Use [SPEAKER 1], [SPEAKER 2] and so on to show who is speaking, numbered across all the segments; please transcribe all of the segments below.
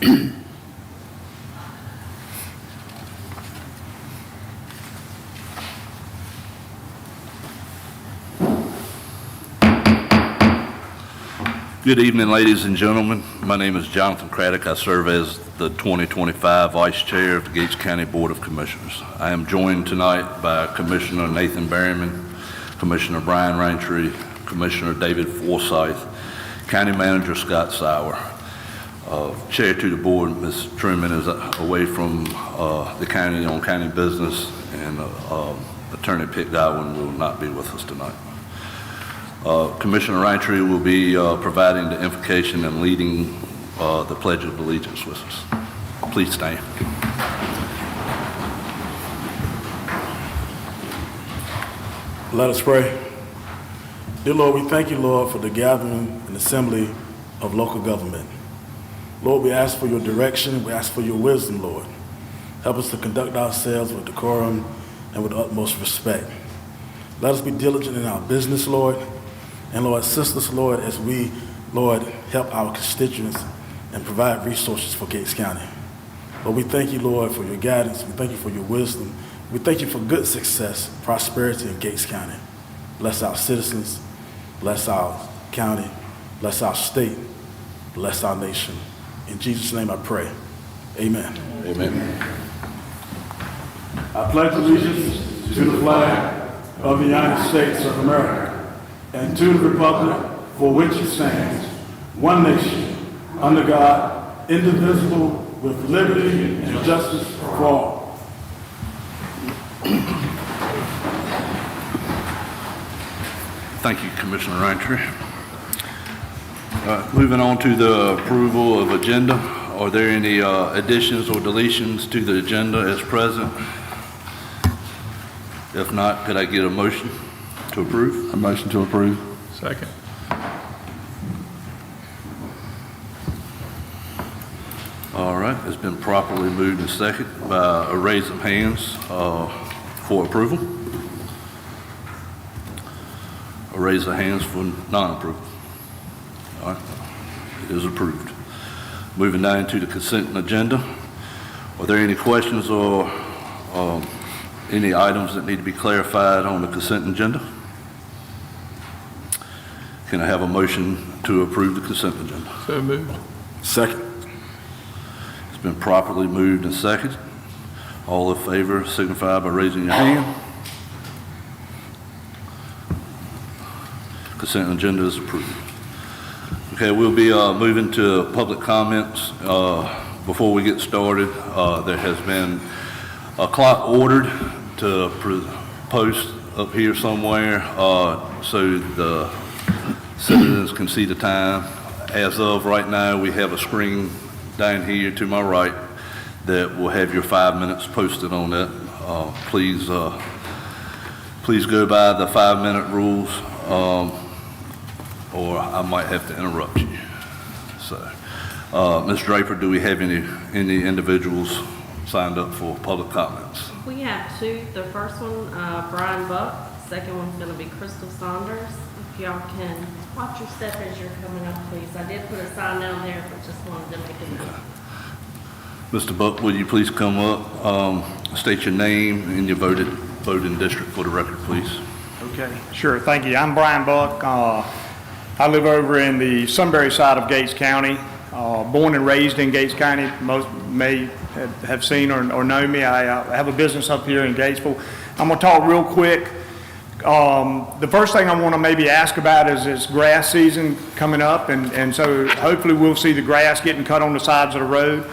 [SPEAKER 1] Good evening, ladies and gentlemen. My name is Jonathan Craddock. I serve as the 2025 Vice Chair of the Gates County Board of Commissioners. I am joined tonight by Commissioner Nathan Berryman, Commissioner Brian Raintree, Commissioner David Forsyth, County Manager Scott Sauer. Chair to the board, Ms. Truman, is away from the county on county business, and Attorney Pitt Godwin will not be with us tonight. Commissioner Raintree will be providing the invocation and leading the Pledge of Allegiance with us. Please stand.
[SPEAKER 2] Let us pray. Dear Lord, we thank you, Lord, for the gathering and assembly of local government. Lord, we ask for your direction. We ask for your wisdom, Lord. Help us to conduct ourselves with decorum and with utmost respect. Let us be diligent in our business, Lord. And Lord, assist us, Lord, as we, Lord, help our constituents and provide resources for Gates County. Lord, we thank you, Lord, for your guidance. We thank you for your wisdom. We thank you for good success, prosperity in Gates County. Bless our citizens, bless our county, bless our state, bless our nation. In Jesus' name I pray. Amen.
[SPEAKER 1] Amen.
[SPEAKER 2] I pledge allegiance to the flag of the United States of America and to the republic for which it stands, one nation, under God, indivisible, with liberty and justice for all.
[SPEAKER 1] Thank you, Commissioner Raintree. Moving on to the approval of agenda. Are there any additions or deletions to the agenda as present? If not, could I get a motion to approve?
[SPEAKER 3] A motion to approve.
[SPEAKER 4] Second.
[SPEAKER 1] All right, it's been properly moved and second by a raise of hands for approval. A raise of hands for non-approval. All right, it is approved. Moving down to the consent agenda. Are there any questions or any items that need to be clarified on the consent agenda? Can I have a motion to approve the consent agenda?
[SPEAKER 4] So moved.
[SPEAKER 2] Second.
[SPEAKER 1] It's been properly moved and seconded. All in favor signify by raising your hand. Consent agenda is approved. Okay, we'll be moving to public comments. Before we get started, there has been a clock ordered to post up here somewhere so the citizens can see the time. As of right now, we have a screen down here to my right that will have your 5 minutes posted on that. Please go by the 5-minute rules, or I might have to interrupt you. So, Ms. Draper, do we have any individuals signed up for public comments?
[SPEAKER 5] We have two. The first one, Brian Buck. Second one's going to be Crystal Saunders. If y'all can watch your step as you're coming up, please. I did put a sign down there, but just wanted to make a note.
[SPEAKER 1] Mr. Buck, will you please come up, state your name and your voting district for the record, please?
[SPEAKER 6] Okay, sure. Thank you. I'm Brian Buck. I live over in the Sunbury side of Gates County. Born and raised in Gates County. Most may have seen or know me. I have a business up here in Gatesville. I'm going to talk real quick. The first thing I want to maybe ask about is grass season coming up, and so hopefully we'll see the grass getting cut on the sides of the road.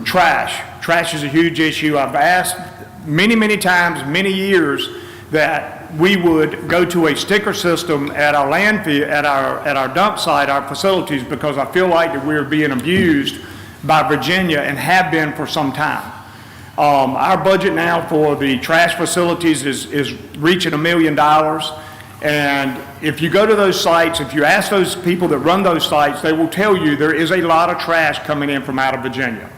[SPEAKER 6] Trash is a huge issue. I've asked many times, many years, that we would go to a sticker system at our landfill, at our dump site, our facilities, because I feel like that we're being abused by Virginia and have been for some time. Our budget now for the trash facilities is reaching $1 million. And if you go to those sites, if you ask those people that run those sites, they will tell you there is a lot of trash coming in from out of Virginia.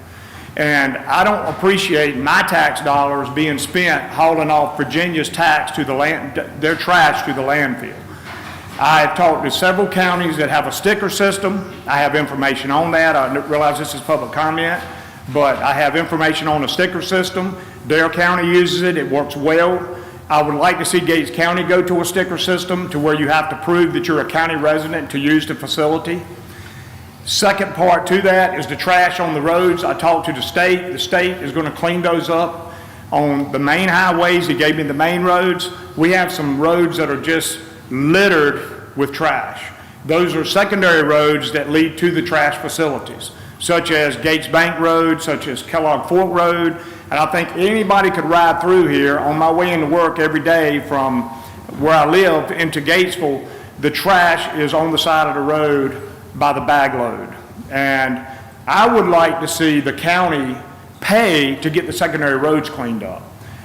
[SPEAKER 6] And I don't appreciate my tax dollars being spent hauling off Virginia's tax to the their trash to the landfill. I have talked to several counties that have a sticker system. I have information on that. I realize this is public comment, but I have information on the sticker system. Dare County uses it. It works well. I would like to see Gates County go to a sticker system to where you have to prove that you're a county resident to use the facility. Second part to that is the trash on the roads. I talked to the state. The state is going to clean those up on the main highways. He gave me the main roads. We have some roads that are just littered with trash. Those are secondary roads that lead to the trash facilities, such as Gates Bank Road, such as Kellogg Fork Road. And I think anybody could ride through here on my way into work every day from where I live into Gatesville. The trash is on the side of the road by the bag load. And I would like to see the county pay to get the secondary roads cleaned up.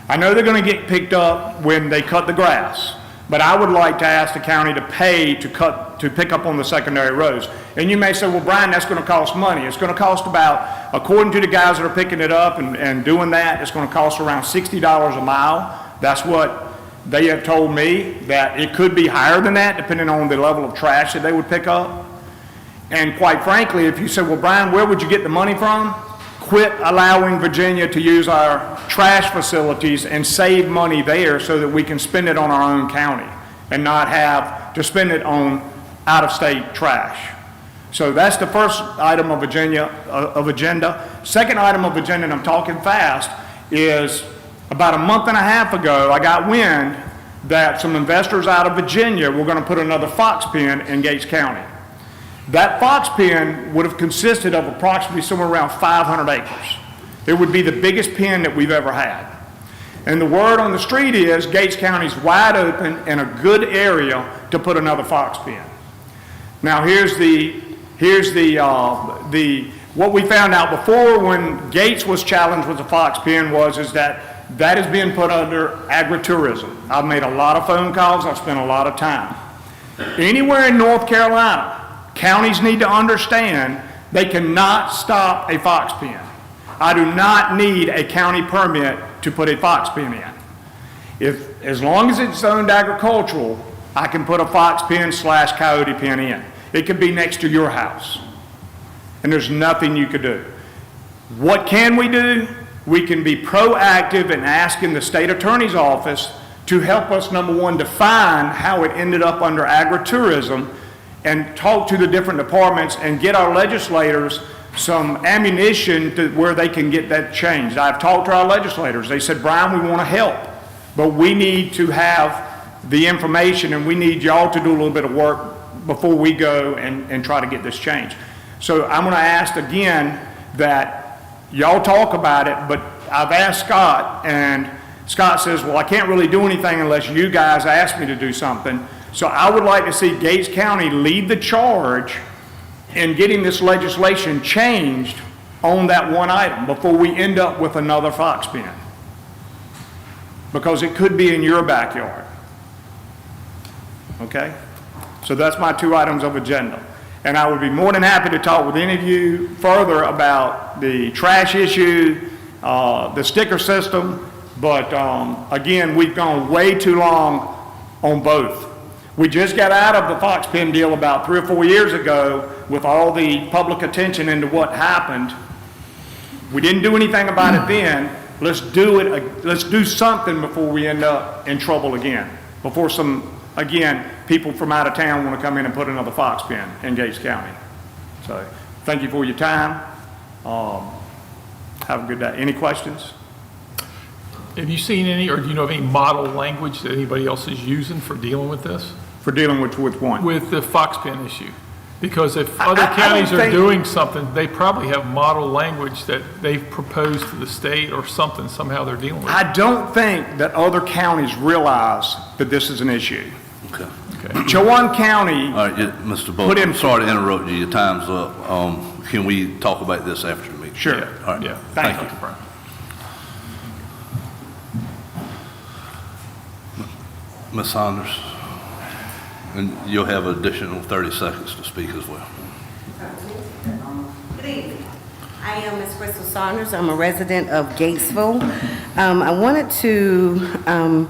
[SPEAKER 6] I know they're going to get picked up when they cut the grass, but I would like to ask the county to pay to pick up on the secondary roads. And you may say, well, Brian, that's going to cost money. It's going to cost about, according to the guys that are picking it up and doing that, it's going to cost around $60 a mile. That's what they have told me, that it could be higher than that depending on the level of trash that they would pick up. And quite frankly, if you say, well, Brian, where would you get the money from? Quit allowing Virginia to use our trash facilities and save money there so that we can spend it on our own county and not have to spend it on out-of-state trash. So that's the first item of agenda. Second item of agenda, and I'm talking fast, is about a month and a half ago, I got wind that some investors out of Virginia were going to put another fox pen in Gates County. That fox pen would have consisted of approximately somewhere around 500 acres. It would be the biggest pen that we've ever had. And the word on the street is Gates County's wide open and a good area to put another fox pen. Now here's what we found out before when Gates was challenged with the fox pen is that is being put under agritourism. I've made a lot of phone calls. I've spent a lot of time. Anywhere in North Carolina, counties need to understand they cannot stop a fox pen. I do not need a county permit to put a fox pen in. As long as it's zoned agricultural, I can put a fox pen / coyote pen in. It could be next to your house. And there's nothing you could do. What can we do? We can be proactive in asking the state attorney's office to help us, number one, define how it ended up under agritourism, and talk to the different departments and get our legislators some ammunition to where they can get that changed. I've talked to our legislators. They said, Brian, we want to help, but we need to have the information and we need y'all to do a little bit of work before we go and try to get this changed. So I'm going to ask again that y'all talk about it, but I've asked Scott, and Scott says, well, I can't really do anything unless you guys ask me to do something. So I would like to see Gates County lead the charge in getting this legislation changed on that one item before we end up with another fox pen. Because it could be in your backyard. Okay? So that's my two items of agenda. And I would be more than happy to talk with any of you further about the trash issue, the sticker system, but again, we've gone way too long on both. We just got out of the fox pen deal about 3 or 4 years ago with all the public attention into what happened. We didn't do anything about it then. Let's do something before we end up in trouble again. Before people from out of town want to come in and put another fox pen in Gates County. So thank you for your time. Have a good day. Any questions?
[SPEAKER 3] Have you seen any, or do you know of any model language that anybody else is using for dealing with this?
[SPEAKER 6] For dealing with one?
[SPEAKER 3] With the fox pen issue. Because if other counties are doing something, they probably have model language that they've proposed to the state or something, somehow they're dealing with it.
[SPEAKER 6] I don't think that other counties realize that this is an issue.
[SPEAKER 1] Okay.
[SPEAKER 6] Chowan County.
[SPEAKER 1] All right, Mr. Buck, I'm sorry to interrupt you. Your time's up. Can we talk about this after the meeting?
[SPEAKER 6] Sure.
[SPEAKER 3] Yeah.
[SPEAKER 1] All right.
[SPEAKER 3] Yeah.
[SPEAKER 6] Thank you.
[SPEAKER 3] Brian.
[SPEAKER 1] Ms. Saunders, and you'll have an additional 30 seconds to speak as well.
[SPEAKER 4] Good evening. I am Ms. Crystal Saunders. I'm a resident of Gatesville. I wanted to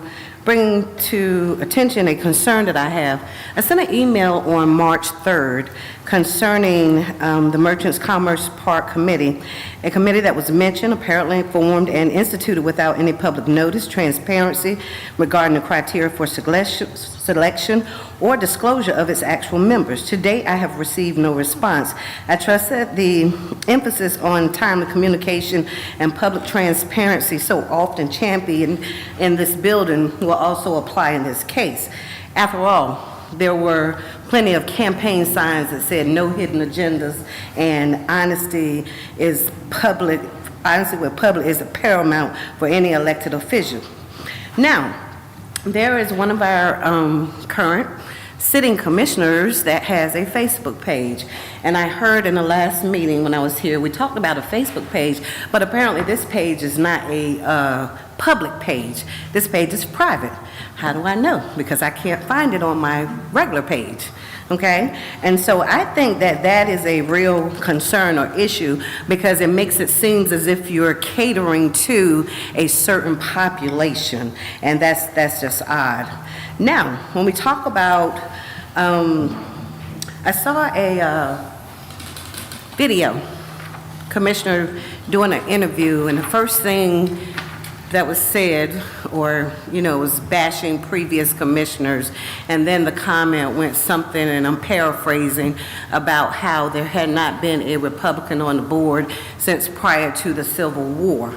[SPEAKER 7] bring to attention a concern that I have. I sent an email on March 3rd concerning the Merchants Commerce Park Committee, a committee that was mentioned, apparently formed and instituted without any public notice, transparency regarding the criteria for selection or disclosure of its actual members. To date, I have received no response. I trust that the emphasis on timely communication and public transparency so often championed in this building will also apply in this case. After all, there were plenty of campaign signs that said no hidden agendas and honesty with public is paramount for any elected official. Now, there is one of our current sitting commissioners that has a Facebook page. And I heard in the last meeting when I was here, we talked about a Facebook page, but apparently this page is not a public page. This page is private. How do I know? Because I can't find it on my regular page. Okay? And so I think that that is a real concern or issue because it makes it seem as if you're catering to a certain population, and that's just odd. Now, when we talk about, I saw a video, commissioner doing an interview, and the first thing that was said, or, was bashing previous commissioners, and then the comment went something, and I'm paraphrasing, about how there had not been a Republican on the board since prior to the Civil War.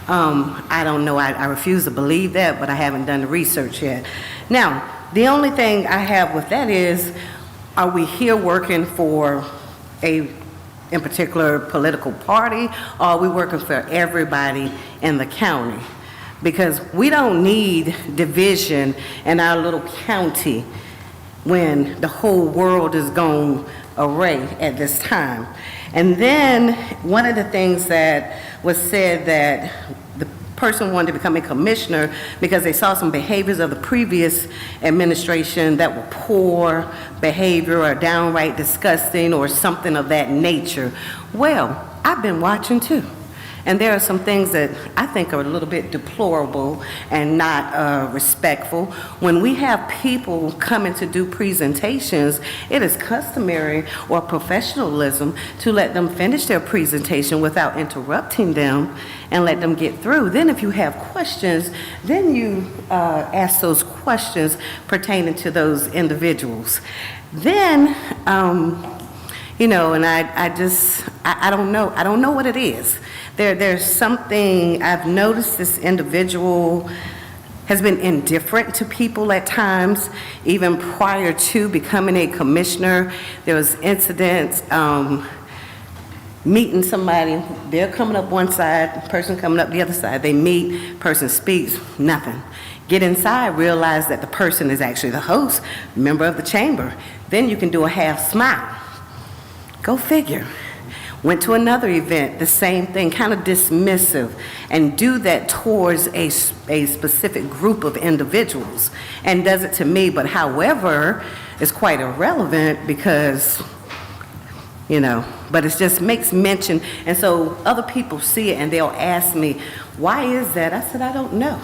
[SPEAKER 7] I don't know, I refuse to believe that, but I haven't done the research yet. Now, the only thing I have with that is, are we here working for in particular political party, or are we working for everybody in the county? Because we don't need division in our little county when the whole world is going array at this time. And then one of the things that was said that the person wanted to become a commissioner because they saw some behaviors of the previous administration that were poor behavior or downright disgusting or something of that nature. Well, I've been watching too. And there are some things that I think are a little bit deplorable and not respectful. When we have people coming to do presentations, it is customary or professionalism to let them finish their presentation without interrupting them and let them get through. Then if you have questions, then you ask those questions pertaining to those individuals. Then, and I don't know what it is. There's something, I've noticed this individual has been indifferent to people at times, even prior to becoming a commissioner. There was incidents, meeting somebody, they're coming up one side, person coming up the other side, they meet, person speaks, nothing. Get inside, realize that the person is actually the host, member of the chamber. Then you can do a half smile. Go figure. Went to another event, the same thing, kind of dismissive, and do that towards a specific group of individuals, and does it to me, but however, it's quite irrelevant because, but it just makes mention, and so other people see it and they'll ask me, why is that? I said, I don't know.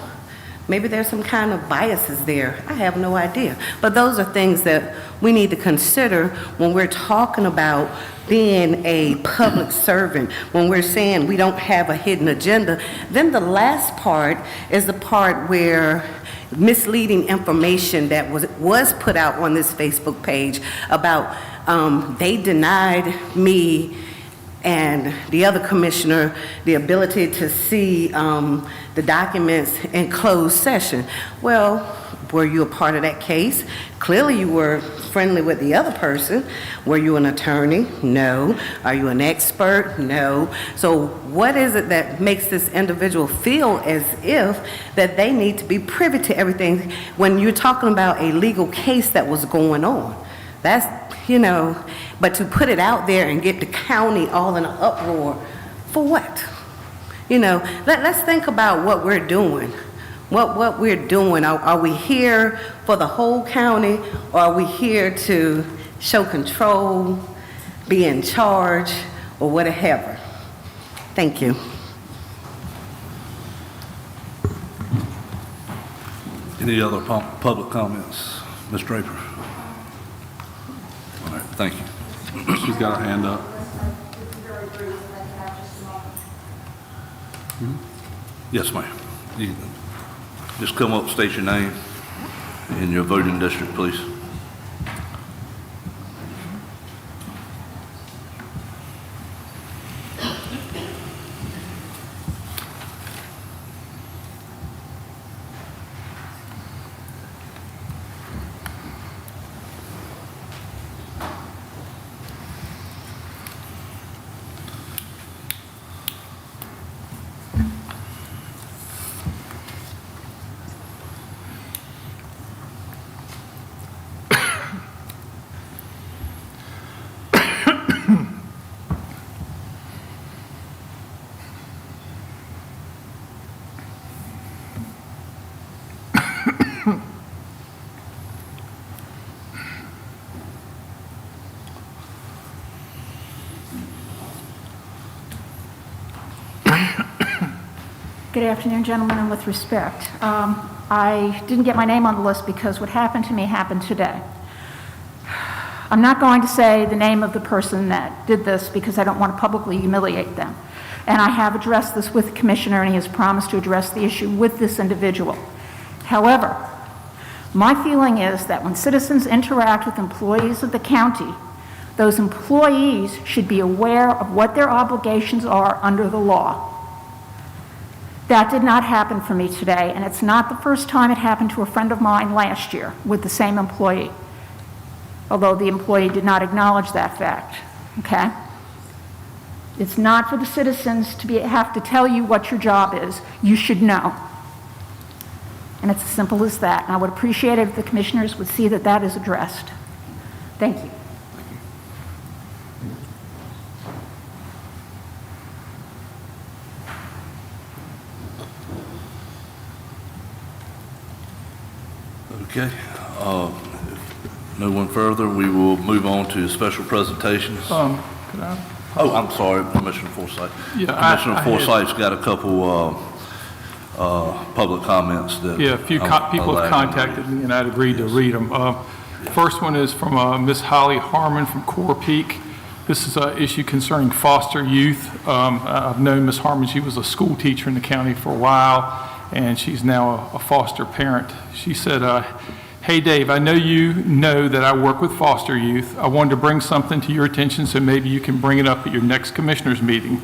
[SPEAKER 7] Maybe there's some kind of biases there. I have no idea. But those are things that we need to consider when we're talking about being a public servant, when we're saying we don't have a hidden agenda. Then the last part is the part where misleading information that was put out on this Facebook page about they denied me and the other commissioner the ability to see the documents in closed session. Well, were you a part of that case? Clearly you were friendly with the other person. Were you an attorney? No. Are you an expert? No. So what is it that makes this individual feel as if that they need to be privy to everything when you're talking about a legal case that was going on? That's, but to put it out there and get the county all in an uproar, for what? Let's think about what we're doing. What we're doing. Are we here for the whole county, or are we here to show control, be in charge, or whatever? Thank you.
[SPEAKER 1] Any other public comments? Ms. Draper? All right, thank you.
[SPEAKER 3] She's got her hand up.
[SPEAKER 1] Yes, ma'am. You can just come up, state your name and your voting district, please.
[SPEAKER 8] Good afternoon, gentlemen, and with respect. I didn't get my name on the list because what happened to me happened today. I'm not going to say the name of the person that did this because I don't want to publicly humiliate them. And I have addressed this with the commissioner, and he has promised to address the issue with this individual. However, my feeling is that when citizens interact with employees of the county, those employees should be aware of what their obligations are under the law. That did not happen for me today, and it's not the first time it happened to a friend of mine last year with the same employee, although the employee did not acknowledge that fact, okay? It's not for the citizens to have to tell you what your job is. You should know. And it's as simple as that. And I would appreciate it if the commissioners would see that that is addressed. Thank you.
[SPEAKER 1] Okay. If no one further, we will move on to special presentations.
[SPEAKER 3] Could I?
[SPEAKER 1] Oh, I'm sorry, Commissioner Forsythe.
[SPEAKER 3] Yeah,
[SPEAKER 1] Commissioner
[SPEAKER 3] I had-
[SPEAKER 1] Forsythe's got a couple public comments that.
[SPEAKER 3] Yeah, a few people have contacted me, and I'd agreed to read them. First one is from Ms. Holly Harmon from Core Peak. This is an issue concerning foster youth. I've known Ms. Harmon. She was a school teacher in the county for a while, and she's now a foster parent. She said, hey, Dave, I know you know that I work with foster youth. I wanted to bring something to your attention so maybe you can bring it up at your next commissioners meeting.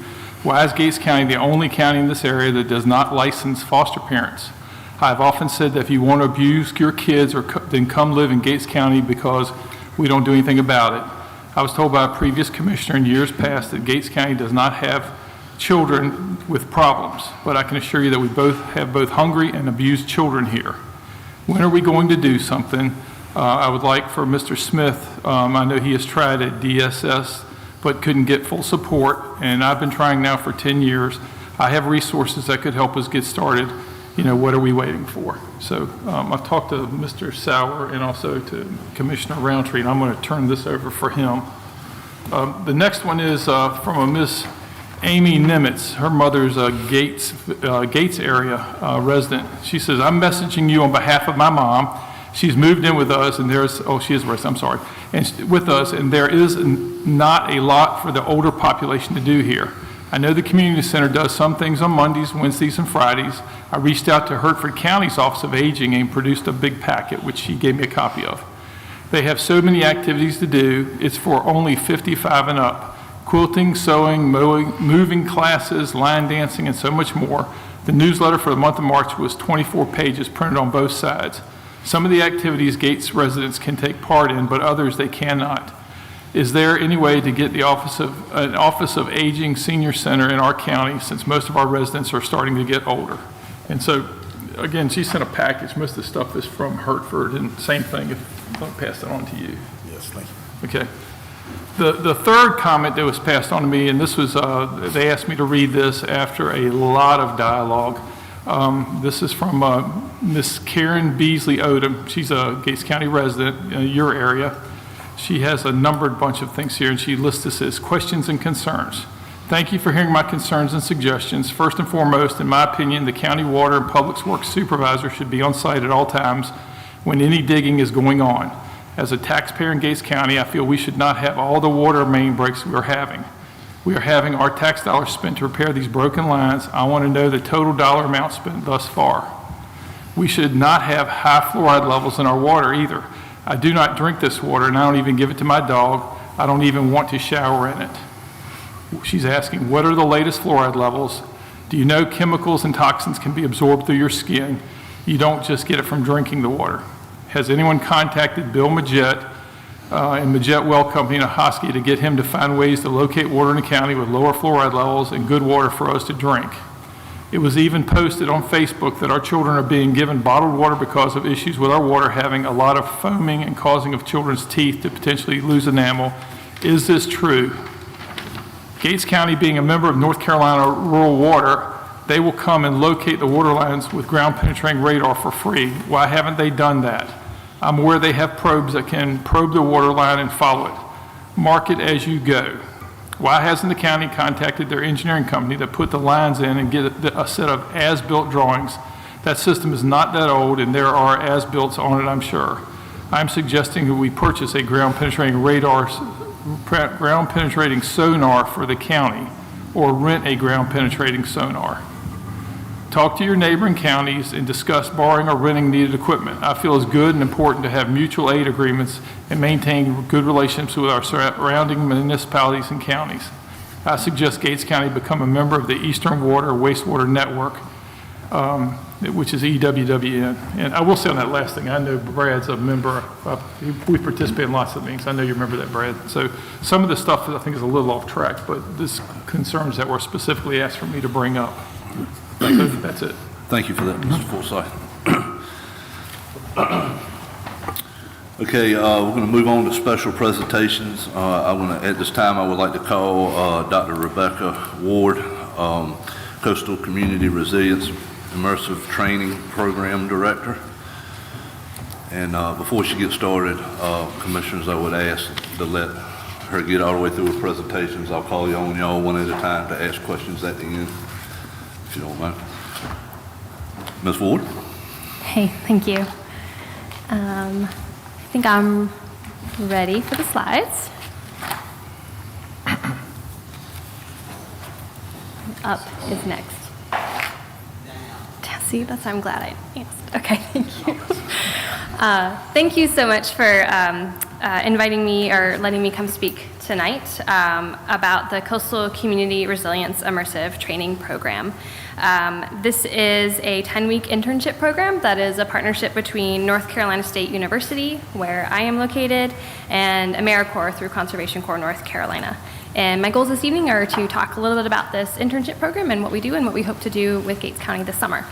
[SPEAKER 3] Why is Gates County the only county in this area that does not license foster parents? I've often said that if you want to abuse your kids, then come live in Gates County because we don't do anything about it. I was told by a previous commissioner in years past that Gates County does not have children with problems, but I can assure you that we have both hungry and abused children here. When are we going to do something? I would like for Mr. Smith, I know he has tried at DSS, but couldn't get full support, and I've been trying now for 10 years. I have resources that could help us get started. You know, what are we waiting for? So I've talked to Mr. Sauer and also to Commissioner Roundtree, and I'm going to turn this over for him. The next one is from a Miss Amy Nimitz. Her mother's a Gates area resident. She says, I'm messaging you on behalf of my mom. She's moved in with us, and she is with us, I'm sorry, and with us, and there is not a lot for the older population to do here. I know the community center does some things on Mondays, Wednesdays, and Fridays. I reached out to Hertford County's Office of Aging and produced a big packet, which she gave me a copy of. They have so many activities to do. It's for only 55 and up. Quilting, sewing, mowing, moving classes, line dancing, and so much more. The newsletter for the month of March was 24 pages printed on both sides. Some of the activities Gates residents can take part in, but others they cannot. Is there any way to get an Office of Aging Senior Center in our county, since most of our residents are starting to get older? And so, again, she sent a package. Most of the stuff is from Hertford, and same thing, if I'll pass it on to you.
[SPEAKER 2] Yes, thank you.
[SPEAKER 3] Okay. The third comment that was passed on to me, and this was, they asked me to read this after a lot of dialogue. This is from Miss Karen Beasley Odom. She's a Gates County resident in your area. She has a numbered bunch of things here, and she lists this as questions and concerns. Thank you for hearing my concerns and suggestions. First and foremost, in my opinion, the county water and public works supervisor should be on site at all times when any digging is going on. As a taxpayer in Gates County, I feel we should not have all the water main breaks we are having. We are having our tax dollars spent to repair these broken lines. I want to know the total dollar amount spent thus far. We should not have high fluoride levels in our water either. I do not drink this water, and I don't even give it to my dog. I don't even want to shower in it. She's asking, what are the latest fluoride levels? Do you know chemicals and toxins can be absorbed through your skin? You don't just get it from drinking the water. Has anyone contacted Bill Majette and Majette Well Company in Ahoskie to get him to find ways to locate water in the county with lower fluoride levels and good water for us to drink? It was even posted on Facebook that our children are being given bottled water because of issues with our water having a lot of foaming and causing of children's teeth to potentially lose enamel. Is this true? Gates County being a member of North Carolina Rural Water, they will come and locate the water lines with ground penetrating radar for free. Why haven't they done that? I'm aware they have probes that can probe the water line and follow it. Mark it as you go. Why hasn't the county contacted their engineering company that put the lines in and get a set of as-built drawings? That system is not that old and there are as-builts on it, I'm sure. I'm suggesting that we purchase a ground penetrating sonar for the county or rent a ground penetrating sonar. Talk to your neighboring counties and discuss borrowing or renting needed equipment. I feel it's good and important to have mutual aid agreements and maintain good relationships with our surrounding municipalities and counties. I suggest Gates County become a member of the Eastern Water Wastewater Network, which is EWWN. And I will say on that last thing, I know Brad's a member. We participate in lots of meetings. I know you remember that, Brad. So some of the stuff I think is a little off track, but this concerns that were specifically asked for me to bring up. So that's it.
[SPEAKER 1] Thank you for that, Mr. Forsythe. Okay, we're going to move on to special presentations. At this time, I would like to call Dr. Rebecca Ward, Coastal Community Resilience Immersive Training Program Director. And before she gets started, Commissioners, I would ask to let her get all the way through her presentations. I'll call on y'all one at a time to ask questions at the end, if you don't mind. Ms. Ward?
[SPEAKER 9] Hey, thank you. I think I'm ready for the slides. Up is next. See, I'm glad I asked. Okay, thank you. Thank you so much for inviting me or letting me come speak tonight about the Coastal Community Resilience Immersive Training Program. This is a 10-week internship program that is a partnership between North Carolina State University, where I am located, and AmeriCorps through Conservation Corps North Carolina. And my goals this evening are to talk a little bit about this internship program and what we do and what we hope to do with Gates County this summer.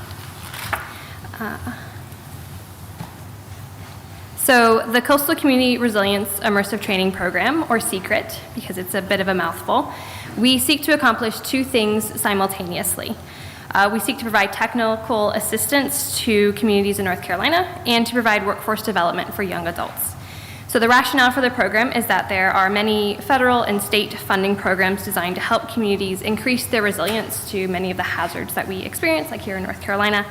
[SPEAKER 9] So the Coastal Community Resilience Immersive Training Program, or SECRET, because it's a bit of a mouthful, we seek to accomplish two things simultaneously. We seek to provide technical assistance to communities in North Carolina and to provide workforce development for young adults. So the rationale for the program is that there are many federal and state funding programs designed to help communities increase their resilience to many of the hazards that we experience, like here in North Carolina.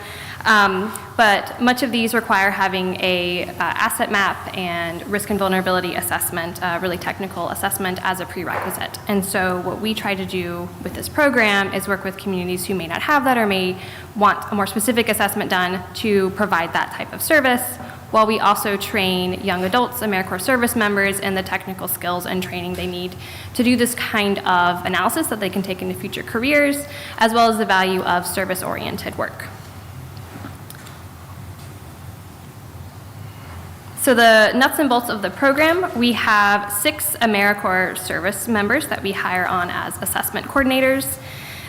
[SPEAKER 9] But much of these require having a asset map and risk and vulnerability assessment, really technical assessment as a prerequisite. And so what we try to do with this program is work with communities who may not have that or may want a more specific assessment done to provide that type of service, while we also train young adults, AmeriCorps service members, in the technical skills and training they need to do this kind of analysis that they can take into future careers, as well as the value of service-oriented work. So the nuts and bolts of the program, we have 6 AmeriCorps service members that we hire on as assessment coordinators.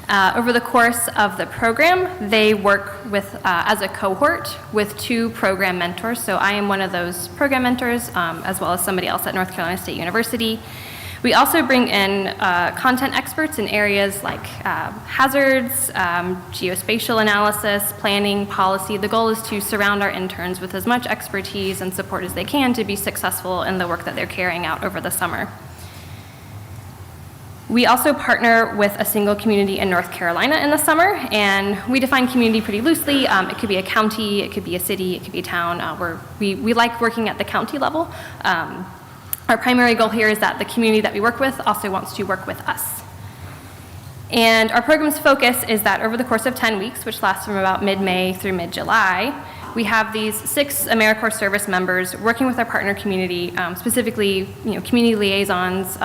[SPEAKER 9] Over the course of the program, they work with, as a cohort with 2 program mentors. So I am one of those program mentors, as well as somebody else at North Carolina State University. We also bring in content experts in areas like hazards, geospatial analysis, planning, policy. The goal is to surround our interns with as much expertise and support as they can to be successful in the work that they're carrying out over the summer. We also partner with a single community in North Carolina in the summer, and we define community pretty loosely. It could be a county, it could be a city, it could be a town. We like working at the county level. Our primary goal here is that the community that we work with also wants to work with us. And our program's focus is that over the course of 10 weeks, which lasts from about mid-May through mid-July, we have these 6 AmeriCorps service members working with our partner community, specifically, community liaisons,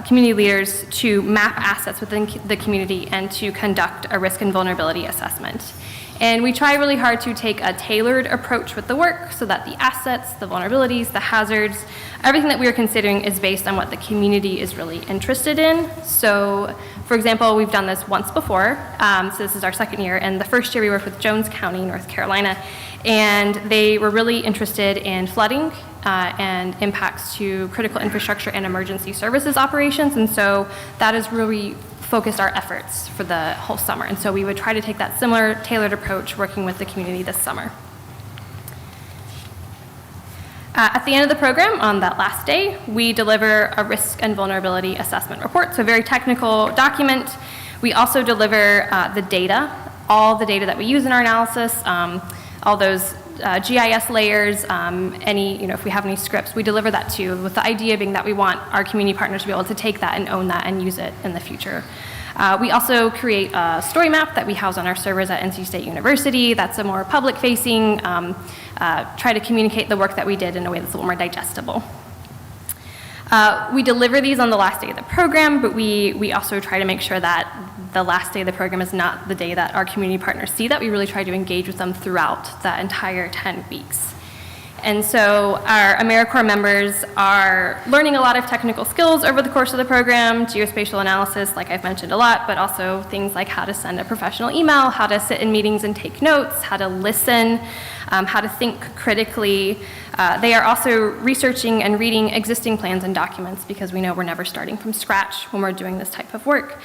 [SPEAKER 9] community leaders, to map assets within the community and to conduct a risk and vulnerability assessment. And we try really hard to take a tailored approach with the work so that the assets, the vulnerabilities, the hazards, everything that we are considering is based on what the community is really interested in. So, for example, we've done this once before, so this is our second year, and the first year we worked with Jones County, North Carolina, and they were really interested in flooding and impacts to critical infrastructure and emergency services operations, and so that is really focused our efforts for the whole summer. And so we would try to take that similar tailored approach working with the community this summer. At the end of the program, on that last day, we deliver a risk and vulnerability assessment report, so a very technical document. We also deliver the data, all the data that we use in our analysis, all those GIS layers, if we have any scripts, we deliver that too, with the idea being that we want our community partners to be able to take that and own that and use it in the future. We also create a story map that we house on our servers at NC State University. That's a more public-facing, try to communicate the work that we did in a way that's a little more digestible. We deliver these on the last day of the program, but we also try to make sure that the last day of the program is not the day that our community partners see that. We really try to engage with them throughout that entire 10 weeks. And so our AmeriCorps members are learning a lot of technical skills over the course of the program, geospatial analysis, like I've mentioned a lot, but also things like how to send a professional email, how to sit in meetings and take notes, how to listen, how to think critically. They are also researching and reading existing plans and documents because we know we're never starting from scratch when we're doing this type of work.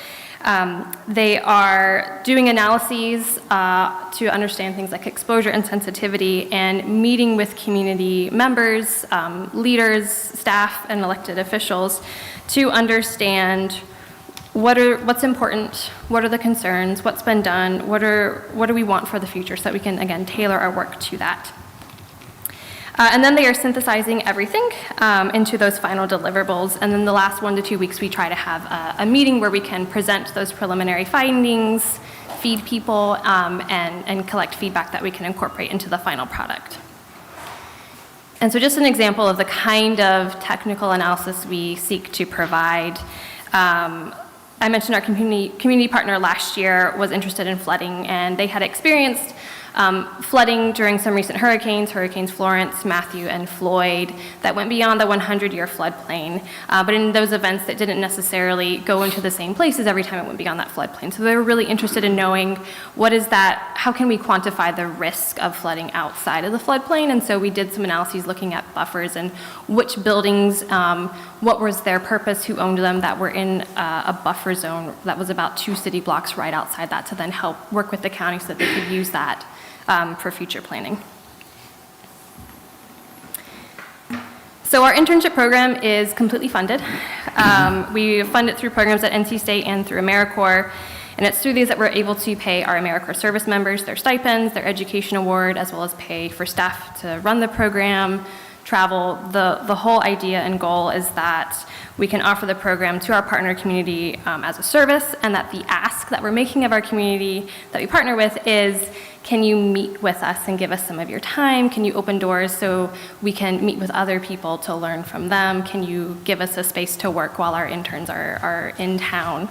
[SPEAKER 9] They are doing analyses to understand things like exposure and sensitivity, and meeting with community members, leaders, staff, and elected officials to understand what's important, what are the concerns, what's been done, what do we want for the future, so that we can, again, tailor our work to that. And then they are synthesizing everything into those final deliverables. And then the last 1 to 2 weeks, we try to have a meeting where we can present those preliminary findings, feed people, and collect feedback that we can incorporate into the final product. And so just an example of the kind of technical analysis we seek to provide. I mentioned our community partner last year was interested in flooding, and they had experienced flooding during some recent Hurricanes Florence, Matthew, and Floyd, that went beyond the 100-year floodplain. But in those events, it didn't necessarily go into the same places every time it went beyond that floodplain. So they were really interested in knowing how can we quantify the risk of flooding outside of the floodplain? And so we did some analyses looking at buffers and which buildings, what was their purpose, who owned them, that were in a buffer zone that was about 2 city blocks right outside that, to then help work with the county so that they could use that for future planning. So our internship program is completely funded. We fund it through programs at NC State and through AmeriCorps, and it's through these that we're able to pay our AmeriCorps service members their stipends, their education award, as well as pay for staff to run the program, travel. The whole idea and goal is that we can offer the program to our partner community as a service, and that the ask that we're making of our community that we partner with is, can you meet with us and give us some of your time? Can you open doors so we can meet with other people to learn from them? Can you give us a space to work while our interns are in town?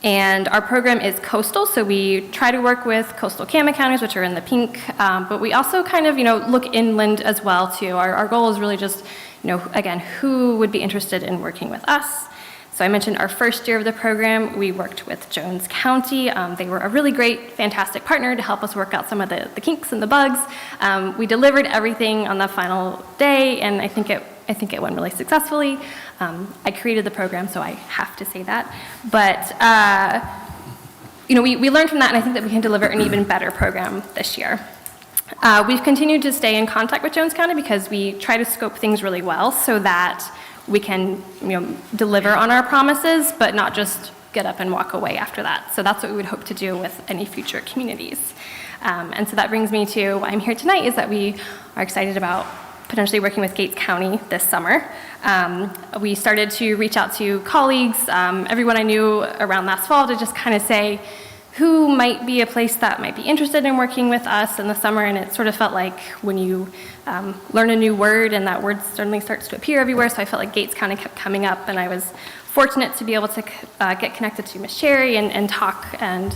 [SPEAKER 9] And our program is coastal, so we try to work with coastal CAMA counties, which are in the pink, but we also kind of, look inland as well too. Our goal is really just, again, who would be interested in working with us? So I mentioned our first year of the program, we worked with Jones County. They were a really great, fantastic partner to help us work out some of the kinks and the bugs. We delivered everything on the final day, and I think it went really successfully. I created the program, so I have to say that. But we learned from that, and I think that we can deliver an even better program this year. We've continued to stay in contact with Jones County because we try to scope things really well so that we can, deliver on our promises, but not just get up and walk away after that. So that's what we would hope to do with any future communities. And so that brings me to why I'm here tonight, is that we are excited about potentially working with Gates County this summer. We started to reach out to colleagues, everyone I knew around last fall, to just kind of say who might be a place that might be interested in working with us in the summer. And it sort of felt like when you learn a new word and that word suddenly starts to appear everywhere. So I felt like Gates County kept coming up, and I was fortunate to be able to get connected to Ms. Cherry and talk, and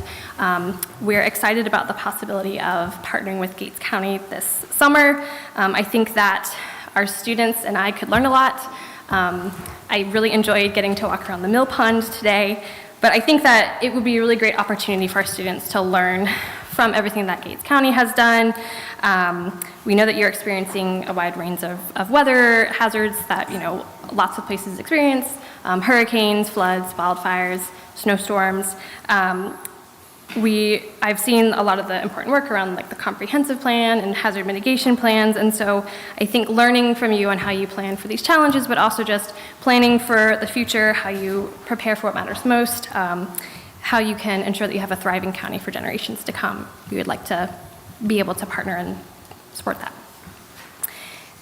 [SPEAKER 9] we're excited about the possibility of partnering with Gates County this summer. I think that our students and I could learn a lot. I really enjoyed getting to walk around the mill pond today, but I think that it would be a really great opportunity for our students to learn from everything that Gates County has done. We know that you're experiencing a wide range of weather hazards that, lots of places experience. Hurricanes, floods, wildfires, snowstorms. I've seen a lot of the important work around like the comprehensive plan and hazard mitigation plans, and so I think learning from you on how you plan for these challenges, but also just planning for the future, how you prepare for what matters most, how you can ensure that you have a thriving county for generations to come. We would like to be able to partner and support that.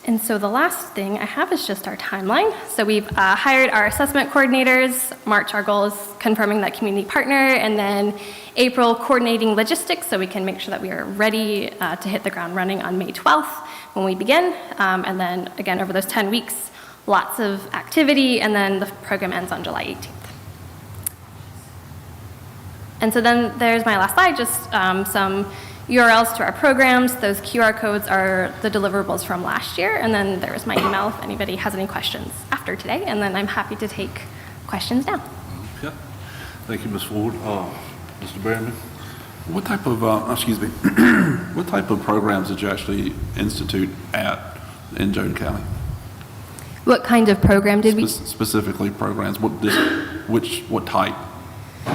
[SPEAKER 9] And so the last thing I have is just our timeline. So we've hired our assessment coordinators. March, our goal is confirming that community partner, and then April, coordinating logistics so we can make sure that we are ready to hit the ground running on May 12th when we begin. And then again, over those 10 weeks, lots of activity, and then the program ends on July 18th. And so then there's my last slide, just some URLs to our programs. Those QR codes are the deliverables from last year, and then there's my email if anybody has any questions after today, and then I'm happy to take questions now.
[SPEAKER 1] Okay. Thank you, Ms. Ford. Mr. Berryman?
[SPEAKER 10] What type of, what type of programs did you actually institute in Jones County?
[SPEAKER 9] What kind of program did we?
[SPEAKER 10] Specifically programs, what type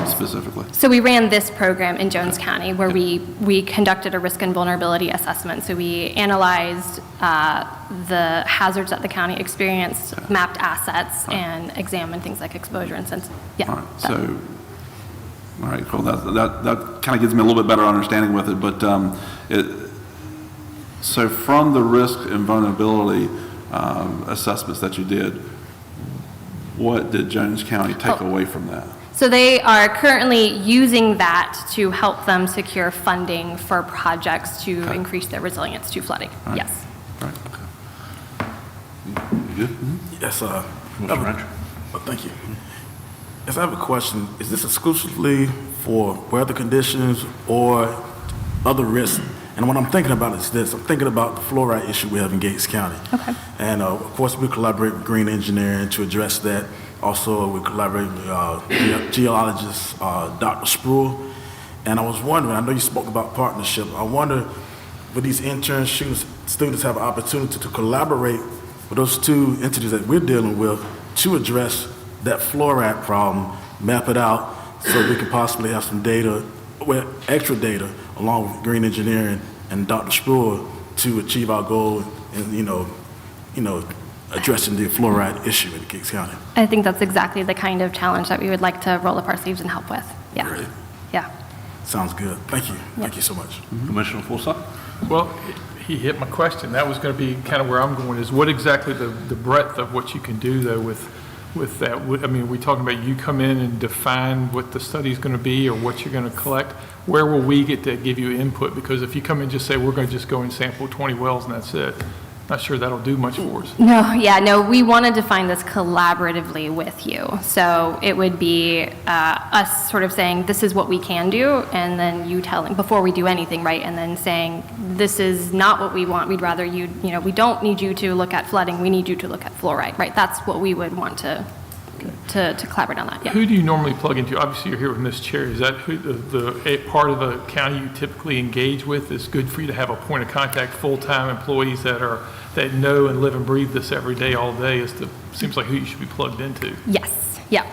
[SPEAKER 10] specifically?
[SPEAKER 9] So we ran this program in Jones County where we conducted a risk and vulnerability assessment. So we analyzed the hazards that the county experienced, mapped assets, and examined things like exposure and sense. Yeah.
[SPEAKER 10] All right. All right, cool. That kind of gives me a little bit better understanding with it. But so from the risk and vulnerability assessments that you did, what did Jones County take away from that?
[SPEAKER 9] So they are currently using that to help them secure funding for projects to increase their resilience to flooding. Right. Yes.
[SPEAKER 10] Right. Okay.
[SPEAKER 1] You good?
[SPEAKER 2] Yes,
[SPEAKER 1] Mr. Rancher?
[SPEAKER 2] thank you. Yes, I have a question. Is this exclusively for weather conditions or other risks? And what I'm thinking about is this. I'm thinking about the fluoride issue we have in Gates County.
[SPEAKER 9] Okay.
[SPEAKER 2] And of course, we collaborate with green engineering to address that. Also, we collaborate with geologist Dr. Spruill. And I was wondering, I know you spoke about partnership. I wonder, would these interns, students have an opportunity to collaborate with those two entities that we're dealing with to address that fluoride problem, map it out, so we can possibly have some data, extra data, along with green engineering and Dr. Spruill to achieve our goal and, addressing the fluoride issue in Gates County.
[SPEAKER 9] I think that's exactly the kind of challenge that we would like to roll up our sleeves and help with. Yeah.
[SPEAKER 2] Great.
[SPEAKER 9] Yeah.
[SPEAKER 2] Sounds good. Thank you.
[SPEAKER 9] Yep.
[SPEAKER 2] Thank you so much.
[SPEAKER 1] Mm-hmm. Commissioner Forsyth?
[SPEAKER 3] Well, he hit my question. That was going to be kind of where I'm going, is what exactly the breadth of what you can do, though, with that. I mean, are we talking about you come in and define what the study is going to be or what you're going to collect? Where will we get to give you input? Because if you come in and just say, we're going to just go and sample 20 wells and that's it, not sure that'll do much for us.
[SPEAKER 9] No, we want to define this collaboratively with you. So it would be us sort of saying, this is what we can do, and then you telling, before we do anything, right, and then saying, this is not what we want. We'd rather we don't need you to look at flooding, we need you to look at fluoride, right? That's what we would want to collaborate on that, yeah.
[SPEAKER 3] Who do you normally plug into? Obviously, you're here with Ms. Cherry. Is that who the part of the county you typically engage with? It's good for you to have a point of contact, full-time employees that know and live and breathe this every day, all day. Seems like who you should be plugged into.
[SPEAKER 9] Yes, yeah.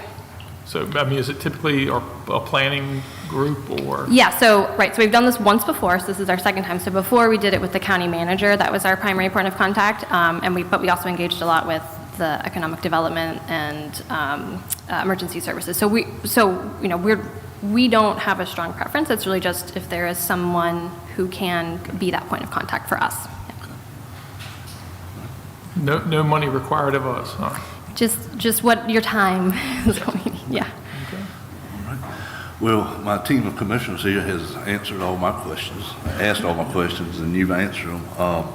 [SPEAKER 3] So, I mean, is it typically a planning group or?
[SPEAKER 9] Yeah, so we've done this once before, so this is our second time. So before we did it with the county manager, that was our primary point of contact, but we also engaged a lot with the economic development and emergency services. So we don't have a strong preference. It's really just if there is someone who can be that point of contact for us.
[SPEAKER 3] No money required of us, huh?
[SPEAKER 9] Just what your time is going. Yeah.
[SPEAKER 1] Well, my team of commissioners here has answered all my questions, asked all my questions, and you've answered them.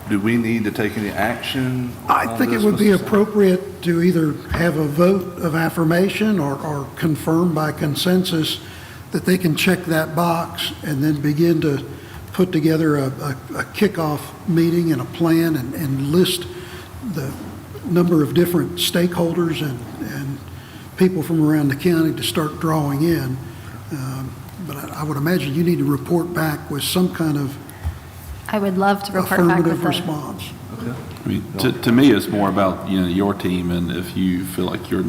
[SPEAKER 1] Do we need to take any action?
[SPEAKER 11] I think it would be appropriate to either have a vote of affirmation or confirm by consensus that they can check that box and then begin to put together a kickoff meeting and a plan and list the number of different stakeholders and people from around the county to start drawing in. But I would imagine you need to report back with some kind of
[SPEAKER 9] I would love to report back with
[SPEAKER 11] affirmative response.
[SPEAKER 1] Okay.
[SPEAKER 10] I mean, to me, it's more about, your team, and if you feel like your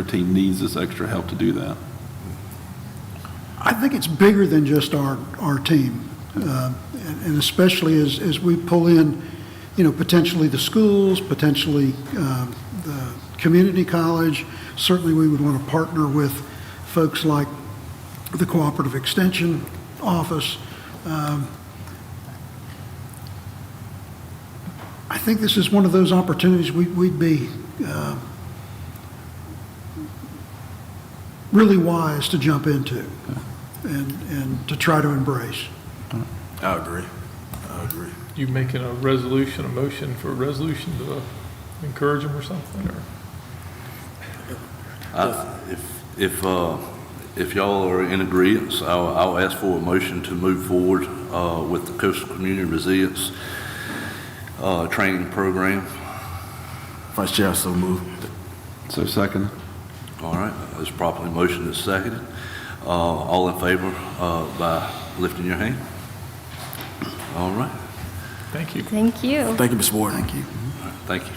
[SPEAKER 10] team needs this extra help to do that.
[SPEAKER 11] I think it's bigger than just our team, and especially as we pull in, potentially the schools, potentially the community college. Certainly, we would want to partner with folks like the Cooperative Extension Office. I think this is one of those opportunities we'd be really wise to jump into and to try to embrace.
[SPEAKER 2] I agree.
[SPEAKER 3] You making a motion for a resolution to encourage them or something, or?
[SPEAKER 1] If y'all are in agreement, I'll ask for a motion to move forward with the Coastal Community Resilience training program.
[SPEAKER 2] Vice Chair, so moved.
[SPEAKER 10] So second.
[SPEAKER 1] All right, it's properly motioned and seconded. All in favor by lifting your hand? All right.
[SPEAKER 3] Thank you.
[SPEAKER 9] Thank you.
[SPEAKER 2] Thank you, Ms. Ward.
[SPEAKER 11] Thank you.
[SPEAKER 1] Thank you.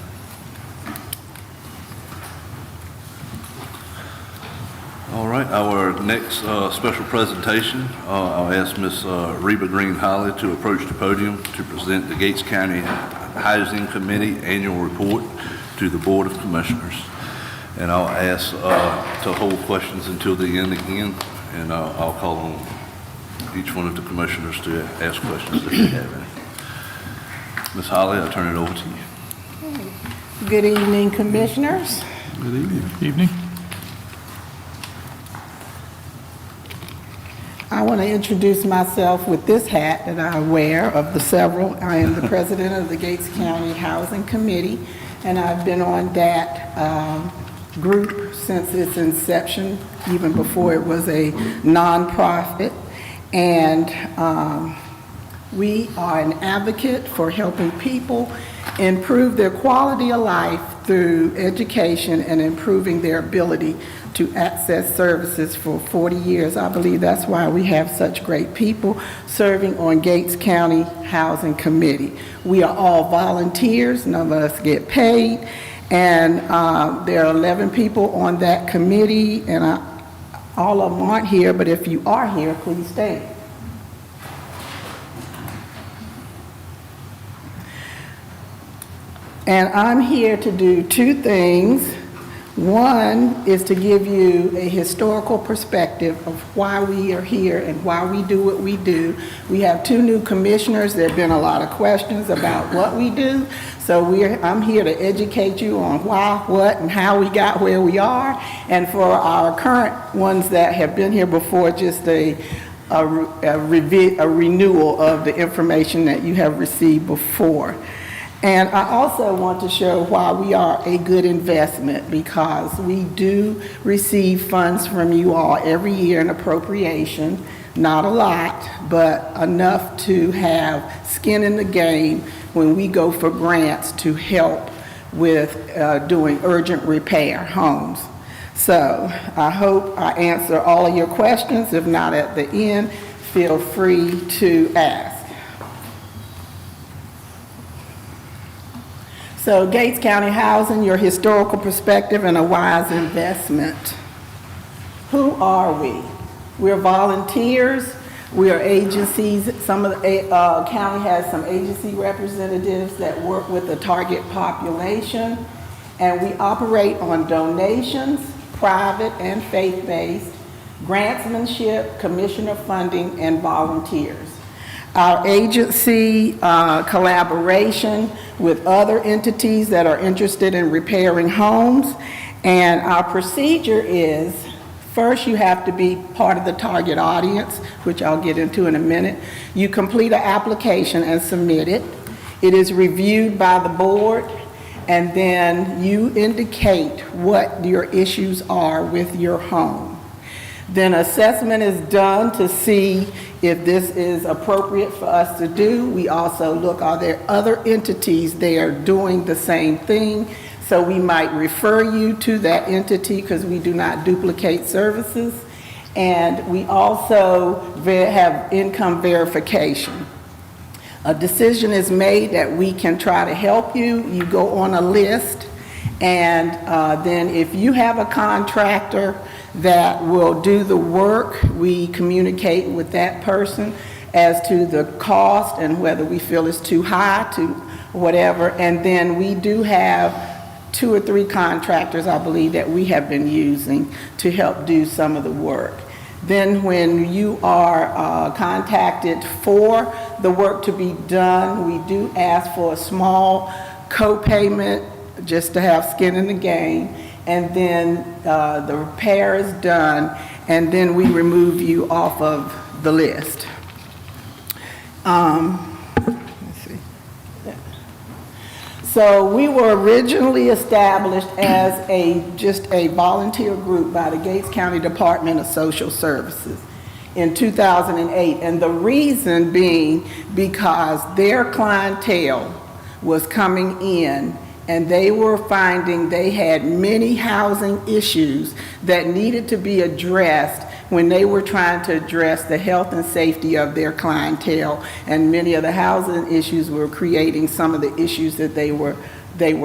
[SPEAKER 1] All right, our next special presentation, I'll ask Ms. Reba Green-Holly to approach the podium to present the Gates County Housing Committee Annual Report to the Board of Commissioners. And I'll ask to hold questions until the end again, and I'll call on each one of the commissioners to ask questions if they have any. Ms. Holly, I'll turn it over to you.
[SPEAKER 12] Good evening, Commissioners.
[SPEAKER 10] Good evening.
[SPEAKER 3] Evening.
[SPEAKER 12] I want to introduce myself with this hat that I wear of the several. I am the president of the Gates County Housing Committee, and I've been on that group since its inception, even before it was a nonprofit. And we are an advocate for helping people improve their quality of life through education and improving their ability to access services for 40 years. I believe that's why we have such great people serving on Gates County Housing Committee. We are all volunteers, none of us get paid, and there are 11 people on that committee, and all of them aren't here, but if you are here, please stay. And I'm here to do two things. One is to give you a historical perspective of why we are here and why we do what we do. We have two new commissioners. There have been a lot of questions about what we do. So I'm here to educate you on why, what, and how we got where we are. And for our current ones that have been here before, just a renewal of the information that you have received before. And I also want to show why we are a good investment, because we do receive funds from you all every year in appropriation. Not a lot, but enough to have skin in the game when we go for grants to help with doing urgent repair homes. So I hope I answer all of your questions. If not at the end, feel free to ask. So Gates County Housing, your historical perspective and a wise investment. Who are we? We're volunteers, we are agencies. Some of the county has some agency representatives that work with the target population, And we operate on donations, private and faith-based, grantsmanship, commissioner funding, and volunteers. Our agency collaboration with other entities that are interested in repairing homes. And our procedure is, first you have to be part of the target audience, which I'll get into in a minute. You complete an application and submit it. It is reviewed by the board, and then you indicate what your issues are with your home. Then assessment is done to see if this is appropriate for us to do. We also look, are there other entities there doing the same thing? So we might refer you to that entity because we do not duplicate services. And we also have income verification. A decision is made that we can try to help you. You go on a list, and then if you have a contractor that will do the work, we communicate with that person as to the cost and whether we feel it's too high to whatever. And then we do have 2 or 3 contractors, I believe, that we have been using to help do some of the work. Then when you are contacted for the work to be done, we do ask for a small co-payment just to have skin in the game. And then the repair is done, and then we remove you off of the list. Let's see. So we were originally established as just a volunteer group by the Gates County Department of Social Services in 2008. And the reason being because their clientele was coming in and they were finding they had many housing issues that needed to be addressed when they were trying to address the health and safety of their clientele. And many of the housing issues were creating some of the issues that they were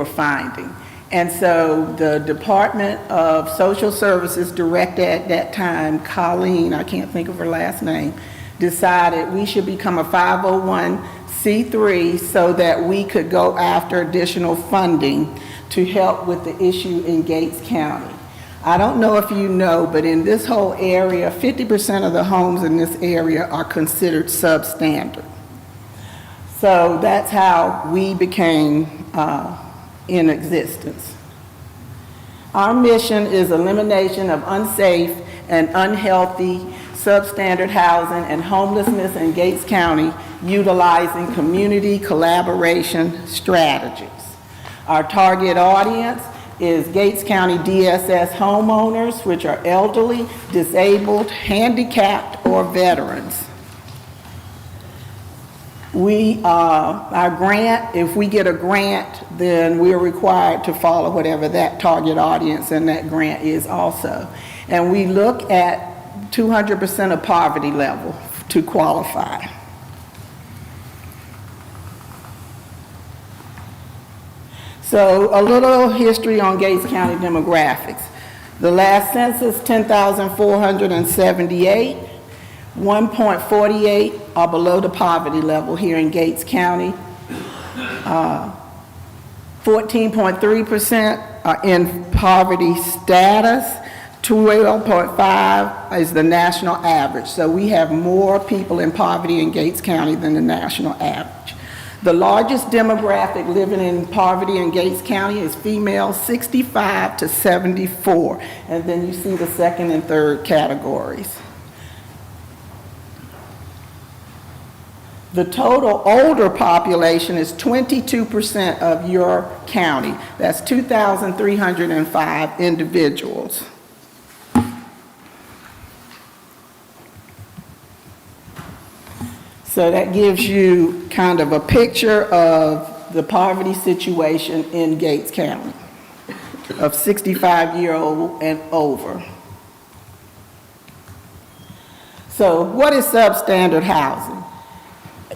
[SPEAKER 12] finding. And so the Department of Social Services director at that time, Colleen, I can't think of her last name, decided we should become a 501c3 so that we could go after additional funding to help with the issue in Gates County. I don't know if you know, but in this whole area, 50% of the homes in this area are considered substandard. So that's how we became in existence. Our mission is elimination of unsafe and unhealthy substandard housing and homelessness in Gates County, utilizing community collaboration strategies. Our target audience is Gates County DSS homeowners, which are elderly, disabled, handicapped, or veterans. Our grant, if we get a grant, then we're required to follow whatever that target audience and that grant is also. And we look at 200% of poverty level to qualify. So a little history on Gates County demographics. The last census, 10,478. 1.48 are below the poverty level here in Gates County. 14.3% are in poverty status. 12.5 is the national average. So we have more people in poverty in Gates County than the national average. The largest demographic living in poverty in Gates County is female 65 to 74. And then you see the second and third categories. The total older population is 22% of your county. That's 2,305 individuals. So that gives you kind of a picture of the poverty situation in Gates County of 65-year-old and over. So what is substandard housing?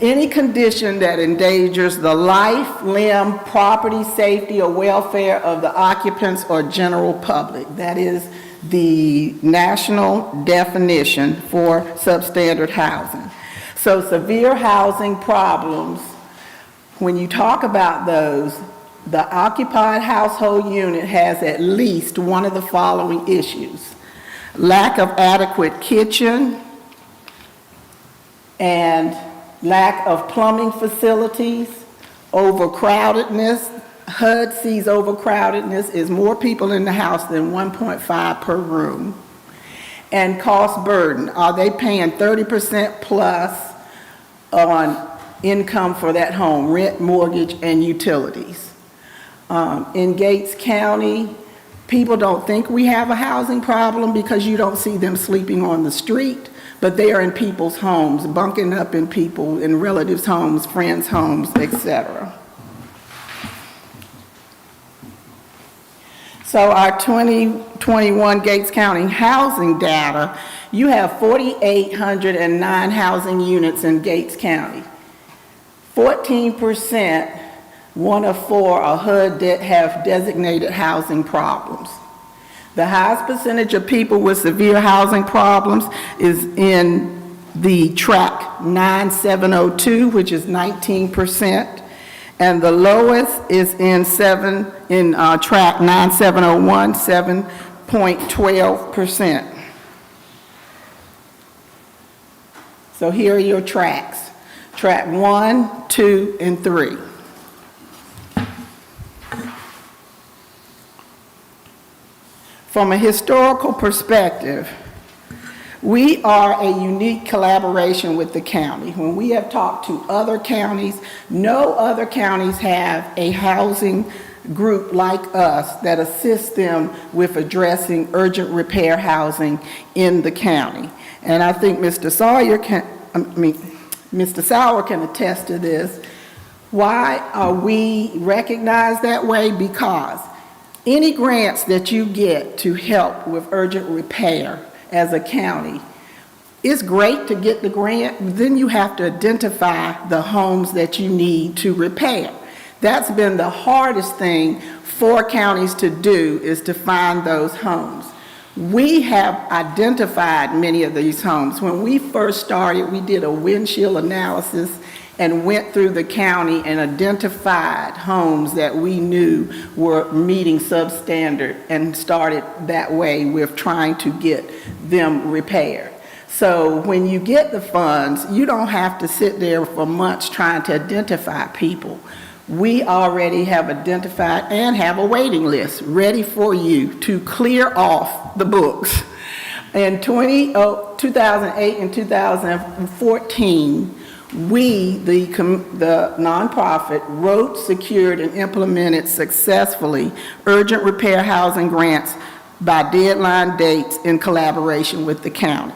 [SPEAKER 12] Any condition that endangers the life, limb, property, safety, or welfare of the occupants or general public. That is the national definition for substandard housing. So severe housing problems, when you talk about those, the occupied household unit has at least one of the following issues: lack of adequate kitchen and lack of plumbing facilities, overcrowdedness. HUD sees overcrowdedness is more people in the house than 1.5 per room. And cost burden, are they paying 30% plus on income for that home, rent, mortgage, and utilities? In Gates County, people don't think we have a housing problem because you don't see them sleeping on the street, but they are in people's homes, bunking up in people, in relatives' homes, friends' homes, etc. So our 2021 Gates County housing data, you have 4,809 housing units in Gates County. 14%, 1 of 4 are HUD that have designated housing problems. The highest percentage of people with severe housing problems is in the tract 9702, which is 19%, and the lowest is in tract 9701, 7.12%. So here are your tracts: tract 1, 2, and 3. From a historical perspective, we are a unique collaboration with the county. When we have talked to other counties, no other counties have a housing group like us that assists them with addressing urgent repair housing in the county. And I think Mr. Sauer can attest to this. Why are we recognized that way? Because any grants that you get to help with urgent repair as a county, it's great to get the grant, but then you have to identify the homes that you need to repair. That's been the hardest thing for counties to do, is to find those homes. We have identified many of these homes. When we first started, we did a windshield analysis and went through the county and identified homes that we knew were meeting substandard, and started that way with trying to get them repaired. So when you get the funds, you don't have to sit there for months trying to identify people. We already have identified and have a waiting list ready for you to clear off the books. In 2008 and 2014, we, the nonprofit, wrote, secured, and implemented successfully urgent repair housing grants by deadline dates in collaboration with the county.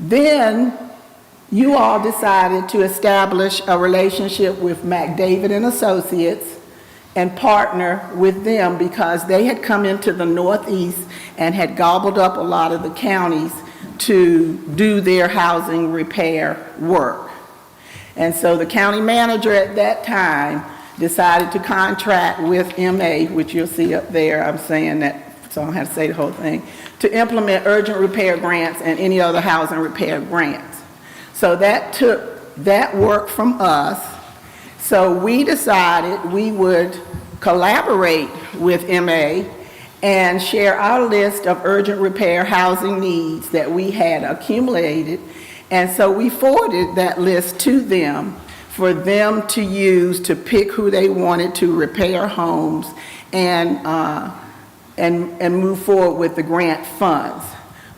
[SPEAKER 12] Then you all decided to establish a relationship with McDavid and Associates and partner with them, because they had come into the Northeast and had gobbled up a lot of the counties to do their housing repair work. And so the county manager at that time decided to contract with MA, which you'll see up there, I'm saying that, so I don't have to say the whole thing, to implement urgent repair grants and any other housing repair grants. So that took that work from us. So we decided we would collaborate with MA and share our list of urgent repair housing needs that we had accumulated. And so we forwarded that list to them for them to use to pick who they wanted to repair homes and move forward with the grant funds.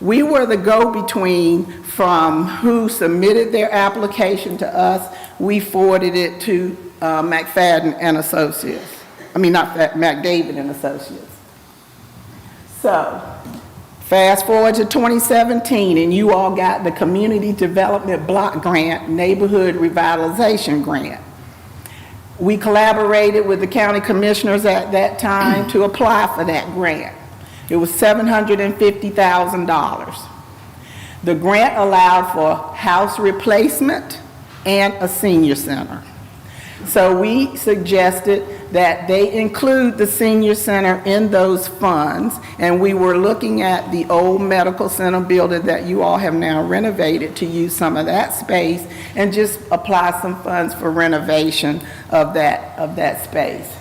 [SPEAKER 12] We were the go-between from who submitted their application to us. We forwarded it to McFadden and Associates. I mean, not McDavid and Associates. So, fast forward to 2017, and you all got the Community Development Block Grant, Neighborhood Revitalization Grant. We collaborated with the county commissioners at that time to apply for that grant. It was $750,000. The grant allowed for house replacement and a senior center. So we suggested that they include the senior center in those funds, and we were looking at the old medical center building that you all have now renovated to use some of that space and just apply some funds for renovation of that space.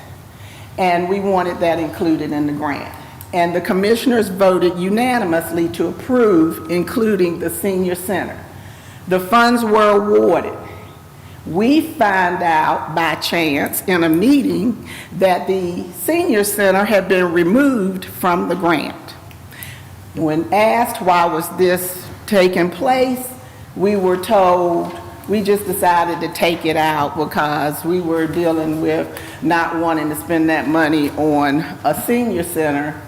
[SPEAKER 12] and we wanted that included in the grant. And the commissioners voted unanimously to approve including the senior center. The funds were awarded. We find out by chance in a meeting that the senior center had been removed from the grant. When asked why was this taking place, we were told we just decided to take it out because we were dealing with not wanting to spend that money on a senior center.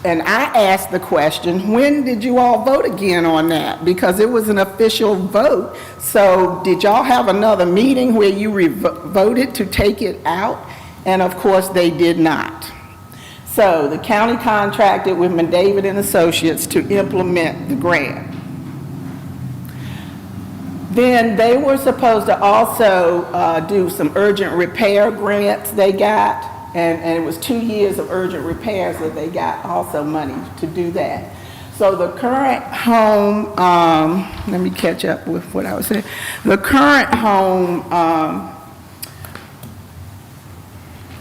[SPEAKER 12] And I asked the question, when did you all vote again on that? Because it was an official vote. So did y'all have another meeting where you voted to take it out? And of course, they did not. So the county contracted with McDavid and Associates to implement the grant. Then they were supposed to also do some urgent repair grants they got. And it was 2 years of urgent repairs that they got also money to do that. So the current home, let me catch up with what I was saying. The current home,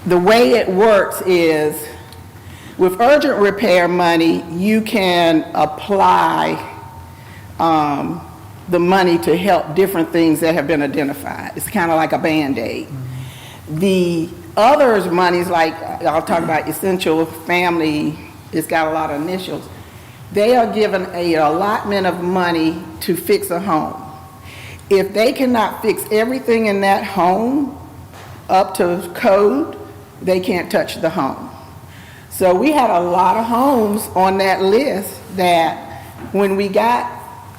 [SPEAKER 12] the way it works is with urgent repair money, you can apply the money to help different things that have been identified. It's kind of like a Band-Aid. The others monies, like I'll talk about essential family, it's got a lot of initials. They are given an allotment of money to fix a home. If they cannot fix everything in that home up to code, they can't touch the home. So we had a lot of homes on that list that when we got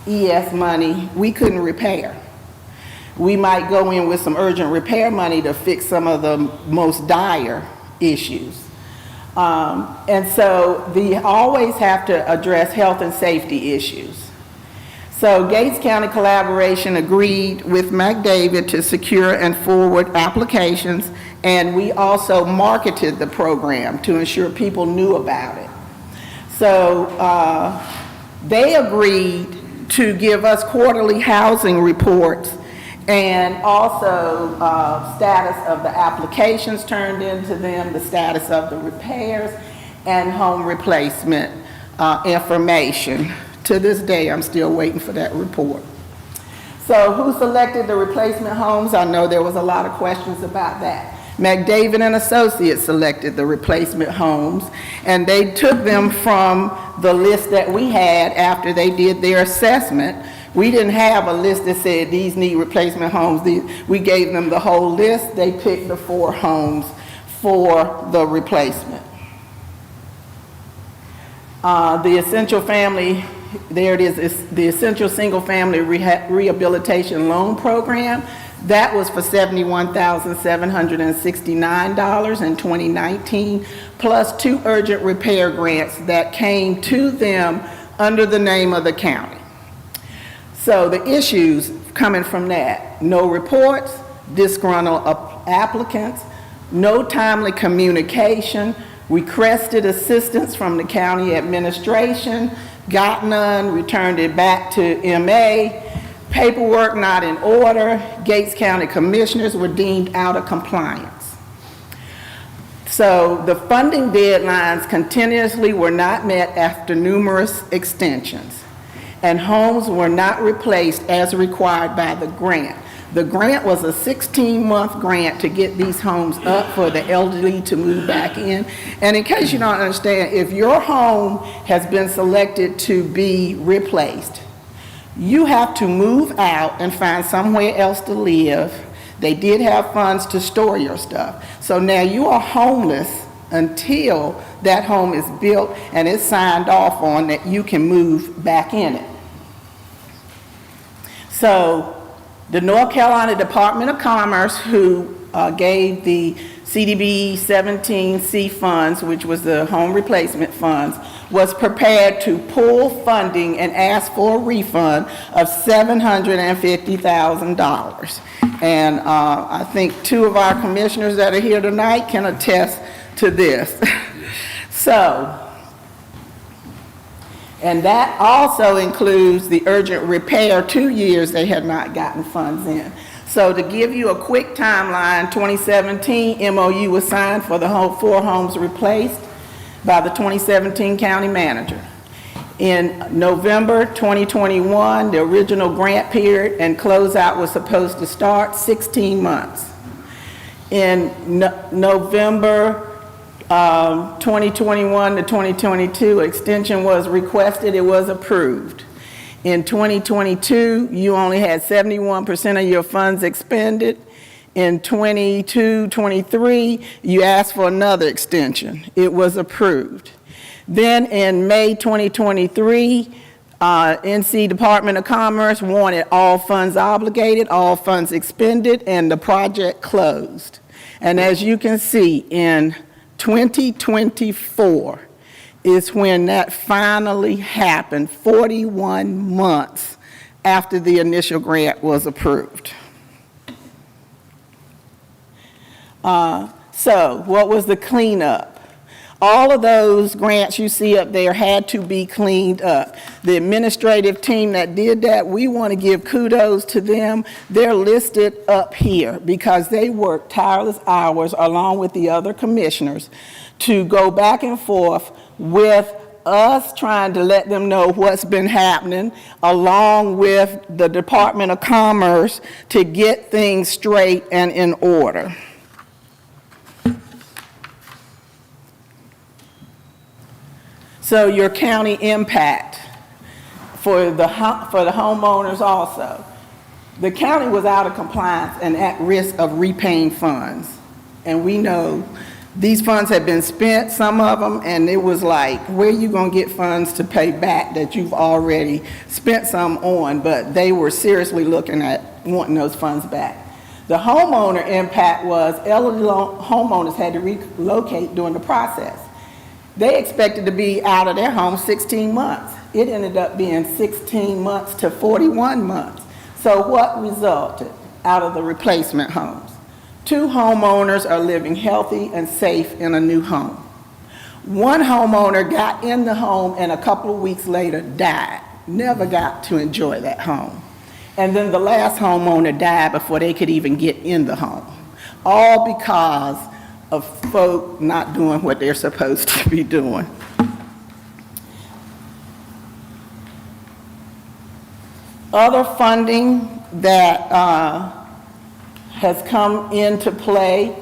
[SPEAKER 12] ES money, we couldn't repair. We might go in with some urgent repair money to fix some of the most dire issues. And so they always have to address health and safety issues. So Gates County Collaboration agreed with McDavid to secure and forward applications, and we also marketed the program to ensure people knew about it. So they agreed to give us quarterly housing reports and also status of the applications turned into them, the status of the repairs, and home replacement information. To this day, I'm still waiting for that report. So who selected the replacement homes? I know there was a lot of questions about that. McDavid and Associates selected the replacement homes, and they took them from the list that we had after they did their assessment. We didn't have a list that said these need replacement homes. We gave them the whole list. They picked the 4 homes for the replacement. The essential family, there it is, the essential single family rehabilitation loan program. That was for $71,769 in 2019, plus 2 urgent repair grants that came to them under the name of the county. So the issues coming from that: no reports, disgruntled applicants, no timely communication, requested assistance from the county administration, got none, returned it back to MA, paperwork not in order, Gates County commissioners were deemed out of compliance. So the funding deadlines continuously were not met after numerous extensions, and homes were not replaced as required by the grant. The grant was a 16-month grant to get these homes up for the elderly to move back in. And in case you don't understand, if your home has been selected to be replaced, you have to move out and find somewhere else to live. They did have funds to store your stuff. So now you are homeless until that home is built and it's signed off on that you can move back in it. So the North Carolina Department of Commerce, who gave the CDB 17C funds, which was the home replacement funds, was prepared to pull funding and ask for a refund of $750,000. And I think 2 of our commissioners that are here tonight can attest to this. So, and that also includes the urgent repair 2 years they had not gotten funds in. So to give you a quick timeline, 2017 MOU was signed for the whole 4 homes replaced by the 2017 county manager. In November 2021, the original grant period and closeout was supposed to start 16 months. In November 2021 to 2022, extension was requested, it was approved. In 2022, you only had 71% of your funds expended. In 22-23, you asked for another extension. It was approved. Then in May 2023, NC Department of Commerce wanted all funds obligated, all funds expended, and the project closed. And as you can see, in 2024 is when that finally happened, 41 months after the initial grant was approved. So what was the cleanup? All of those grants you see up there had to be cleaned up. The administrative team that did that, we want to give kudos to them. They're listed up here because they worked tireless hours along with the other commissioners to go back and forth with us trying to let them know what's been happening, along with the Department of Commerce to get things straight and in order. So your county impact for the homeowners also. The county was out of compliance and at risk of repaying funds. And we know these funds have been spent, some of them, and it was like, where are you gonna get funds to pay back that you've already spent some on? But they were seriously looking at wanting those funds back. The homeowner impact was elderly homeowners had to relocate during the process. They expected to be out of their home 16 months. It ended up being 16 months to 41 months. So what resulted out of the replacement homes? 2 homeowners are living healthy and safe in a new home. 1 homeowner got in the home and a couple of weeks later died, never got to enjoy that home. And then the last homeowner died before they could even get in the home, all because of folk not doing what they're supposed to be doing. Other funding that has come into play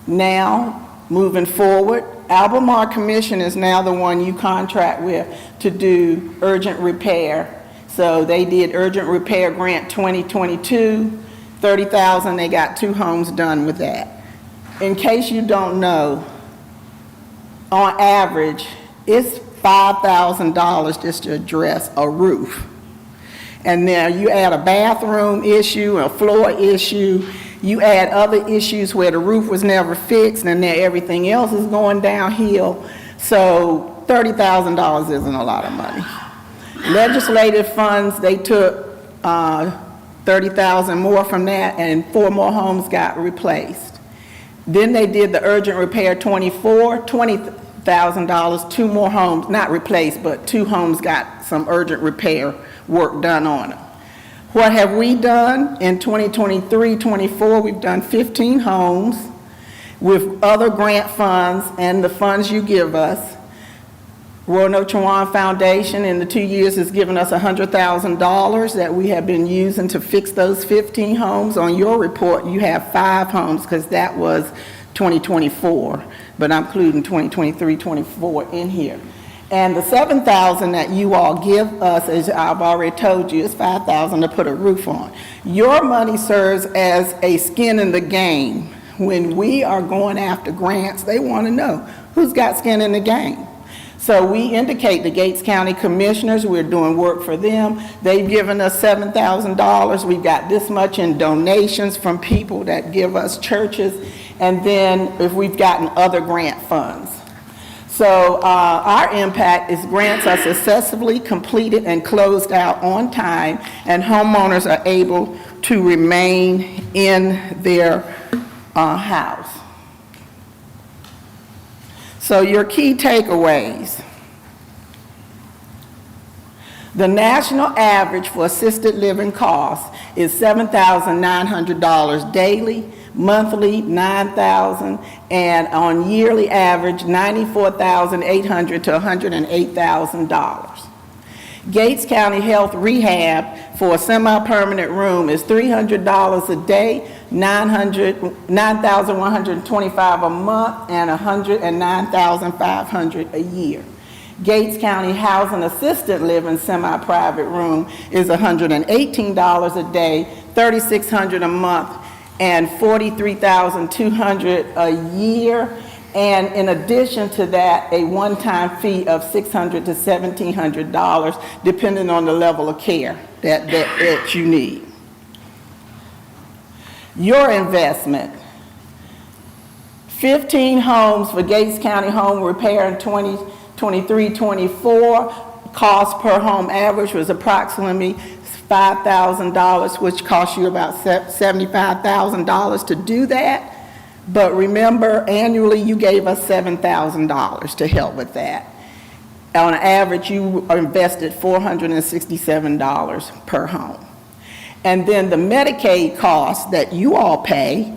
[SPEAKER 12] now, moving forward, Albemarle Commission is now the one you contract with to do urgent repair. So they did urgent repair grant 2022, $30,000, they got 2 homes done with that. In case you don't know, on average, it's $5,000 just to address a roof. And now you add a bathroom issue, a floor issue, you add other issues where the roof was never fixed and then everything else is going downhill. So $30,000 isn't a lot of money. Legislative funds, they took $30,000 more from that and 4 more homes got replaced. Then they did the urgent repair 24, $20,000, 2 more homes, not replaced, but 2 homes got some urgent repair work done on them. What have we done in 2023-24? We've done 15 homes with other grant funds and the funds you give us. Royal Notre Dame Foundation in the 2 years has given us $100,000 that we have been using to fix those 15 homes. On your report, you have 5 homes because that was 2024, but I'm including 2023-24 in here. And the $7,000 that you all give us, as I've already told you, is $5,000 to put a roof on. Your money serves as a skin in the game. When we are going after grants, they want to know who's got skin in the game. So we indicate the Gates County Commissioners, we're doing work for them. They've given us $7,000. We've got this much in donations from people that give us churches. And then if we've gotten other grant funds. So our impact is grants are successfully completed and closed out on time, and homeowners are able to remain in their house. So your key takeaways. The national average for assisted living costs is $7,900 daily, monthly $9,000, and on yearly average $94,800 to $108,000. Gates County Health Rehab for a semi-permanent room is $300 a day, $9,125 a month, and $109,500 a year. Gates County Housing Assisted Living semi-private room is $118 a day, $3,600 a month, and $43,200 a year. And in addition to that, a one-time fee of $600 to $1,700, depending on the level of care that you need. Your investment: 15 homes for Gates County Home Repair in 2023-24. Cost per home average was approximately $5,000, which costs you about $75,000 to do that. But remember, annually you gave us $7,000 to help with that. On average, you invested $467 per home. And then the Medicaid cost that you all pay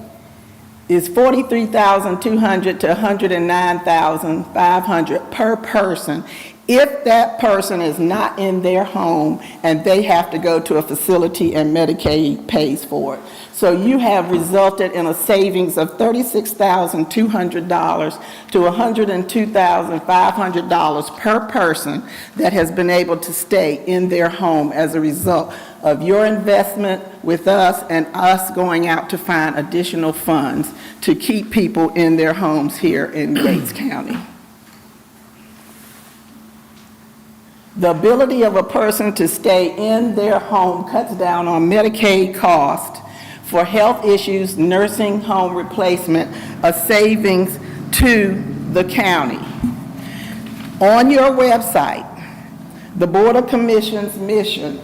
[SPEAKER 12] is $43,200 to $109,500 per person if that person is not in their home and they have to go to a facility and Medicaid pays for it. So you have resulted in a savings of $36,200 to $102,500 per person that has been able to stay in their home as a result of your investment with us and us going out to find additional funds to keep people in their homes here in Gates County. The ability of a person to stay in their home cuts down on Medicaid costs for health issues, nursing home replacement, a savings to the county. On your website, the Board of Commissioners' mission,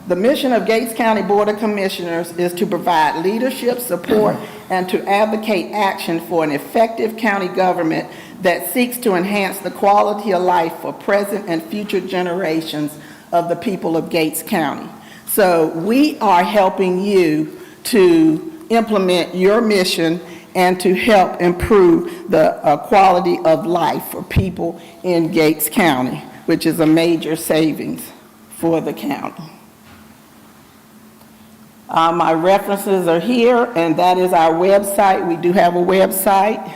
[SPEAKER 12] the mission of Gates County Board of Commissioners is to provide leadership, support, and to advocate action for an effective county government that seeks to enhance the quality of life for present and future generations of the people of Gates County. So we are helping you to implement your mission and to help improve the quality of life for people in Gates County, which is a major savings for the county. My references are here, and that is our website. We do have a website.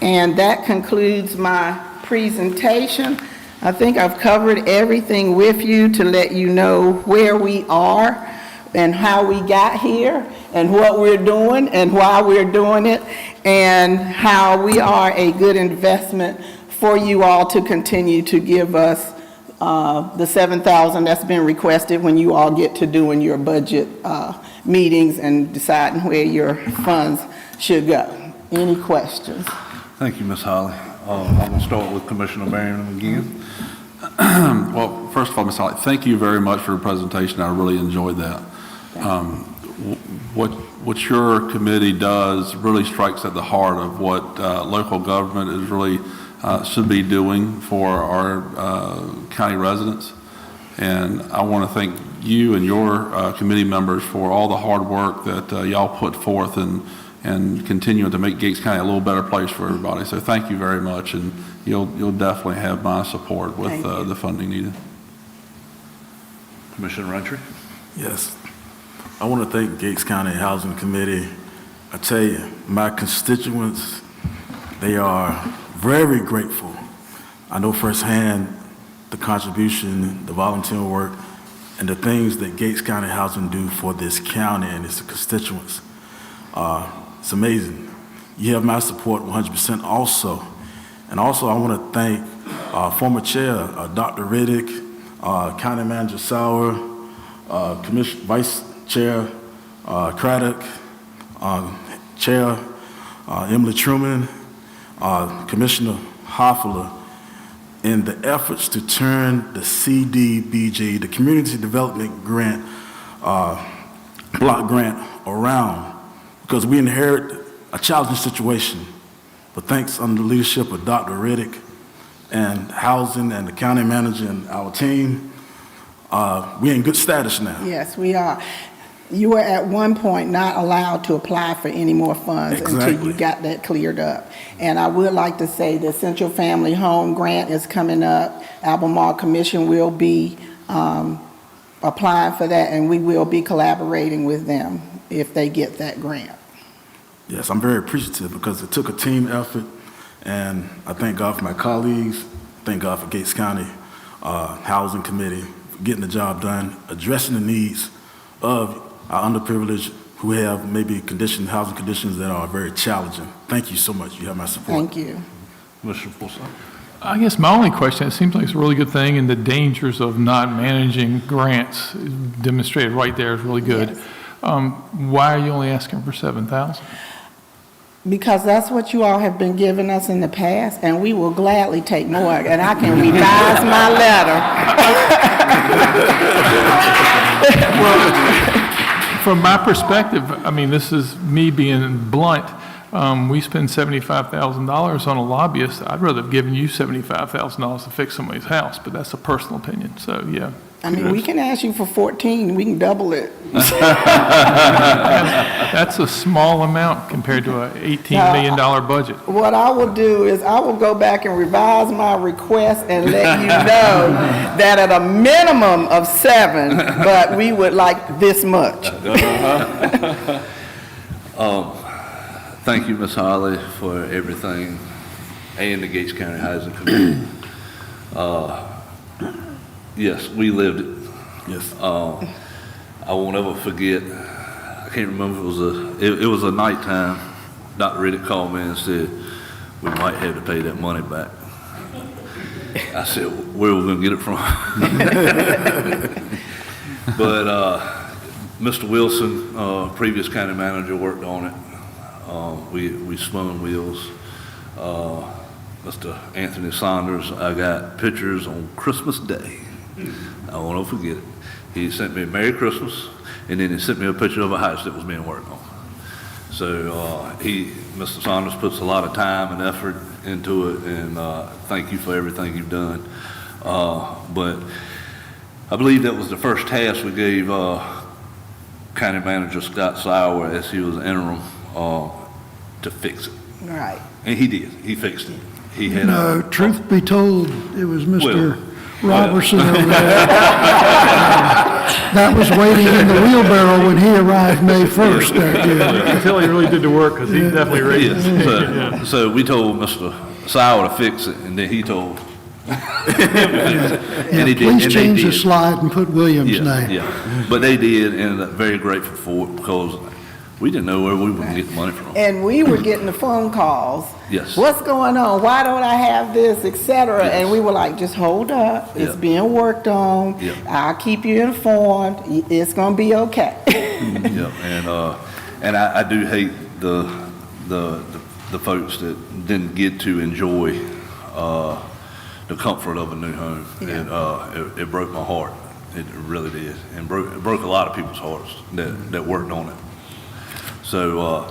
[SPEAKER 12] And that concludes my presentation. I think I've covered everything with you to let you know where we are and how we got here and what we're doing and why we're doing it and how we are a good investment for you all to continue to give us the $7,000 that's been requested when you all get to doing your budget meetings and deciding where your funds should go. Any questions?
[SPEAKER 1] Thank you, Ms. Holly. I'm going to start with Commissioner Barron again.
[SPEAKER 10] Well, first of all, Ms. Holly, thank you very much for the presentation. I really enjoyed that. What your committee does really strikes at the heart of what local government is really should be doing for our county residents. And I want to thank you and your committee members for all the hard work that y'all put forth and continuing to make Gates County a little better place for everybody. So thank you very much, and you'll definitely have my support with the funding needed.
[SPEAKER 1] Commissioner Roundtree?
[SPEAKER 2] Yes. I want to thank Gates County Housing Committee. I tell you, my constituents, they are very grateful. I know firsthand the contribution, the volunteer work, and the things that Gates County Housing do for this county and its constituents. It's amazing. You have my support 100% also. And also I want to thank former chair, Dr. Riddick, County Manager Sauer, Vice Chair Craddock, Chair Emily Truman, Commissioner Hoffler, in the efforts to turn the CDBG, the Community Development Grant, block grant around, because we inherit a challenging situation. But thanks under the leadership of Dr. Riddick and housing and the county manager and our team, we're in good status now.
[SPEAKER 12] Yes, we are. You were at one point not allowed to apply for any more funds until
[SPEAKER 2] Exactly.
[SPEAKER 12] you got that cleared up. And I would like to say the Central Family Home Grant is coming up. Albemarle Commission will be applying for that, and we will be collaborating with them if they get that grant.
[SPEAKER 2] Yes, I'm very appreciative because it took a team effort, and I thank God for my colleagues, thank God for Gates County Housing Committee for getting the job done, addressing the needs of our underprivileged who have maybe housing conditions that are very challenging. Thank you so much. You have my support.
[SPEAKER 12] Thank you.
[SPEAKER 1] Commissioner Forsyth.
[SPEAKER 3] I guess my only question, it seems like it's a really good thing, and the dangers of not managing grants demonstrated right there is really good.
[SPEAKER 12] Yes.
[SPEAKER 3] Why are you only asking for 7,000?
[SPEAKER 12] Because that's what you all have been giving us in the past, and we will gladly take more. And I can revise my letter.
[SPEAKER 3] From my perspective, I mean, this is me being blunt. We spend $75,000 on a lobbyist. I'd rather have given you $75,000 to fix somebody's house, but that's a personal opinion. So, yeah.
[SPEAKER 12] I mean, we can ask you for 14, we can double it.
[SPEAKER 3] That's a small amount compared to an $18 million budget.
[SPEAKER 12] What I will do is I will go back and revise my request and let you know that at a minimum of 7, but we would like this much.
[SPEAKER 1] Thank you, Ms. Holly, for everything, and the Gates County Housing Committee. Yes, we lived it.
[SPEAKER 2] Yes.
[SPEAKER 1] I won't ever forget, I can't remember, it was a nighttime. Dr. Riddick called me and said, we might have to pay that money back. I said, where are we going to get it from? But Mr. Wilson, previous county manager, worked on it. We spun wheels. Mr. Anthony Saunders, I got pictures on Christmas Day. I won't forget it. He sent me a Merry Christmas, and then he sent me a picture of a house that was being worked on. So Mr. Saunders puts a lot of time and effort into it, and thank you for everything you've done. But I believe that was the first task we gave County Manager Scott Sauer as he was interim to fix it.
[SPEAKER 12] Right.
[SPEAKER 1] And he did. He fixed it. He had
[SPEAKER 11] No, truth be told, it was Mr. Robertson over there. That was waiting in the wheelbarrow when he arrived May 1st that year.
[SPEAKER 3] You can tell he really did the work because he definitely raised it.
[SPEAKER 1] Yes. So we told Mr. Sauer to fix it, and then he told.
[SPEAKER 11] Yeah, please change the slide and put Williams' name.
[SPEAKER 1] Yeah, but they did, and I'm very grateful for it because we didn't know where we were going to get the money from.
[SPEAKER 12] And we were getting the phone calls.
[SPEAKER 1] Yes.
[SPEAKER 12] What's going on? Why don't I have this, et cetera?
[SPEAKER 1] Yes.
[SPEAKER 12] And we were like, just hold up. It's
[SPEAKER 1] Yeah.
[SPEAKER 12] being worked on.
[SPEAKER 1] Yeah.
[SPEAKER 12] I'll keep you informed. It's going to be okay.
[SPEAKER 1] Yeah, and I do hate the folks that didn't get to enjoy the comfort of a new home.
[SPEAKER 12] Yeah.
[SPEAKER 1] It broke my heart. It really did, and it broke a lot of people's hearts that worked on it. So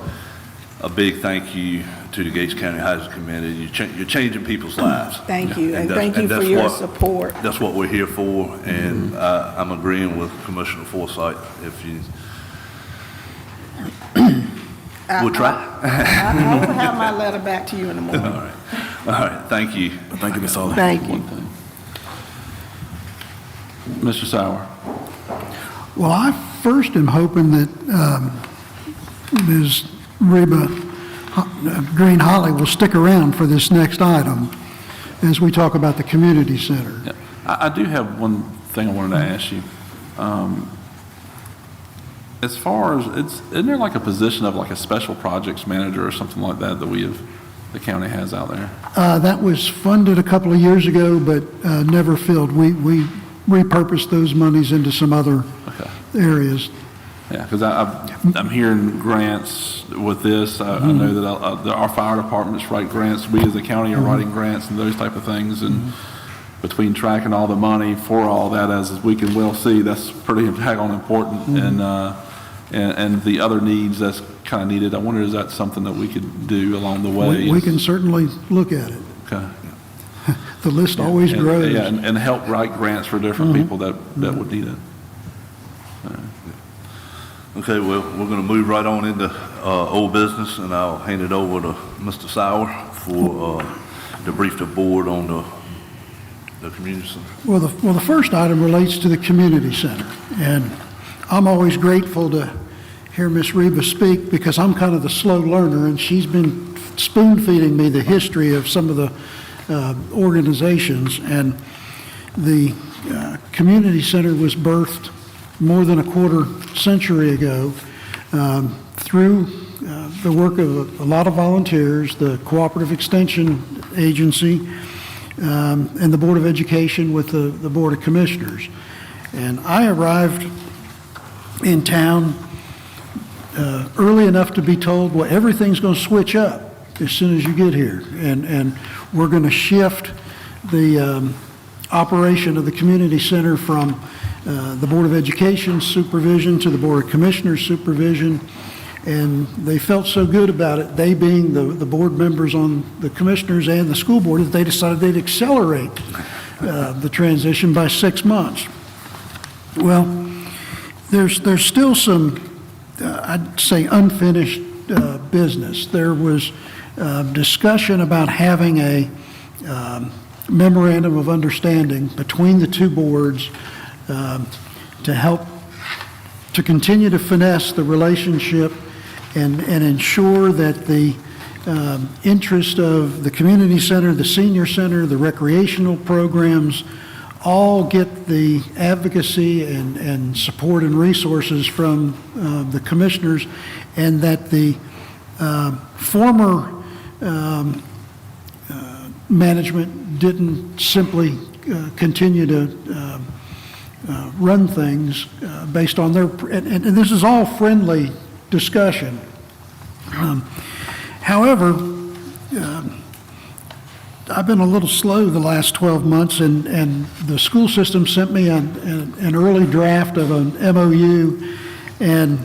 [SPEAKER 1] a big thank you to the Gates County Housing Committee. You're changing people's lives.
[SPEAKER 12] Thank you, and
[SPEAKER 1] that's-
[SPEAKER 12] thank you for
[SPEAKER 1] that's
[SPEAKER 12] your
[SPEAKER 1] what-
[SPEAKER 12] support.
[SPEAKER 1] That's what we're here for, and I'm agreeing with Commissioner Forsyth. If you, we'll try.
[SPEAKER 12] I will have my letter back to you in the morning.
[SPEAKER 1] All right. Thank you.
[SPEAKER 2] Thank you, Ms. Holly.
[SPEAKER 12] Thank you.
[SPEAKER 10] Mr. Sauer.
[SPEAKER 11] Well, I first am hoping that Ms. Reba Green Holly will stick around for this next item as we talk about the community center.
[SPEAKER 10] Yeah. I do have one thing I wanted to ask you. As far as, isn't there like a position of like a special projects manager or something like that the county has out there?
[SPEAKER 11] That was funded a couple of years ago, but never filled. We repurposed those monies into some other areas.
[SPEAKER 10] Yeah, because I'm hearing grants with this. I know that our fire departments write grants. We as a county are writing grants and those type of things. And between tracking all the money for all that, as we can well see, that's pretty daggone important. And the other needs that's kind of needed. I wonder, is that something that we could do along the way?
[SPEAKER 11] We can certainly look at it.
[SPEAKER 10] Okay.
[SPEAKER 11] The list always
[SPEAKER 10] And-
[SPEAKER 11] grows.
[SPEAKER 10] Yeah, and help write grants for different people that would need it.
[SPEAKER 1] Okay, well, we're going to move right on into old business, and I'll hand it over to Mr. Sauer for to brief the board on the community center.
[SPEAKER 11] Well, the first item relates to the community center, and I'm always grateful to hear Ms. Reba speak because I'm kind of the slow learner, and she's been spoon-feeding me the history of some of the organizations, and the community center was birthed more than a quarter century ago through the work of a lot of volunteers, the Cooperative Extension Agency, and the Board of Education with the Board of Commissioners. And I arrived in town early enough to be told, well, everything's going to switch up as soon as you get here, and we're going to shift the operation of the community center from the Board of Education supervision to the Board of Commissioners supervision, and they felt so good about it, they being the board members on the commissioners and the school board, that they decided they'd accelerate the transition by 6 months. Well, there's still some, I'd say, unfinished business. There was discussion about having a memorandum of understanding between the two boards to help to continue to finesse the relationship and ensure that the interest of the community center, the senior center, the recreational programs all get the advocacy and support and resources from the commissioners, and that the former management didn't simply continue to run things based on their, and this is all friendly discussion. However, I've been a little slow the last 12 months, and the school system sent me an early draft of an MOU, and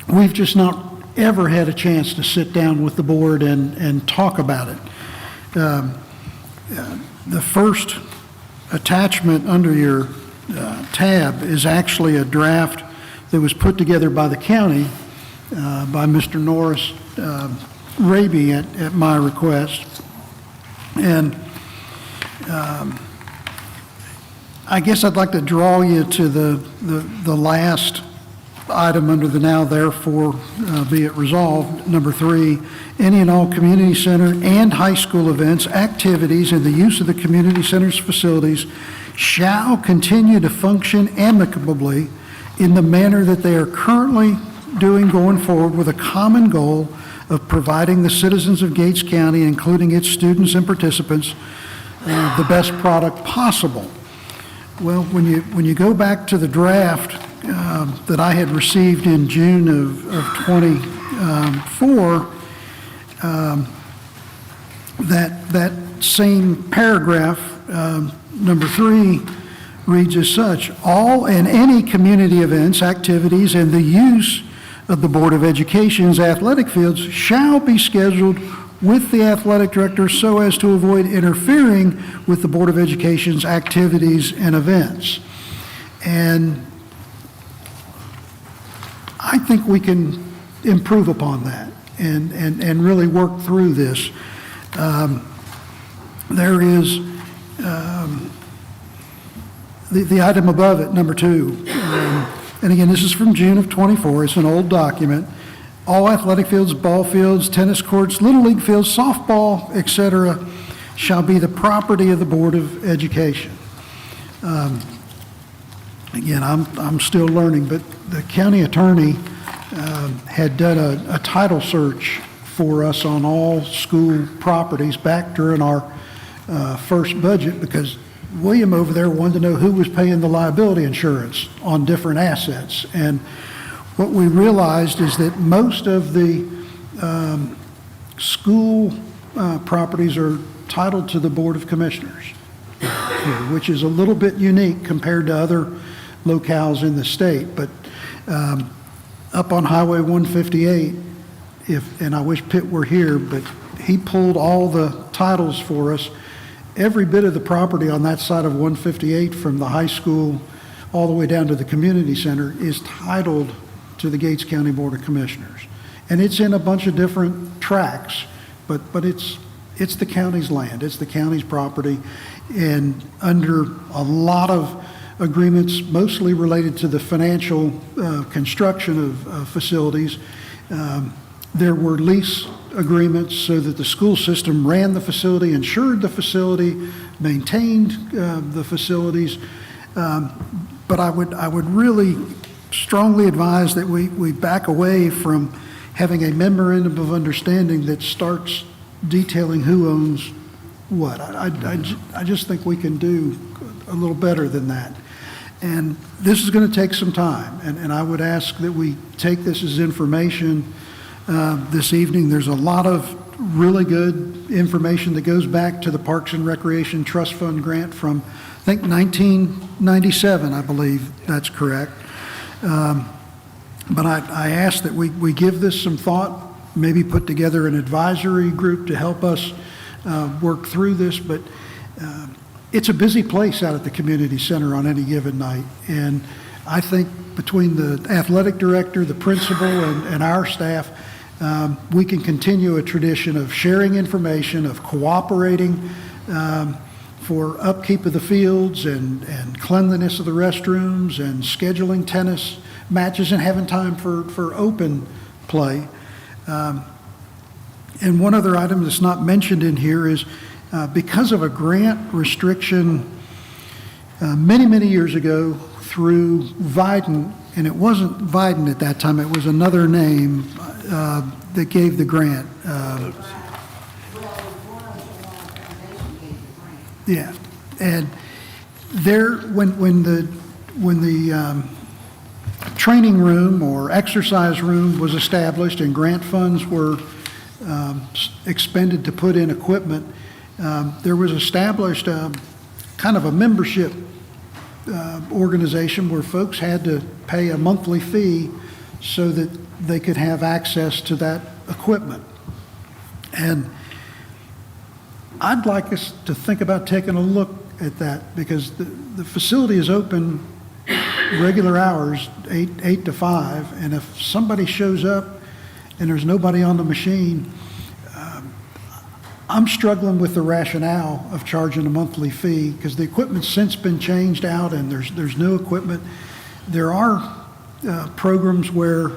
[SPEAKER 11] we've just not ever had a chance to sit down with the board and talk about it. The first attachment under your tab is actually a draft that was put together by the county by Mr. Norris Raby at my request. And I guess I'd like to draw you to the last item under the now therefore be it resolved, number 3, any and all community center and high school events, activities, and the use of the community center's facilities shall continue to function amicably in the manner that they are currently doing going forward, with a common goal of providing the citizens of Gates County, including its students and participants, the best product possible. Well, when you go back to the draft that I had received in June of 24, that same paragraph, number 3, reads as such: all and any community events, activities, and the use of the Board of Education's athletic fields shall be scheduled with the athletic director so as to avoid interfering with the Board of Education's activities and events. And I think we can improve upon that and really work through this. There is the item above it, number 2. And again, this is from June of 24. It's an old document. All athletic fields, ball fields, tennis courts, little league fields, softball, etc., shall be the property of the Board of Education. Again, I'm still learning, but the county attorney had done a title search for us on all school properties back during our first budget, because William over there wanted to know who was paying the liability insurance on different assets. And what we realized is that most of the school properties are titled to the Board of Commissioners, which is a little bit unique compared to other locales in the state. But up on Highway 158, and I wish Pitt were here, but he pulled all the titles for us, every bit of the property on that side of 158 from the high school all the way down to the community center is titled to the Gates County Board of Commissioners. And it's in a bunch of different tracts, but it's the county's land, it's the county's property, and under a lot of agreements, mostly related to the financial construction of facilities, there were lease agreements so that the school system ran the facility, insured the facility, maintained the facilities. But I would really strongly advise that we back away from having a memorandum of understanding that starts detailing who owns what. I just think we can do a little better than that. And this is going to take some time, and I would ask that we take this as information this evening. There's a lot of really good information that goes back to the Parks and Recreation Trust Fund grant from, I think, 1997, I believe that's correct. But I ask that we give this some thought, maybe put together an advisory group to help us work through this, but it's a busy place out at the community center on any given night. And I think between the athletic director, the principal, and our staff, we can continue a tradition of sharing information, of cooperating for upkeep of the fields and cleanliness of the restrooms and scheduling tennis matches and having time for open play. And one other item that's not mentioned in here is because of a grant restriction many years ago through Vidant, and it wasn't Vidant at that time, it was another name that gave the grant. Yeah, and there, when the training room or exercise room was established and grant funds were expended to put in equipment, there was established kind of a membership organization where folks had to pay a monthly fee so that they could have access to that equipment. And I'd like us to think about taking a look at that, because the facility is open regular hours, 8 to 5, and if somebody shows up and there's nobody on the machine, I'm struggling with the rationale of charging a monthly fee, because the equipment's since been changed out and there's new equipment. There are programs where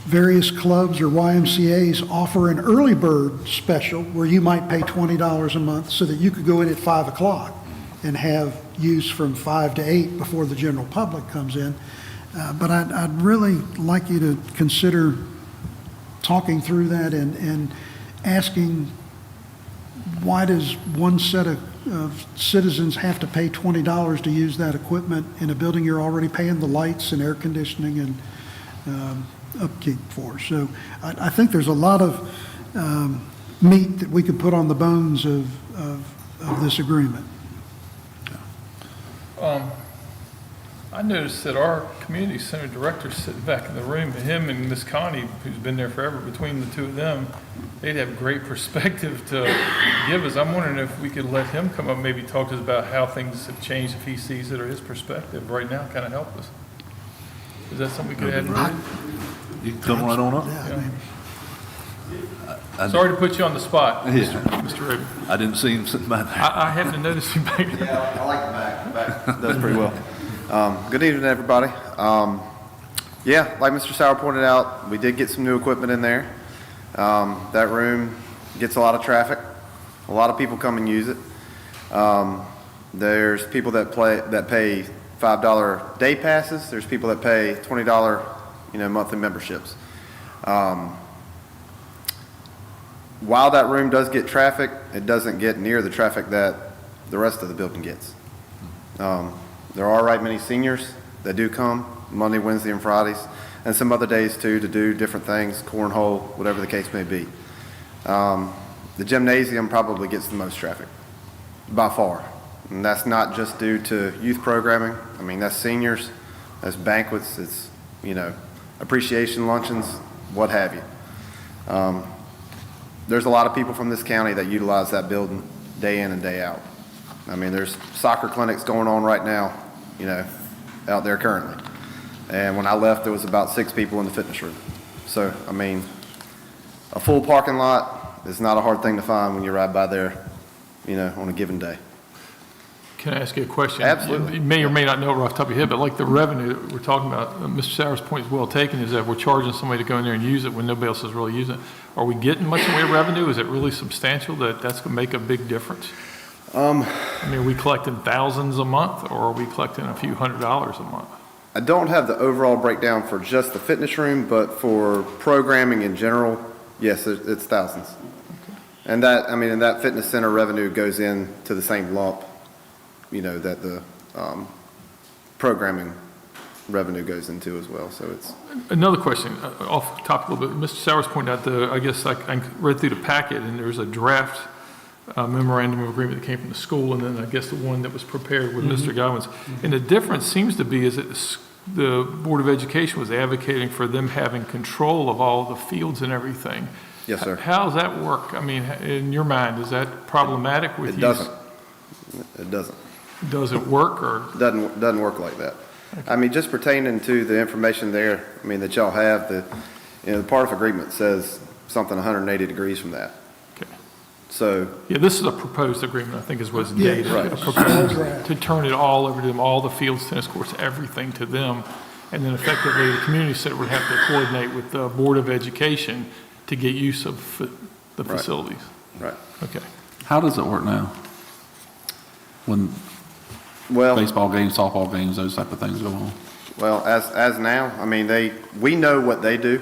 [SPEAKER 11] various clubs or YMCAs offer an early bird special where you might pay $20 a month so that you could go in at 5 o'clock and have use from 5 to 8 before the general public comes in. But I'd really like you to consider talking through that and asking, why does one set of citizens have to pay $20 to use that equipment in a building you're already paying the lights and air conditioning and upkeep for? So I think there's a lot of meat that we could put on the bones of this agreement.
[SPEAKER 3] I noticed that our community center director's sitting back in the room, and him and Miss Connie, who's been there forever, between the two of them, they'd have great perspective to give us. I'm wondering if we could let him come up, maybe talk to us about how things have changed, if he sees it, or his perspective right now, kind of help us. Is that something we could add in?
[SPEAKER 1] You can come right on up.
[SPEAKER 3] Yeah. Sorry to put you on the spot, Mr. Rabin.
[SPEAKER 1] I didn't see him sitting back there.
[SPEAKER 3] I happened to notice you back there.
[SPEAKER 13] Yeah, I like the back. The back does pretty well. Good evening, everybody. Yeah, like Mr. Sauer pointed out, we did get some new equipment in there. That room gets a lot of traffic. A lot of people come and use it. There's people that pay $5 day passes. There's people that pay $20, monthly memberships. While that room does get traffic, it doesn't get near the traffic that the rest of the building gets. There are right many seniors that do come Monday, Wednesday, and Fridays, and some other days too, to do different things, cornhole, whatever the case may be. The gymnasium probably gets the most traffic, by far. And that's not just due to youth programming. I mean, that's seniors, that's banquets, it's, appreciation luncheons, what have you. There's a lot of people from this county that utilize that building day in and day out. I mean, there's soccer clinics going on right now, out there currently. And when I left, there was about 6 people in the fitness room. So, I mean, a full parking lot is not a hard thing to find when you ride by there, on a given day.
[SPEAKER 3] Can I ask you a question?
[SPEAKER 13] Absolutely.
[SPEAKER 3] You may or may not know it off the top of your head, but like the revenue that we're talking about, Mr. Sauer's point is well taken, is that we're charging somebody to go in there and use it when nobody else is really using it. Are we getting much in the way of revenue? Is it really substantial that that's going to make a big difference? I mean, are we collecting thousands a month, or are we collecting a few $100s a month?
[SPEAKER 13] I don't have the overall breakdown for just the fitness room, but for programming in general, yes, it's thousands. And that fitness center revenue goes into the same lump, that the programming revenue goes into as well. So it's
[SPEAKER 3] Another question, off topic a little bit. Mr. Sowers pointed out I guess I read through the packet, and there's a draft memorandum of agreement that came from the school, and then I guess the one that was prepared with Mr. Godwin's. And the difference seems to be is that the Board of Education was advocating for them having control of all the fields and everything.
[SPEAKER 13] Yes, sir.
[SPEAKER 3] How does that work? I mean, in your mind, is that problematic with you?
[SPEAKER 13] It doesn't. It doesn't.
[SPEAKER 3] Does it work, or?
[SPEAKER 13] Doesn't work like that. Okay. I mean, just pertaining to the information there, that y'all have, the part of agreement says something 180 degrees from that.
[SPEAKER 3] Okay.
[SPEAKER 13] So.
[SPEAKER 3] Yeah, this is a proposed agreement, I think is what's dated.
[SPEAKER 13] Right.
[SPEAKER 3] A proposed to turn it all over to them, all the fields, tennis courts, everything to them. And then effectively, the community center would have to coordinate with the Board of Education to get use of the facilities.
[SPEAKER 13] Right.
[SPEAKER 3] Okay.
[SPEAKER 10] How does it work now? When baseball games, softball games, those type of things go on?
[SPEAKER 13] Well, as now, we know what they do.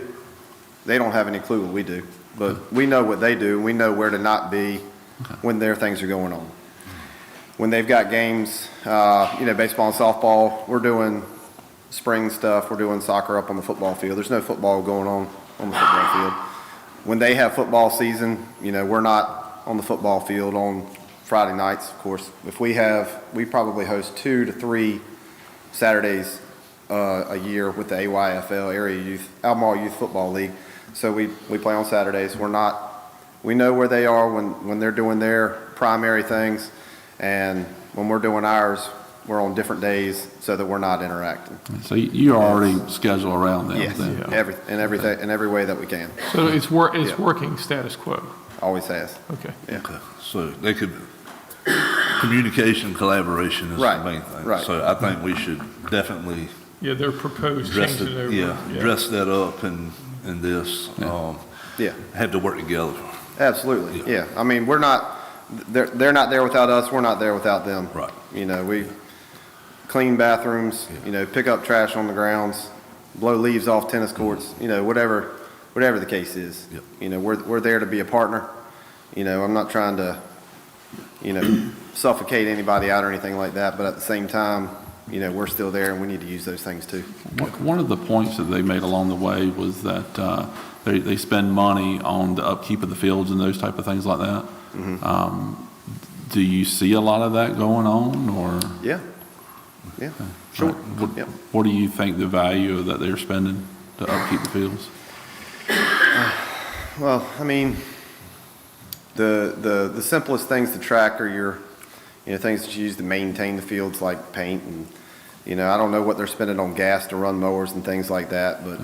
[SPEAKER 13] They don't have any clue what we do, but we know what they do, and we know where to not be when their things are going on. When they've got games, baseball and softball, we're doing spring stuff, we're doing soccer up on the football field. There's no football going on the football field. When they have football season, we're not on the football field on Friday nights, of course. If we probably host 2 to 3 Saturdays a year with the AYFL, Albemarle Youth Football League. So we play on Saturdays. We know where they are when they're doing their primary things, and when we're doing ours, we're on different days so that we're not interacting.
[SPEAKER 10] So you already schedule around them?
[SPEAKER 13] Yes,
[SPEAKER 10] then?
[SPEAKER 13] in every way that we can.
[SPEAKER 3] So it's working status quo?
[SPEAKER 13] Always has.
[SPEAKER 3] Okay.
[SPEAKER 13] Yeah.
[SPEAKER 1] Okay. So they could, communication, collaboration is the main thing.
[SPEAKER 13] Right.
[SPEAKER 1] So I think we should definitely
[SPEAKER 3] Yeah, they're proposed
[SPEAKER 1] dress
[SPEAKER 3] changing it over.
[SPEAKER 1] dress that up in this. Have to work together.
[SPEAKER 13] Absolutely. Yeah. They're not there without us. We're not there without them.
[SPEAKER 1] Right.
[SPEAKER 13] We clean bathrooms, pick up trash on the grounds, blow leaves off tennis courts, whatever the case is.
[SPEAKER 1] Yep.
[SPEAKER 13] We're there to be a partner. I'm not trying to, suffocate anybody out or anything like that, but at the same time, we're still there and we need to use those things too.
[SPEAKER 10] One of the points that they made along the way was that they spend money on the upkeep of the fields and those type of things like that. Mm-hmm. Do you see a lot of that going on, or?
[SPEAKER 13] Yeah. Sure.
[SPEAKER 10] What do you think the value that they're spending to upkeep the fields?
[SPEAKER 13] Well, the simplest things to track are your, things that you use to maintain the fields, like paint, and, I don't know what they're spending on gas to run mowers and things like that, but,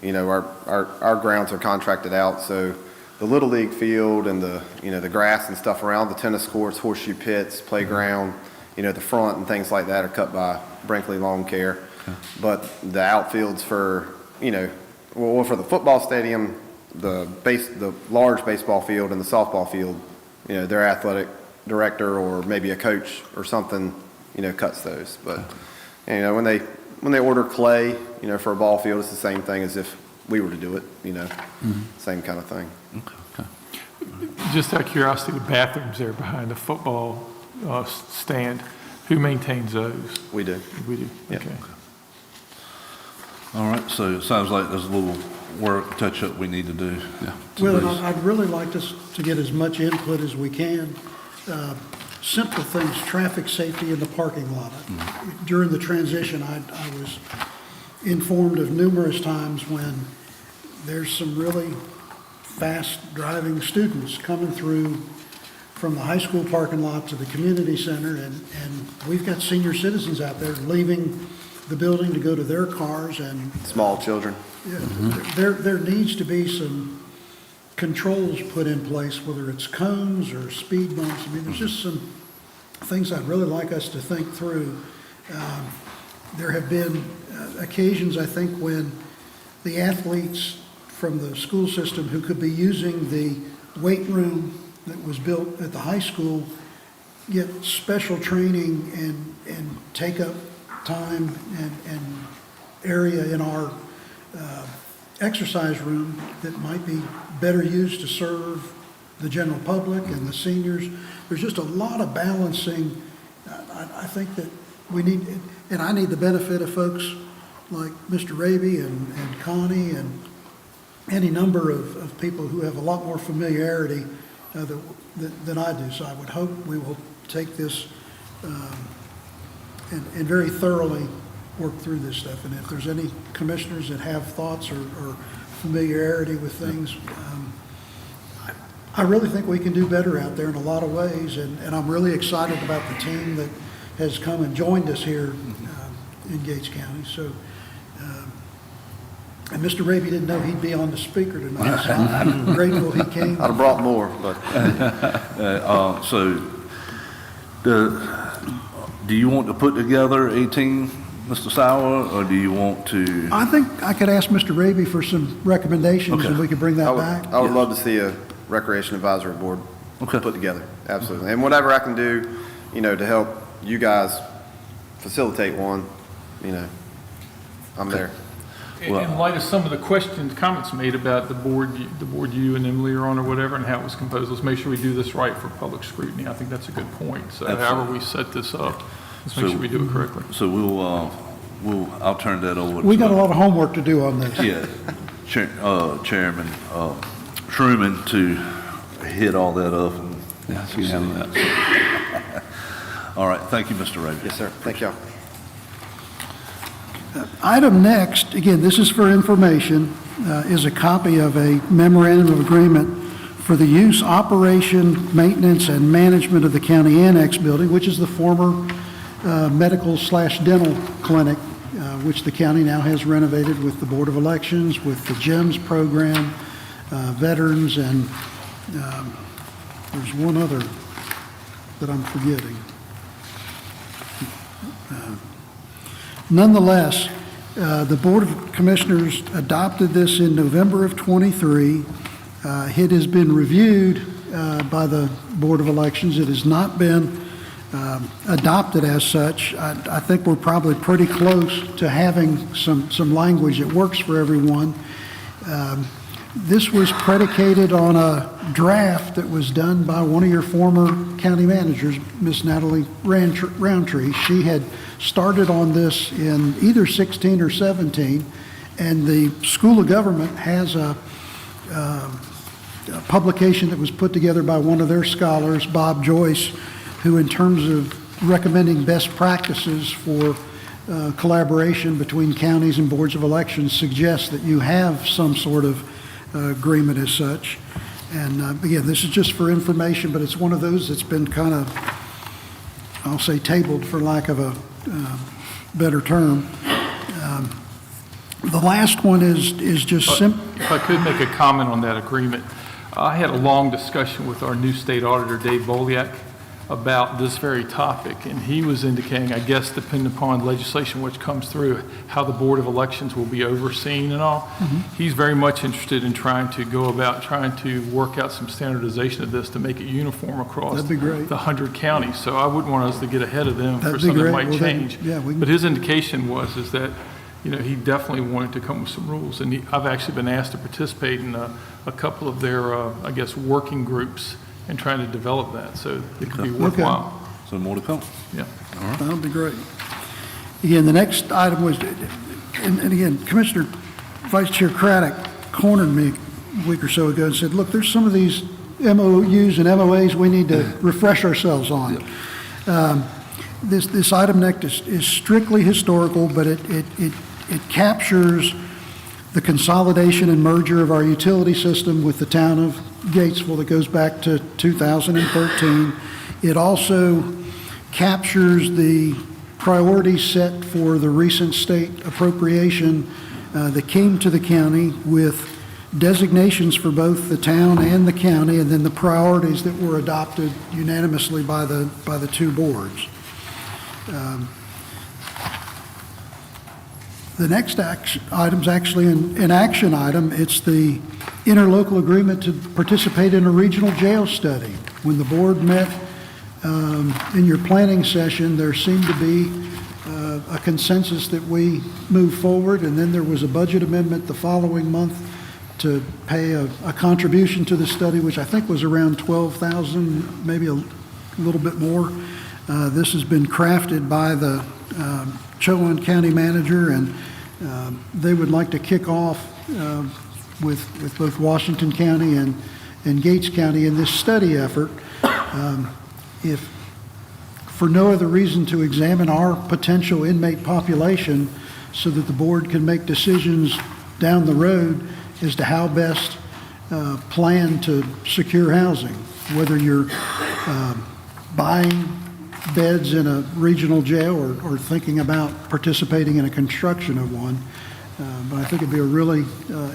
[SPEAKER 13] our grounds are contracted out, so the Little League field and the grass and stuff around the tennis courts, horseshoe pits, playground, the front and things like that are cut by Brinkley Lawn Care. Okay. But the outfields for, for the football stadium, the large baseball field and the softball field, their athletic director or maybe a coach or something, cuts those. But, when they order clay, for a ball field, it's the same thing as if we were to do it, same kind of thing.
[SPEAKER 10] Okay.
[SPEAKER 3] Just out of curiosity, the bathrooms there behind the football stand, who maintains those?
[SPEAKER 13] We do.
[SPEAKER 3] We do?
[SPEAKER 13] Yeah.
[SPEAKER 3] Okay.
[SPEAKER 1] All right, so it sounds like there's a little work, touch-up we need to do.
[SPEAKER 10] Yeah.
[SPEAKER 11] Well, and I'd really like to get as much input as we can. Simple things, traffic safety in the parking lot. Mm-hmm. During the transition, I was informed of numerous times when there's some really fast driving students coming through from the high school parking lot to the community center, and we've got senior citizens out there leaving the building to go to their cars, and
[SPEAKER 13] Small children.
[SPEAKER 11] yeah, there needs to be some controls put in place, whether it's cones or speed bumps. I mean, there's just some things I'd really like us to think through. There have been occasions, I think, when the athletes from the school system who could be using the weight room that was built at the high school get special training and take up time and area in our exercise room that might be better used to serve the general public and the seniors. There's just a lot of balancing. I think that we need, and I need the benefit of folks like Mr. Raby and Connie and any number of people who have a lot more familiarity than I do. So I would hope we will take this and very thoroughly work through this stuff. And if there's any commissioners that have thoughts or familiarity with things, I really think we can do better out there in a lot of ways. And I'm really excited about the team that has come and joined us here in Gates County. So, and Mr. Raby didn't know he'd be on the speaker tonight, so I'm grateful he came.
[SPEAKER 13] I'd have brought more, but
[SPEAKER 1] So, do you want to put together a team, Mr. Sauer, or do you want to?
[SPEAKER 11] I think I could ask Mr. Raby for some recommendations,
[SPEAKER 1] Okay.
[SPEAKER 11] and we could bring that
[SPEAKER 13] I would,
[SPEAKER 11] back.
[SPEAKER 13] I would love to see a recreation advisory board
[SPEAKER 1] Okay.
[SPEAKER 13] put together, absolutely. And whatever I can do, to help you guys facilitate one, I'm there.
[SPEAKER 3] In light of some of the questions, comments made about the board you and Emily are on or whatever, and how it was composed, let's make sure we do this right for public scrutiny. I think that's a good point. So however we set this up, let's make sure we do it correctly.
[SPEAKER 1] So I'll turn that over to.
[SPEAKER 11] We got a lot of homework to do on this.
[SPEAKER 1] Yeah, Chairman Truman to hit all that up.
[SPEAKER 10] Yes, you have that.
[SPEAKER 1] All right, thank you, Mr. Raby.
[SPEAKER 13] Yes, sir. Thank y'all.
[SPEAKER 11] Item next, again, this is for information, is a copy of a memorandum of agreement for the use, operation, maintenance, and management of the county annex building, which is the former medical/dental clinic, which the county now has renovated with the Board of Elections, with the GEMS program, veterans, and there's one other that I'm forgetting. Nonetheless, the Board of Commissioners adopted this in November of '23. It has been reviewed by the Board of Elections. It has not been adopted as such. I think we're probably pretty close to having some language that works for everyone. This was predicated on a draft that was done by one of your former county managers, Miss Natalie Roundtree. She had started on this in either 16 or 17, and the School of Government has a publication that was put together by one of their scholars, Bob Joyce, who in terms of recommending best practices for collaboration between counties and boards of elections suggests that you have some sort of agreement as such. And again, this is just for information, but it's one of those that's been kind of, I'll say, tabled for lack of a better term. The last one is just simple.
[SPEAKER 3] If I could make a comment on that agreement, I had a long discussion with our new state auditor, Dave Boliak, about this very topic, and he was indicating, I guess, depending upon legislation which comes through, how the Board of Elections will be overseen and all. He's very much interested in trying to work out some standardization of this to make it uniform across
[SPEAKER 11] That'd be great.
[SPEAKER 3] the 100 counties. So I wouldn't want us to get ahead of them
[SPEAKER 11] That'd
[SPEAKER 3] for
[SPEAKER 11] be
[SPEAKER 3] something that
[SPEAKER 11] great.
[SPEAKER 3] might
[SPEAKER 11] Well, then,
[SPEAKER 3] change.
[SPEAKER 11] yeah, we can-
[SPEAKER 3] But his indication is that, he definitely wanted to come with some rules, and I've actually been asked to participate in a couple of their, I guess, working groups and trying to develop that, so it could be worthwhile.
[SPEAKER 1] So more to come.
[SPEAKER 3] Yeah.
[SPEAKER 11] That'll be great. Again, the next item was, and again, Commissioner Vice Chair Craddock cornered me a week or so ago and said, look, there's some of these MOUs and MOAs we need to refresh ourselves on. This item next is strictly historical, but it captures the consolidation and merger of our utility system with the town of Gatesville that goes back to 2013. It also captures the priorities set for the recent state appropriation that came to the county with designations for both the town and the county, and then the priorities that were adopted unanimously by the two boards. The next item's actually an action item. It's the interlocal agreement to participate in a regional jail study. When the board met in your planning session, there seemed to be a consensus that we move forward, and then there was a budget amendment the following month to pay a contribution to the study, which I think was around $12,000, maybe a little bit more. This has been crafted by the Chowan County Manager, and they would like to kick off with both Washington County and Gates County in this study effort. If for no other reason to examine our potential inmate population so that the board can make decisions down the road as to how best plan to secure housing, whether you're buying beds in a regional jail or thinking about participating in a construction of one. But I think it'd be a really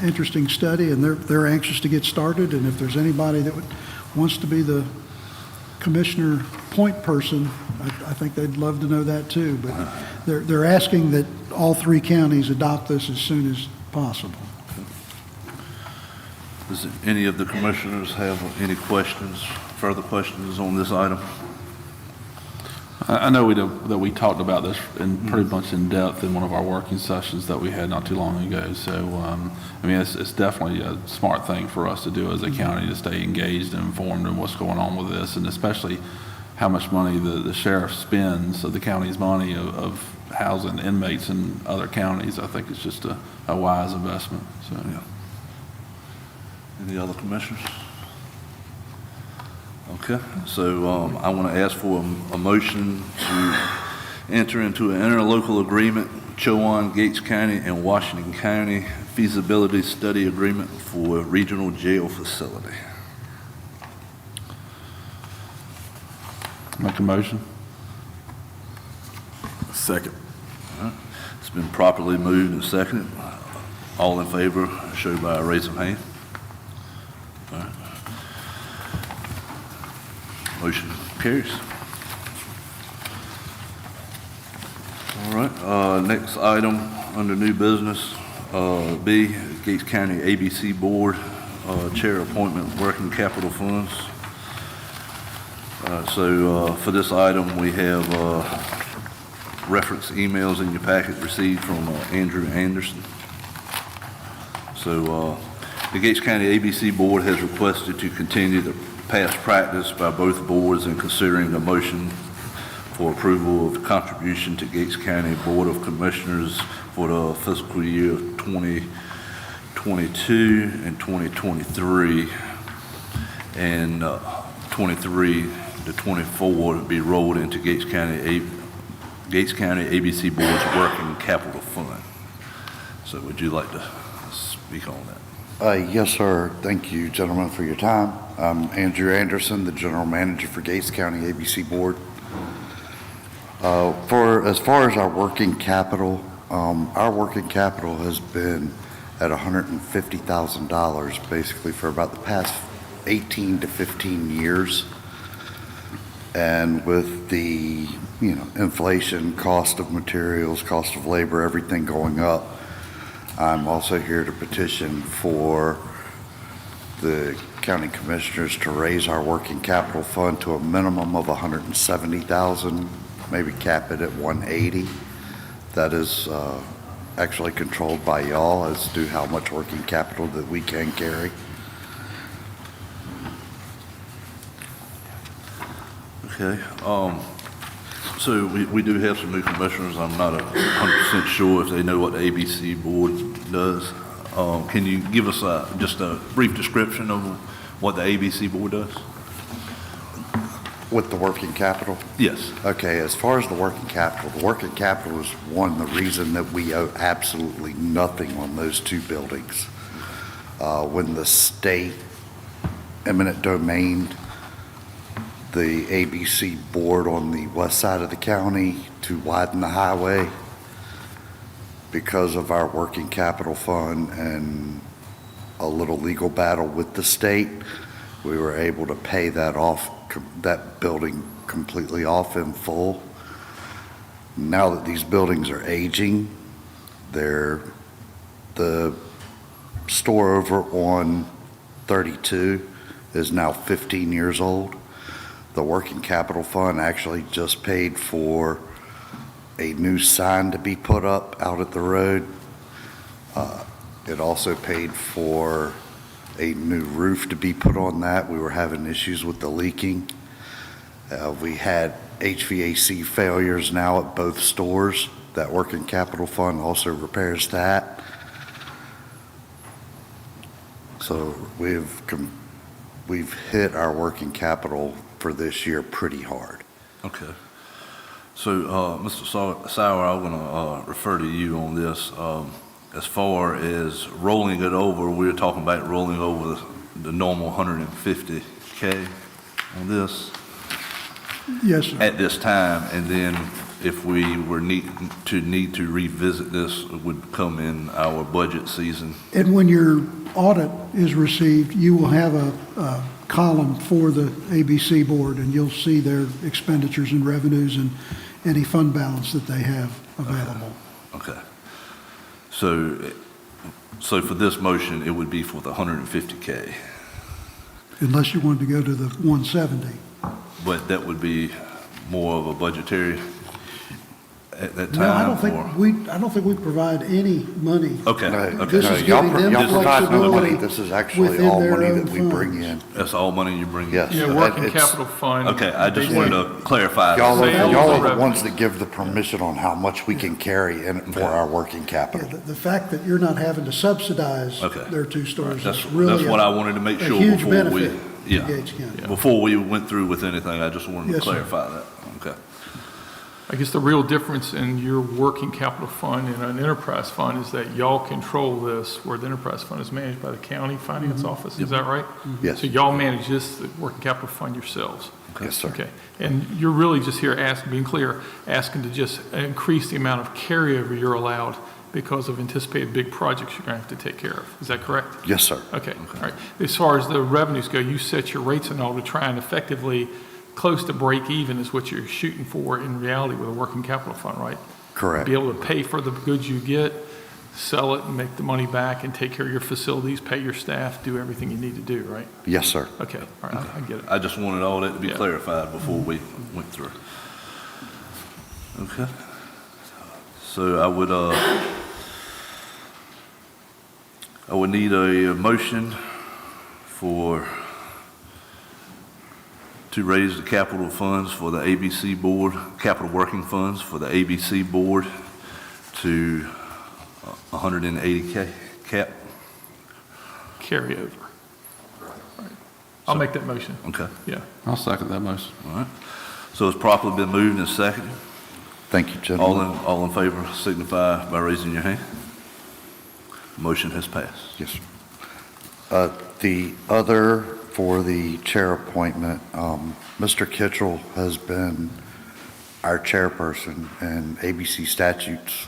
[SPEAKER 11] interesting study, and they're anxious to get started, and if there's anybody that wants to be the commissioner point person, I think they'd love to know that too. But they're asking that all three counties adopt this as soon as possible.
[SPEAKER 1] Does any of the commissioners have any questions, further questions on this item?
[SPEAKER 10] I know that we talked about this pretty much in depth in one of our working sessions that we had not too long ago. So, I mean, it's definitely a smart thing for us to do as a county to stay engaged and informed in what's going on with this, and especially how much money the sheriff spends of the county's money of housing inmates in other counties. I think it's just a wise investment. So, yeah.
[SPEAKER 1] Any other commissioners? Okay, so I want to ask for a motion to enter into an interlocal agreement, Chowan, Gates County, and Washington County feasibility study agreement for a regional jail facility.
[SPEAKER 10] Make a motion.
[SPEAKER 2] Second.
[SPEAKER 1] All right. It's been properly moved and seconded. All in favor, show by a raise of hand. All right. Motion carries. All right, next item under new business, B, Gates County ABC Board, Chair Appointment, Working Capital Funds. So for this item, we have reference emails in your packet received from Andrew Anderson. So the Gates County ABC Board has requested to continue the past practice by both boards in considering the motion for approval of contribution to Gates County Board of Commissioners for the fiscal year 2022 and 2023, and 23 to 24 to be rolled into Gates County ABC Board's Working Capital Fund. So would you like to speak on that?
[SPEAKER 14] Yes, sir. Thank you, gentlemen, for your time. I'm Andrew Anderson, the General Manager for Gates County ABC Board. As far as our working capital has been at $150,000 basically for about the past 18 to 15 years. And with the, inflation, cost of materials, cost of labor, everything going up, I'm also here to petition for the county commissioners to raise our working capital fund to a minimum of $170,000, maybe cap it at $180,000. That is actually controlled by y'all as to how much working capital that we can carry.
[SPEAKER 1] Okay, so we do have some new commissioners. I'm not 100% sure if they know what the ABC Board does. Can you give us just a brief description of what the ABC Board does?
[SPEAKER 14] With the working capital?
[SPEAKER 1] Yes.
[SPEAKER 14] Okay, as far as the working capital is the reason that we owe absolutely nothing on those two buildings. When the state eminent domain the ABC board on the west side of the county to widen the highway. Because of our working capital fund and a little legal battle with the state, we were able to pay that off, that building completely off in full. Now that these buildings are aging, the store over on 32 is now 15 years old. The working capital fund actually just paid for a new sign to be put up out at the road. It also paid for a new roof to be put on that. We were having issues with the leaking. We had HVAC failures now at both stores. That working capital fund also repairs that. So we've hit our working capital for this year pretty hard.
[SPEAKER 1] Okay. So, Mr. Sauer, I'm going to refer to you on this. As far as rolling it over, we're talking about rolling over the normal 150K on this
[SPEAKER 11] Yes, sir.
[SPEAKER 1] at this time, and then if we were need to revisit this, it would come in our budget season.
[SPEAKER 11] And when your audit is received, you will have a column for the ABC board, and you'll see their expenditures and revenues and any fund balance that they have available.
[SPEAKER 1] Okay. So for this motion, it would be for the 150K,
[SPEAKER 11] Unless you wanted to go to the 170.
[SPEAKER 1] but that would be more of a budgetary at that time?
[SPEAKER 11] No, I don't
[SPEAKER 1] or-
[SPEAKER 11] I don't think we provide any money.
[SPEAKER 1] Okay,
[SPEAKER 14] No,
[SPEAKER 1] okay.
[SPEAKER 11] This is
[SPEAKER 14] y'all
[SPEAKER 11] giving them
[SPEAKER 14] y'all provide no
[SPEAKER 11] flexibility
[SPEAKER 14] money. This is actually
[SPEAKER 11] within
[SPEAKER 14] all
[SPEAKER 11] their
[SPEAKER 14] money
[SPEAKER 11] own
[SPEAKER 14] that we bring
[SPEAKER 11] funds.
[SPEAKER 14] in.
[SPEAKER 1] That's all money you bring in?
[SPEAKER 14] Yes.
[SPEAKER 3] Yeah, working
[SPEAKER 14] It's-
[SPEAKER 3] capital fund.
[SPEAKER 1] Okay, I just
[SPEAKER 3] basically-
[SPEAKER 1] wanted to clarify.
[SPEAKER 14] Y'all
[SPEAKER 3] Sales
[SPEAKER 14] are, y'all are the
[SPEAKER 3] revenue.
[SPEAKER 14] ones that give the permission on how much we can carry in for our working
[SPEAKER 11] Yeah,
[SPEAKER 14] capital.
[SPEAKER 11] the fact that you're not having to subsidize
[SPEAKER 1] Okay.
[SPEAKER 11] their two stores
[SPEAKER 1] That's
[SPEAKER 11] is really
[SPEAKER 1] what I wanted to make
[SPEAKER 11] a
[SPEAKER 1] sure
[SPEAKER 11] huge
[SPEAKER 1] before we,
[SPEAKER 11] benefit to
[SPEAKER 1] yeah,
[SPEAKER 11] Gates County.
[SPEAKER 1] before we went through with anything, I just wanted to
[SPEAKER 11] Yes, sir.
[SPEAKER 1] clarify that. Okay.
[SPEAKER 3] I guess the real difference in your working capital fund and an enterprise fund is that y'all control this, where the enterprise fund is managed by the county finance office, is that right?
[SPEAKER 14] Yes.
[SPEAKER 3] So y'all manage this, the working capital fund yourselves?
[SPEAKER 14] Yes, sir.
[SPEAKER 3] Okay, and you're really just here asking, being clear, asking to just increase the amount of carryover you're allowed because of anticipated big projects you're going to have to take care of, is that correct?
[SPEAKER 14] Yes, sir.
[SPEAKER 3] Okay, all right. As far as the revenues go, you set your rates and all to try and effectively close to break even is what you're shooting for in reality with a working capital fund, right?
[SPEAKER 14] Correct.
[SPEAKER 3] Be able to pay for the goods you get, sell it and make the money back and take care of your facilities, pay your staff, do everything you need to do, right?
[SPEAKER 14] Yes, sir.
[SPEAKER 3] Okay, all right, I get it.
[SPEAKER 1] I just wanted all that to be
[SPEAKER 3] Yeah.
[SPEAKER 1] clarified before we went through. Okay. So I would need a motion to raise the capital funds for the ABC board, capital working funds for the ABC board to 180K cap.
[SPEAKER 3] Carryover. All right. I'll make that motion,
[SPEAKER 1] Okay,
[SPEAKER 3] yeah.
[SPEAKER 10] I'll second that motion.
[SPEAKER 1] all right. So it's properly been moved and seconded.
[SPEAKER 14] Thank you, gentlemen.
[SPEAKER 1] All in favor signify by raising your hand. Motion has passed.
[SPEAKER 14] Yes, sir. The other, for the chair appointment, Mr. Kitchell has been our chairperson, and ABC statutes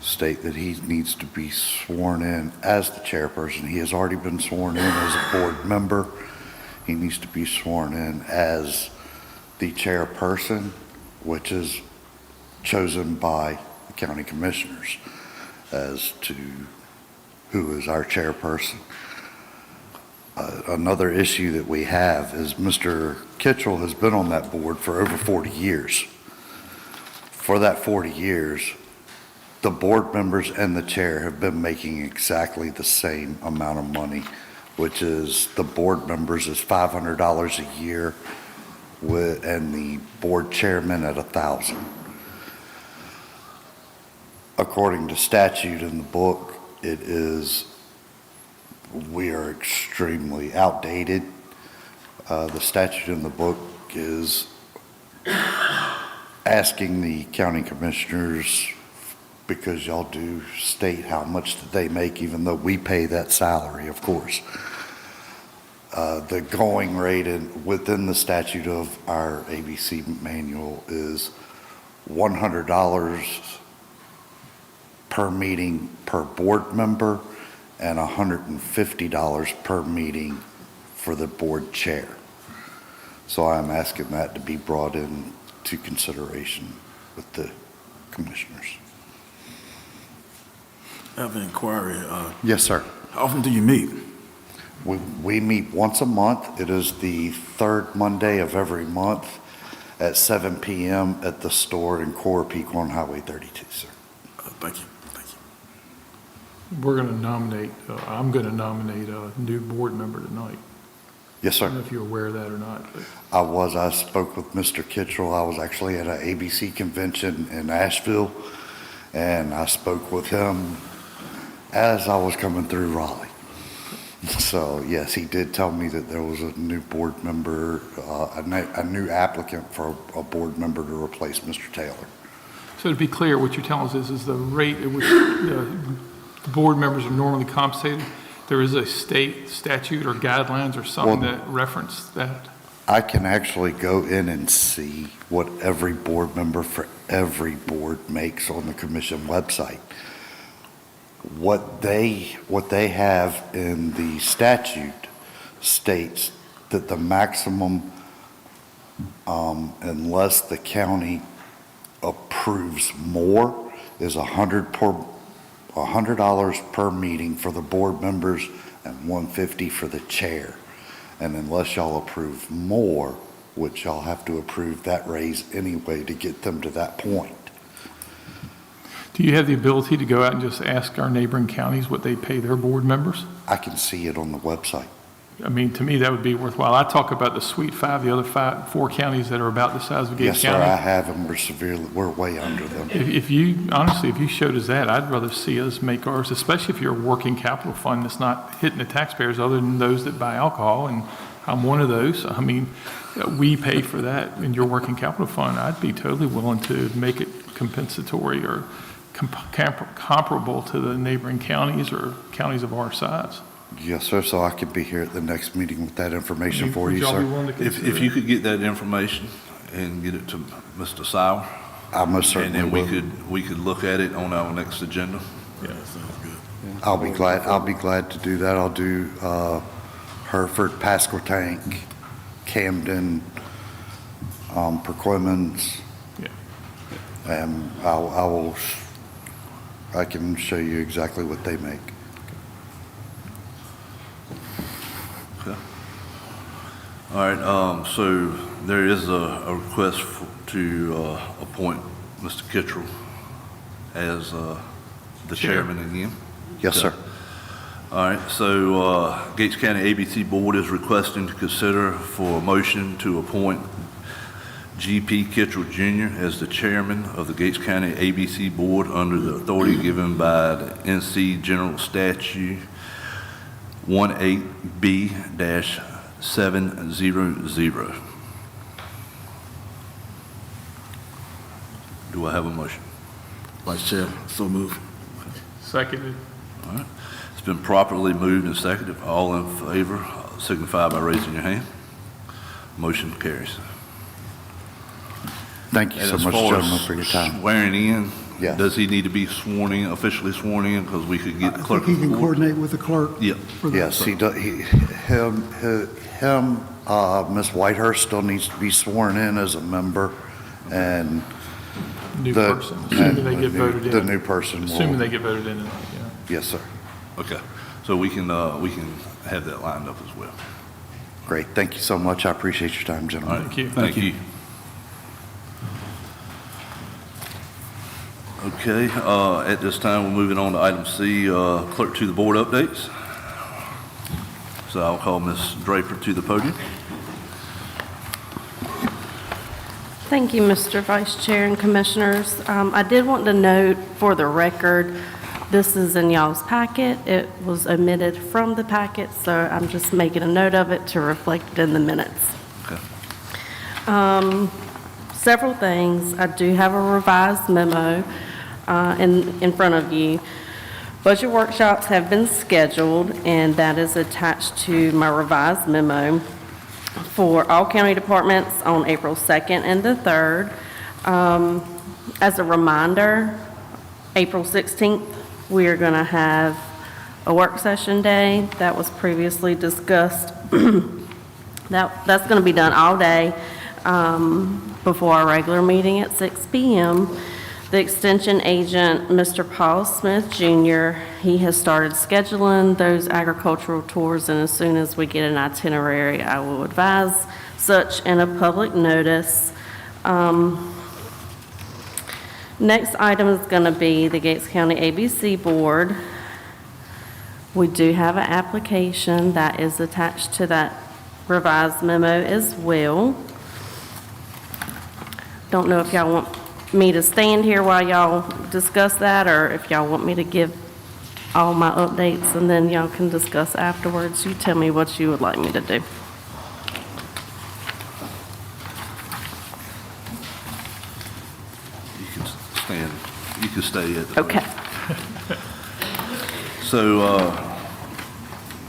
[SPEAKER 14] state that he needs to be sworn in as the chairperson. He has already been sworn in as a board member. He needs to be sworn in as the chairperson, which is chosen by the county commissioners as to who is our chairperson. Another issue that we have is Mr. Kitchell has been on that board for over 40 years. For that 40 years, the board members and the chair have been making exactly the same amount of money, which is the board members is $500 a year and the board chairman at $1,000. According to statute in the book, we are extremely outdated. The statute in the book is asking the county commissioners, because y'all do state how much that they make, even though we pay that salary, of course. The going rate within the statute of our ABC manual is $100 per meeting per board member and $150 per meeting for the board chair. So I'm asking that to be brought into consideration with the commissioners.
[SPEAKER 2] I have an inquiry.
[SPEAKER 14] Yes, sir.
[SPEAKER 2] How often do you meet?
[SPEAKER 14] We meet once a month. It is the third Monday of every month at 7 p.m. at the store in Core Peak on Highway 32, sir.
[SPEAKER 2] Thank you.
[SPEAKER 3] We're going to nominate, I'm going to nominate a new board member tonight.
[SPEAKER 14] Yes,
[SPEAKER 3] I
[SPEAKER 14] sir.
[SPEAKER 3] don't know if you're aware of that or not, but
[SPEAKER 14] I spoke with Mr. Kittrell. I was actually at an ABC convention in Asheville, and I spoke with him as I was coming through Raleigh. So, yes, he did tell me that there was a new board member, a new applicant for a board member to replace Mr. Taylor.
[SPEAKER 3] so to be clear, what you're telling us is the rate at which the board members are normally compensated. There is a state statute or guidelines or something that reference that?
[SPEAKER 14] I can actually go in and see what every board member for every board makes on the commission website. What they have in the statute states that the maximum, unless the county approves more, is $100 per meeting for the board members and $150 for the chair. And unless y'all approve more, which y'all have to approve that raise anyway to get them to that point.
[SPEAKER 3] Do you have the ability to go out and just ask our neighboring counties what they pay their board members?
[SPEAKER 14] I can see it on the website.
[SPEAKER 3] I mean, to me, that would be worthwhile. I talk about the Sweet Five, the other four counties that are about the size of Gates
[SPEAKER 14] Yes, sir,
[SPEAKER 3] County.
[SPEAKER 14] I have them. We're way under them.
[SPEAKER 3] If you, honestly, if you showed us that, I'd rather see us make ours, especially if you're a working capital fund that's not hitting the taxpayers other than those that buy alcohol, and I'm one of those. I mean, we pay for that in your working capital fund. I'd be totally willing to make it compensatory or comparable to the neighboring counties or counties of our size.
[SPEAKER 14] Yes, sir, so I could be here at the next meeting with that information for you,
[SPEAKER 3] Would y'all be
[SPEAKER 14] sir.
[SPEAKER 3] willing to consider
[SPEAKER 1] If you
[SPEAKER 3] it?
[SPEAKER 1] could get that information and get it to Mr. Sauer,
[SPEAKER 14] I most
[SPEAKER 1] and
[SPEAKER 14] certainly
[SPEAKER 1] then
[SPEAKER 14] will.
[SPEAKER 1] we could look at it on our next agenda.
[SPEAKER 2] Yeah, that sounds good.
[SPEAKER 14] I'll be glad to do that. I'll do Hereford, Pasquotank, Camden, Perquimans,
[SPEAKER 3] Yeah.
[SPEAKER 14] and I can show you exactly what they make.
[SPEAKER 1] Okay. All right, so there is a request to appoint Mr. Kittrell as the chairman again.
[SPEAKER 14] Yes, sir.
[SPEAKER 1] All right, so Gates County ABC Board is requesting to consider for a motion to appoint G.P. Kittrell Jr. as the chairman of the Gates County ABC Board under the authority given by the NC General Statute 18B-700. Do I have a motion?
[SPEAKER 2] Vice Chair, so move.
[SPEAKER 3] Seconded.
[SPEAKER 1] All right. It's been properly moved and seconded. All in favor, signify by raising your hand. Motion carries.
[SPEAKER 14] Thank you
[SPEAKER 1] And
[SPEAKER 14] so
[SPEAKER 1] as
[SPEAKER 14] much,
[SPEAKER 1] far as
[SPEAKER 14] gentlemen, for your time.
[SPEAKER 1] Swearing in,
[SPEAKER 14] Yes.
[SPEAKER 1] does he need to be sworn in, officially sworn in, because we could get the
[SPEAKER 11] I
[SPEAKER 1] clerk
[SPEAKER 11] think he
[SPEAKER 1] of
[SPEAKER 11] can
[SPEAKER 1] the board?
[SPEAKER 11] coordinate with the clerk.
[SPEAKER 1] Yep.
[SPEAKER 11] for that.
[SPEAKER 14] Yes, he does. Ms. Whitehurst still needs to be sworn in as a member, and
[SPEAKER 3] New
[SPEAKER 14] the-
[SPEAKER 3] person, assuming they
[SPEAKER 14] and
[SPEAKER 3] get voted in.
[SPEAKER 14] the new person
[SPEAKER 3] Assuming
[SPEAKER 14] will,
[SPEAKER 3] they get voted in tonight, yeah.
[SPEAKER 14] yes, sir.
[SPEAKER 1] Okay, so we can have that lined up as well.
[SPEAKER 14] Great, thank you so much. I appreciate your time,
[SPEAKER 1] All
[SPEAKER 14] gentlemen.
[SPEAKER 1] right.
[SPEAKER 3] Thank you.
[SPEAKER 1] Thank you. Okay, at this time, we're moving on to item C, clerk to the board updates. So I'll call Ms. Draper to the podium.
[SPEAKER 5] Thank you, Mr. Vice Chair and Commissioners. I did want to note for the record, this is in y'all's packet. It was omitted from the packet, so I'm just making a note of it to reflect it in the minutes.
[SPEAKER 1] Okay.
[SPEAKER 5] Several things. I do have a revised memo in front of you. Budget workshops have been scheduled, and that is attached to my revised memo for all county departments on April 2nd and the 3rd. As a reminder, April 16th, we are going to have a work session day that was previously discussed. That's going to be done all day before our regular meeting at 6 p.m. The extension agent, Mr. Paul Smith Jr., he has started scheduling those agricultural tours, and as soon as we get an itinerary, I will advise such in a public notice. Next item is going to be the Gates County ABC Board. We do have an application that is attached to that revised memo as well. Don't know if y'all want me to stand here while y'all discuss that, or if y'all want me to give all my updates and then y'all can discuss afterwards. You tell me what you would like me to do.
[SPEAKER 1] You can stand, you can stay at the.
[SPEAKER 5] Okay.
[SPEAKER 1] So,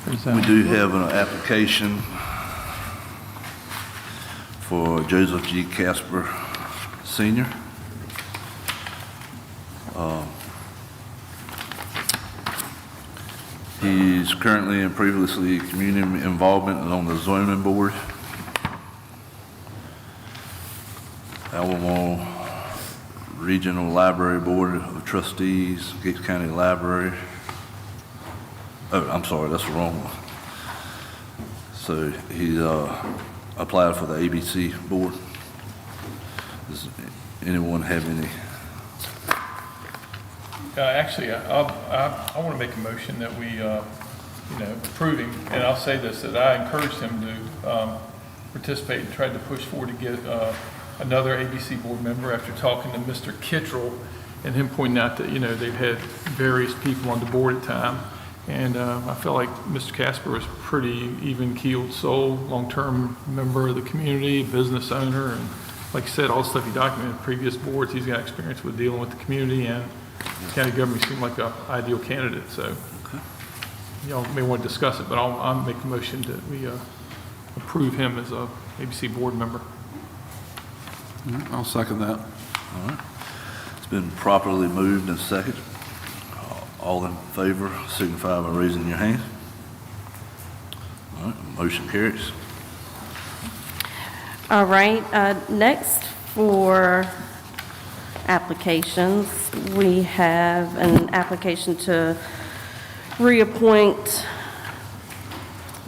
[SPEAKER 1] we do have an application for Joseph G. Casper Sr. He's currently and previously community involvement on the zoning board. Albemarle Regional Library Board of Trustees, Gates County Library. Oh, I'm sorry, that's the wrong one. So he applied for the ABC board. Does anyone have any?
[SPEAKER 3] Actually, I want to make a motion that we, approve him, and I'll say this, that I encouraged him to participate and tried to push forward to get another ABC board member after talking to Mr. Kittrell and him pointing out that, they've had various people on the board at time. And I feel like Mr. Casper is pretty even-keeled soul, long-term member of the community, business owner, and like I said, all the stuff he documented in previous boards, he's got experience with dealing with the community, and county government seemed like an ideal candidate, so y'all may want to discuss it, but I'll make a motion that we approve him as a ABC board member.
[SPEAKER 10] I'll second that.
[SPEAKER 1] All right. It's been properly moved and seconded. All in favor, signify by raising your hand. All right, motion carries.
[SPEAKER 5] All right, next for applications, we have an application to reappoint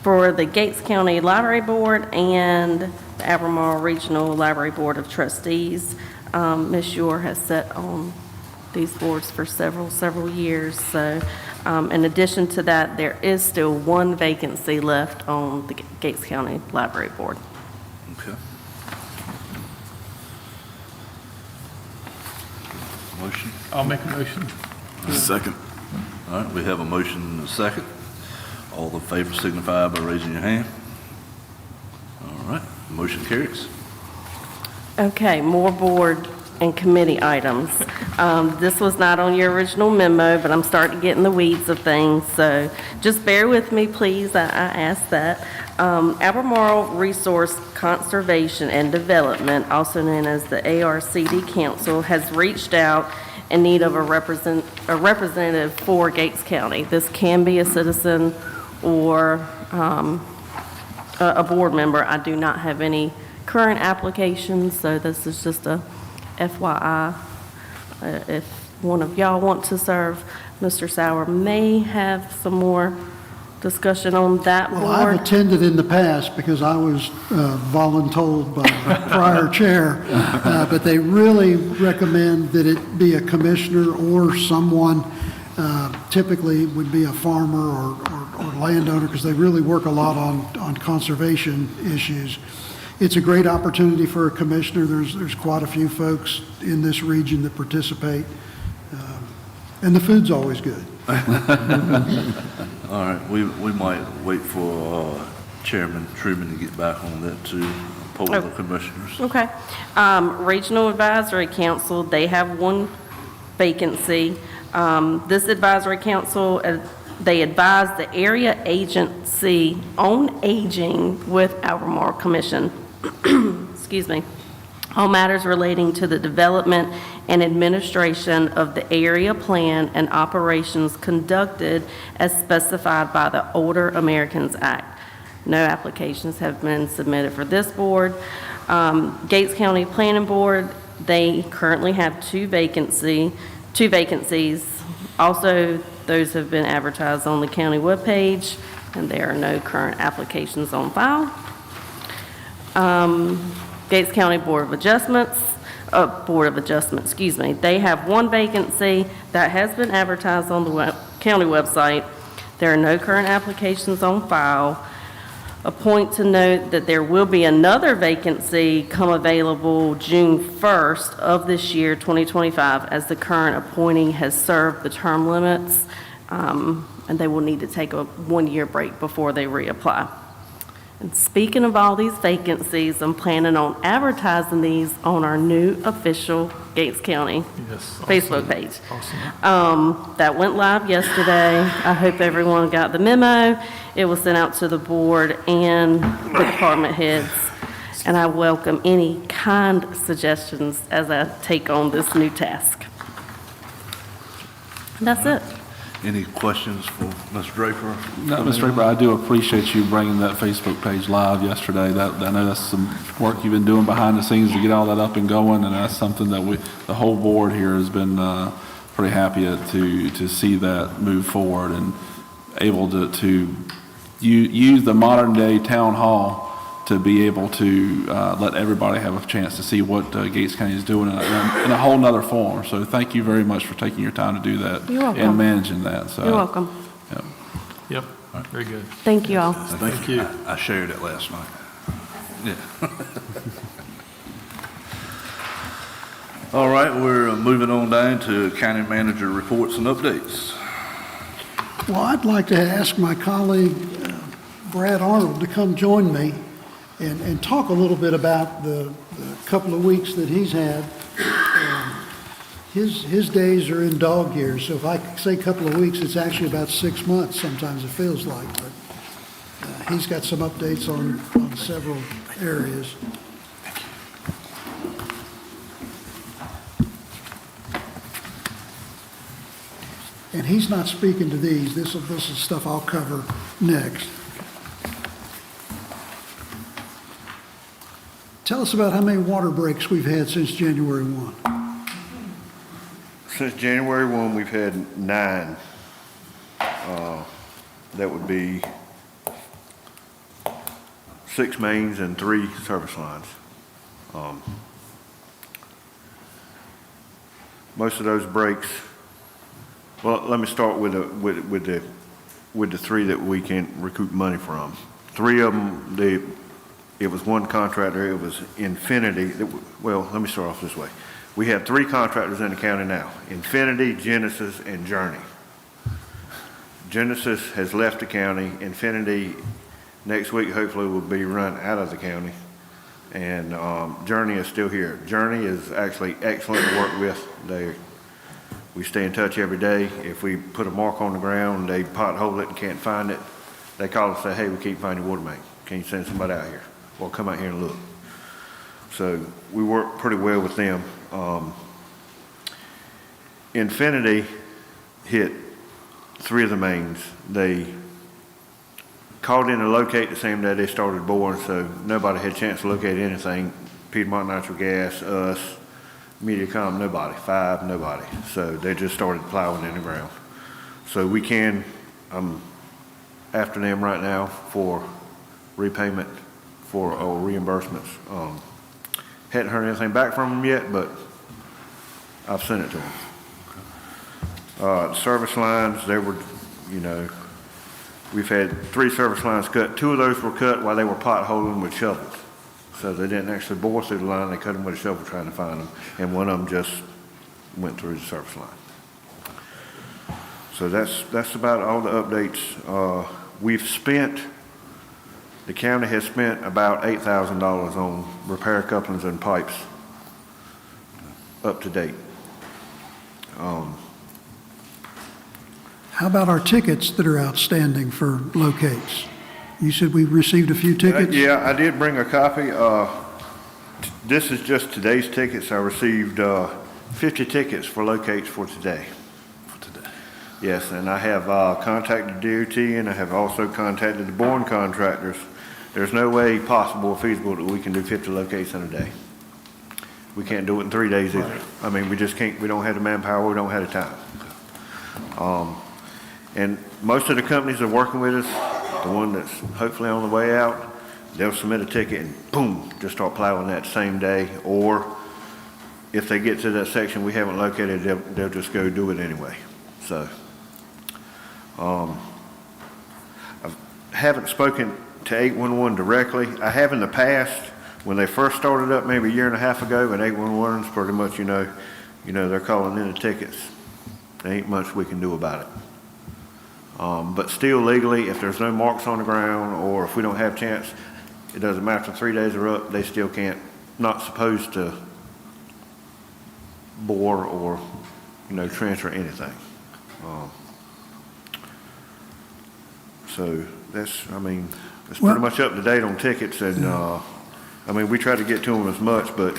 [SPEAKER 5] for the Gates County Library Board and the Albemarle Regional Library Board of Trustees. Ms. Ure has sat on these boards for several years. So in addition to that, there is still one vacancy left on the Gates County Library Board.
[SPEAKER 1] Okay. Motion?
[SPEAKER 3] I'll make a motion.
[SPEAKER 2] Second.
[SPEAKER 1] All right, we have a motion and a second. All in favor signify by raising your hand. All right, motion carries.
[SPEAKER 5] Okay, more board and committee items. This was not on your original memo, but I'm starting to get in the weeds of things, so just bear with me, please. I ask that. Albemarle Resource Conservation and Development, also known as the ARCD Council, has reached out in need of a representative for Gates County. This can be a citizen or a board member. I do not have any current applications, so this is just a FYI. If one of y'all want to serve, Mr. Sauer may have some more discussion on that board.
[SPEAKER 11] Well, I've attended in the past because I was voluntold by the prior chair, but they really recommend that it be a commissioner or someone, typically would be a farmer or landowner, because they really work a lot on conservation issues. It's a great opportunity for a commissioner. There's quite a few folks in this region that participate, and the food's always good.
[SPEAKER 1] All right, we might wait for Chairman Truman to get back on that too, poll of the commissioners.
[SPEAKER 5] Okay. Regional Advisory Council, they have one vacancy. This advisory council, they advise the area agency on aging with Albemarle Commission, excuse me, on matters relating to the development and administration of the area plan and operations conducted as specified by the Older Americans Act. No applications have been submitted for this board. Gates County Planning Board, they currently have two vacancies. Also, those have been advertised on the county webpage, and there are no current applications on file. Gates County Board of Adjustment, excuse me, they have one vacancy that has been advertised on the county website. There are no current applications on file. A point to note that there will be another vacancy come available June 1st of this year, 2025, as the current appointee has served the term limits, and they will need to take a one-year break before they reapply. And speaking of all these vacancies, I'm planning on advertising these on our new official Gates County Facebook page.
[SPEAKER 3] Awesome.
[SPEAKER 5] That went live yesterday. I hope everyone got the memo. It was sent out to the board and the department heads, and I welcome any kind suggestions as I take on this new task. And that's it.
[SPEAKER 1] Any questions for Ms. Draper?
[SPEAKER 10] No, Mr. Draper, I do appreciate you bringing that Facebook page live yesterday. I know that's some work you've been doing behind the scenes to get all that up and going, and that's something that the whole board here has been pretty happy to see that move forward and able to use the modern day town hall to be able to let everybody have a chance to see what Gates County is doing in a whole nother form. So thank you very much for taking your time to do that.
[SPEAKER 5] You're welcome.
[SPEAKER 10] And managing that. So,
[SPEAKER 5] You're welcome.
[SPEAKER 10] yeah.
[SPEAKER 3] Yep, very good.
[SPEAKER 5] Thank you all.
[SPEAKER 1] Thank you. I shared it last night. Yeah. All right, we're moving on down to county manager reports and updates.
[SPEAKER 11] Well, I'd like to ask my colleague, Brad Arnold, to come join me and talk a little bit about the couple of weeks that he's had. His days are in dog years, so if I say a couple of weeks, it's actually about 6 months, sometimes it feels like, but he's got some updates on several areas. And he's not speaking to these. This is stuff I'll cover next. Tell us about how many water breaks we've had since January 1.
[SPEAKER 15] Since January 1, we've had 9. That would be 6 mains and 3 service lines. Most of those breaks, well, let me start with the 3 that we can recoup money from. 3 of them, it was one contractor. It was Infinity. Well, let me start off this way. We have 3 contractors in the county now: Infinity, Genesis, and Journey. Genesis has left the county. Infinity next week hopefully will be run out of the county, and Journey is still here. Journey is actually excellent to work with. We stay in touch every day. If we put a mark on the ground, they pothole it and can't find it, they call and say, "Hey, we keep finding water main. Can you send somebody out here? Or come out here and look." So we work pretty well with them. Infinity hit 3 of the mains. They called in to locate the same day they started boring, so nobody had a chance to locate anything. Piedmont Natural Gas, us, Mediacom, nobody. 5, nobody. So they just started plowing in the ground. So I'm after them right now for repayment for reimbursements. Hadn't heard anything back from them yet, but I've sent it to them. Service lines, we've had 3 service lines cut. 2 of those were cut while they were potholing with shovels. So they didn't actually bore through the line, they cut them with a shovel trying to find them, and one of them just went through the service line. So that's about all the updates. The county has spent about $8,000 on repair couplings and pipes up to date.
[SPEAKER 11] How about our tickets that are outstanding for locates? You said we received a few tickets?
[SPEAKER 15] Yeah, I did bring a copy. This is just today's tickets. I received 50 tickets for locates for today. Yes, and I have contacted DOT, and I have also contacted the boring contractors. There's no way possible or feasible that we can do 50 locates in a day. We can't do it in 3 days either. I mean, we just can't, we don't have the manpower, we don't have the time. And most of the companies that are working with us, the one that's hopefully on the way out, they'll submit a ticket and boom, just start plowing that same day. Or if they get to that section we haven't located, they'll just go do it anyway. So, I haven't spoken to 811 directly. I have in the past, when they first started up maybe a year and a half ago, and 811's pretty much, they're calling in the tickets. There ain't much we can do about it. But still legally, if there's no marks on the ground, or if we don't have chance, it doesn't matter if 3 days are up, they still not supposed to bore or, transfer anything. So it's pretty much up to date on tickets, and we try to get to them as much, but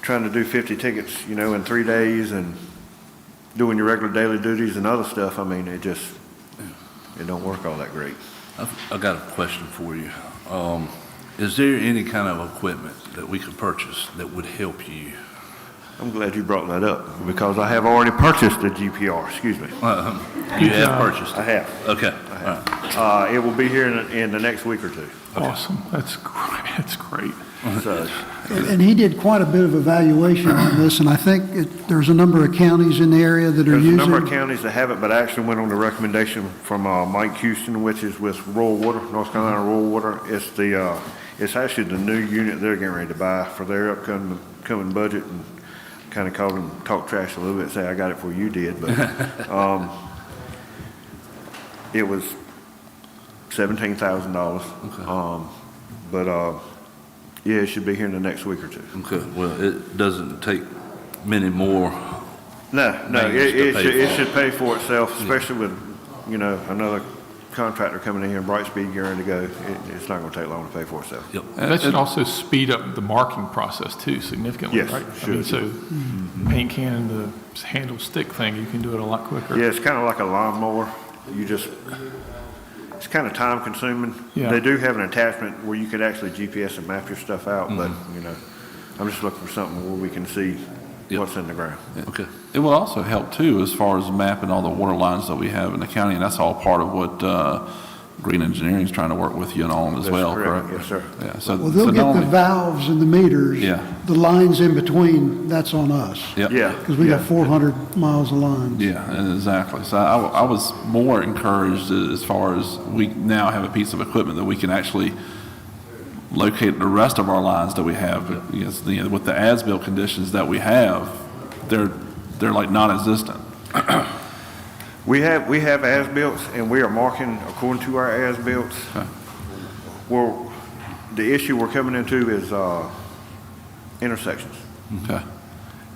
[SPEAKER 15] trying to do 50 tickets, in 3 days and doing your regular daily duties and other stuff, it don't work all that great.
[SPEAKER 1] I've got a question for you. Is there any kind of equipment that we could purchase that would help you?
[SPEAKER 15] I'm glad you brought that up, because I have already purchased the GPR, excuse me.
[SPEAKER 1] You have purchased it?
[SPEAKER 15] I have.
[SPEAKER 1] Okay.
[SPEAKER 15] I have. It will be here in the next week or two.
[SPEAKER 3] Awesome. That's great. That's great.
[SPEAKER 15] So,
[SPEAKER 11] And he did quite a bit of evaluation on this, and I think there's a number of counties in the area that are
[SPEAKER 15] there's
[SPEAKER 11] using.
[SPEAKER 15] a number of counties that have it, but I actually went on the recommendation from Mike Houston, which is with Rural Water, North Carolina Rural Water. It's actually the new unit they're getting ready to buy for their upcoming budget, and kind of called them, talk trash a little bit, say I got it before you did, but it was $17,000.
[SPEAKER 1] Okay.
[SPEAKER 15] But yeah, it should be here in the next week or two.
[SPEAKER 1] Okay, well, it doesn't take many more.
[SPEAKER 15] No, it should pay for itself,
[SPEAKER 1] Yeah.
[SPEAKER 15] especially with, another contractor coming in here, Brightspeed gearing to go. It's not going to take long to pay for itself.
[SPEAKER 1] Yep.
[SPEAKER 3] That should also speed up the marking process too significantly,
[SPEAKER 15] Yes,
[SPEAKER 3] right?
[SPEAKER 15] should.
[SPEAKER 3] So paint can, the handle stick thing, you can do it a lot quicker.
[SPEAKER 15] Yeah, it's kind of like a lawnmower. It's kind of time consuming.
[SPEAKER 3] Yeah.
[SPEAKER 15] They do have an attachment where you could actually GPS and map your stuff out, but, I'm just looking for something where we can see what's in the ground.
[SPEAKER 1] Okay.
[SPEAKER 10] It will also help too, as far as mapping all the water lines that we have in the county, and that's all part of what Green Engineering is trying to work with you and on as
[SPEAKER 15] That's
[SPEAKER 10] well,
[SPEAKER 15] correct.
[SPEAKER 10] correct?
[SPEAKER 15] Yes, sir.
[SPEAKER 10] Yeah, so.
[SPEAKER 11] Well, they'll
[SPEAKER 10] so
[SPEAKER 11] get
[SPEAKER 10] not
[SPEAKER 11] the
[SPEAKER 10] only-
[SPEAKER 11] valves and the meters.
[SPEAKER 10] Yeah.
[SPEAKER 11] The lines in between, that's on us.
[SPEAKER 10] Yep.
[SPEAKER 15] Yeah.
[SPEAKER 11] Because we got 400 miles of lines.
[SPEAKER 10] Yeah, exactly. So I was more encouraged as far as we now have a piece of equipment that we can actually locate the rest of our lines that we have. Because, with the as-built conditions that we have, they're like non-existent.
[SPEAKER 15] We have as-built, and we are marking according to our as-built.
[SPEAKER 10] Okay.
[SPEAKER 15] Well, the issue we're coming into is intersections.
[SPEAKER 10] Okay.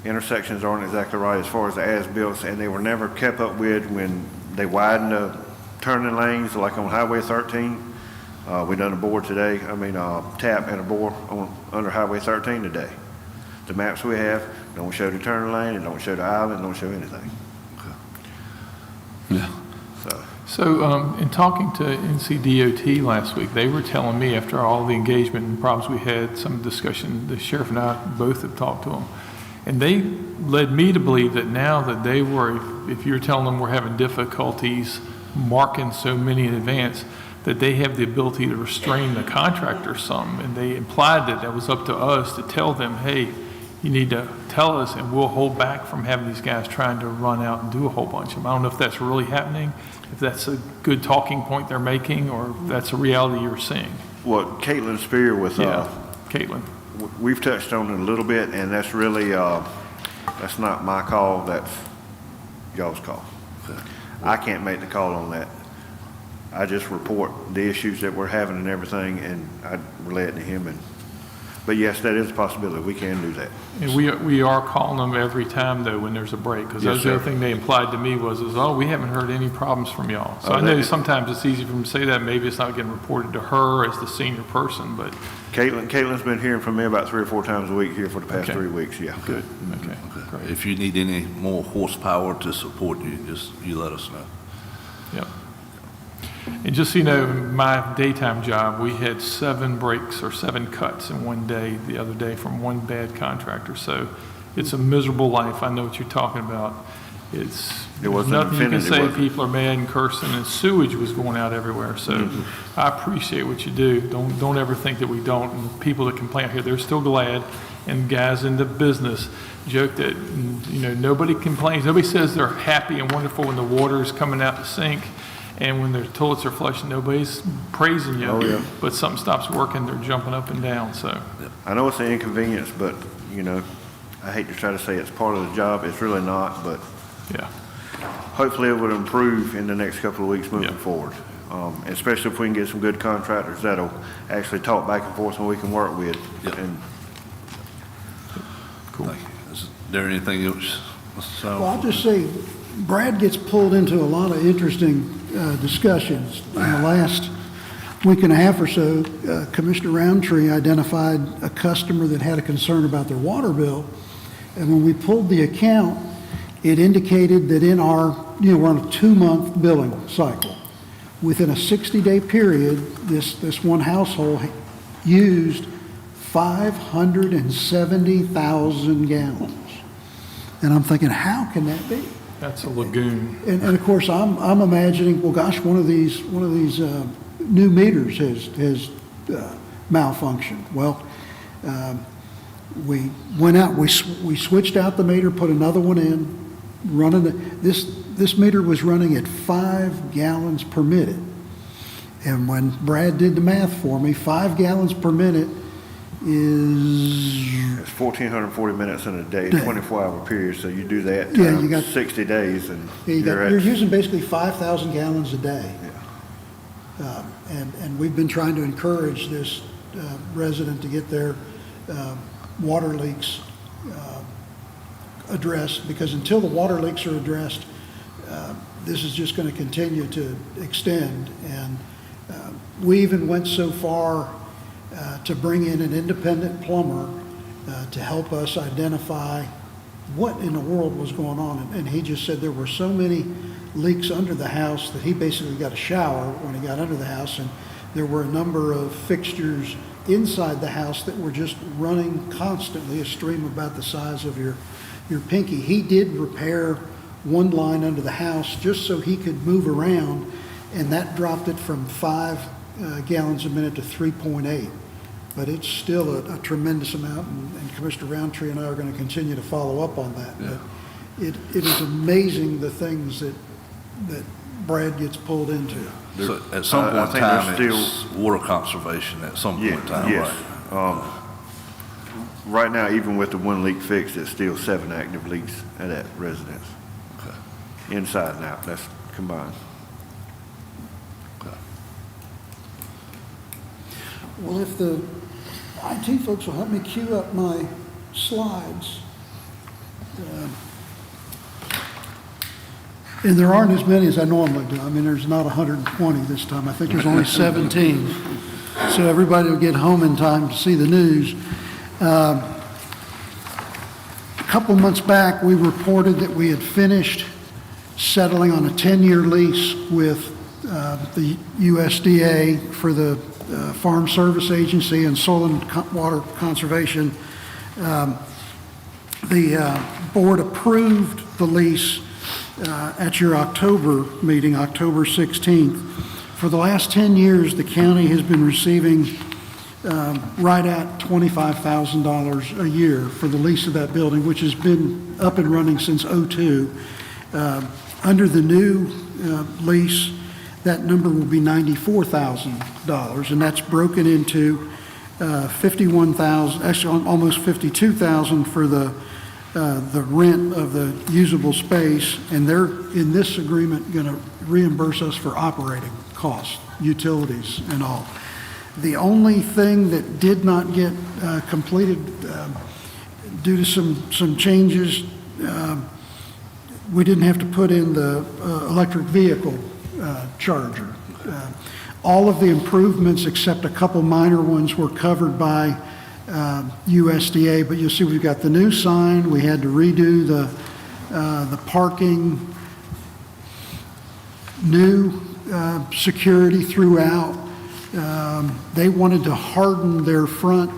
[SPEAKER 15] Intersections aren't exactly right as far as the as-built, and they were never kept up with when they widened the turning lanes, like on Highway 13. We done a bore today, tap and a bore under Highway 13 today. The maps we have don't show the turning lane, it don't show the island, don't show anything.
[SPEAKER 10] Yeah.
[SPEAKER 3] So in talking to NCDOT last week, they were telling me after all the engagement and problems we had, some discussion, the sheriff and I both have talked to them, and they led me to believe that now that they were, if you're telling them we're having difficulties marking so many in advance, that they have the ability to restrain the contractor some, and they implied that that was up to us to tell them, hey, you need to tell us and we'll hold back from having these guys trying to run out and do a whole bunch of them. I don't know if that's really happening, if that's a good talking point they're making, or if that's a reality you're seeing.
[SPEAKER 15] What Caitlin Spear with,
[SPEAKER 3] Caitlin.
[SPEAKER 15] We've touched on it a little bit, and that's really, that's not my call, that's y'all's call. I can't make the call on that. I just report the issues that we're having and everything, and I relay it to him, But yes, that is a possibility. We can do that.
[SPEAKER 3] And we are calling them every time, though, when there's a break, because
[SPEAKER 15] Yes,
[SPEAKER 3] that's the other
[SPEAKER 15] sir.
[SPEAKER 3] thing they implied to me was, oh, we haven't heard any problems from y'all. So
[SPEAKER 15] Oh,
[SPEAKER 3] I know
[SPEAKER 15] that-
[SPEAKER 3] sometimes it's easy for them to say that, maybe it's not getting reported to her as the senior person, but
[SPEAKER 15] Caitlin's been hearing from me about 3 or 4 times a week here for the past
[SPEAKER 3] Okay.
[SPEAKER 15] 3 weeks, yeah.
[SPEAKER 3] good, okay, great.
[SPEAKER 1] If you need any more horsepower to support you, you let us know.
[SPEAKER 3] Yep. And just so you know, my daytime job, we had 7 breaks or 7 cuts in one day the other day from one bad contractor. So it's a miserable life. I know what you're talking about.
[SPEAKER 15] It wasn't
[SPEAKER 3] nothing you can
[SPEAKER 15] infinite, it
[SPEAKER 3] say.
[SPEAKER 15] wasn't.
[SPEAKER 3] People are mad and cursing, and sewage was going out everywhere. So I appreciate what you do. Don't ever think that we don't. And people that complain out here, they're still glad. And guys in the business joke that, nobody complains. Nobody says they're happy and wonderful when the water is coming out the sink. And when their toilets are flushing, nobody's praising you.
[SPEAKER 15] Oh, yeah.
[SPEAKER 3] But something stops working, they're jumping up and down, so.
[SPEAKER 15] I know it's an inconvenience, but, I hate to try to say it's part of the job. It's really not, but
[SPEAKER 3] Yeah,
[SPEAKER 15] hopefully it would improve in the next couple of weeks moving
[SPEAKER 3] Yeah.
[SPEAKER 15] forward. Especially if we can get some good contractors that'll actually talk back and forth and we can work with.
[SPEAKER 1] Yeah.
[SPEAKER 15] And
[SPEAKER 3] cool.
[SPEAKER 1] Thank you. Is there anything else, Mr. Sowell?
[SPEAKER 11] Well, I'll just say, Brad gets pulled into a lot of interesting discussions. In the last week and a half or so, Commissioner Roundtree identified a customer that had a concern about their water bill. And when we pulled the account, it indicated that in our, we're on a 2-month billing cycle. Within a 60-day period, this one household used 570,000 gallons. And I'm thinking, how can that be?
[SPEAKER 3] That's a lagoon.
[SPEAKER 11] And of course, I'm imagining, well, gosh, one of these new meters has malfunctioned. Well, we went out, we switched out the meter, put another one in, this meter was running at 5 gallons per minute. And when Brad did the math for me, 5 gallons per minute is,
[SPEAKER 15] it's 1,440 minutes in a day, 24-hour period, so you do that
[SPEAKER 11] Yeah,
[SPEAKER 15] times
[SPEAKER 11] you got-
[SPEAKER 15] 60 days and
[SPEAKER 11] you're using basically 5,000 gallons a day. And we've been trying to encourage this resident to get their water leaks addressed, because until the water leaks are addressed, this is just going to continue to extend. And we even went so far to bring in an independent plumber to help us identify what in the world was going on. And he just said there were so many leaks under the house that he basically got a shower when he got under the house, and there were a number of fixtures inside the house that were just running constantly, a stream about the size of your pinky. He did repair one line under the house just so he could move around, and that dropped it from 5 gallons a minute to 3.8. But it's still a tremendous amount, and Commissioner Roundtree and I are going to continue to follow up on that.
[SPEAKER 1] Yeah.
[SPEAKER 11] But it is amazing the things that Brad gets pulled into.
[SPEAKER 1] So at some
[SPEAKER 15] I
[SPEAKER 1] point in
[SPEAKER 15] think
[SPEAKER 1] time,
[SPEAKER 15] there's
[SPEAKER 1] it's water conservation at some point in time,
[SPEAKER 15] yes.
[SPEAKER 1] right?
[SPEAKER 15] Right now, even with the one leak fixed, there's still 7 active leaks at that residence.
[SPEAKER 1] Okay.
[SPEAKER 15] Inside and out, that's combined.
[SPEAKER 1] Okay.
[SPEAKER 11] Well, if the IT folks will help me queue up my slides. And there aren't as many as I normally do. I mean, there's not 120 this time. I think there's only 17. So everybody will get home in time to see the news. A couple months back, we reported that we had finished settling on a 10-year lease with the USDA for the Farm Service Agency and Soil and Water Conservation. The board approved the lease at your October meeting, October 16th. For the last 10 years, the county has been receiving right at $25,000 a year for the lease of that building, which has been up and running since '02. Under the new lease, that number will be $94,000, and that's broken into $51,000, actually almost $52,000 for the rent of the usable space, and they're, in this agreement, going to reimburse us for operating costs, utilities and all. The only thing that did not get completed due to some changes, we didn't have to put in the electric vehicle charger. All of the improvements, except a couple minor ones, were covered by USDA, but you'll see we've got the new sign. We had to redo the parking, new security throughout. They wanted to harden their front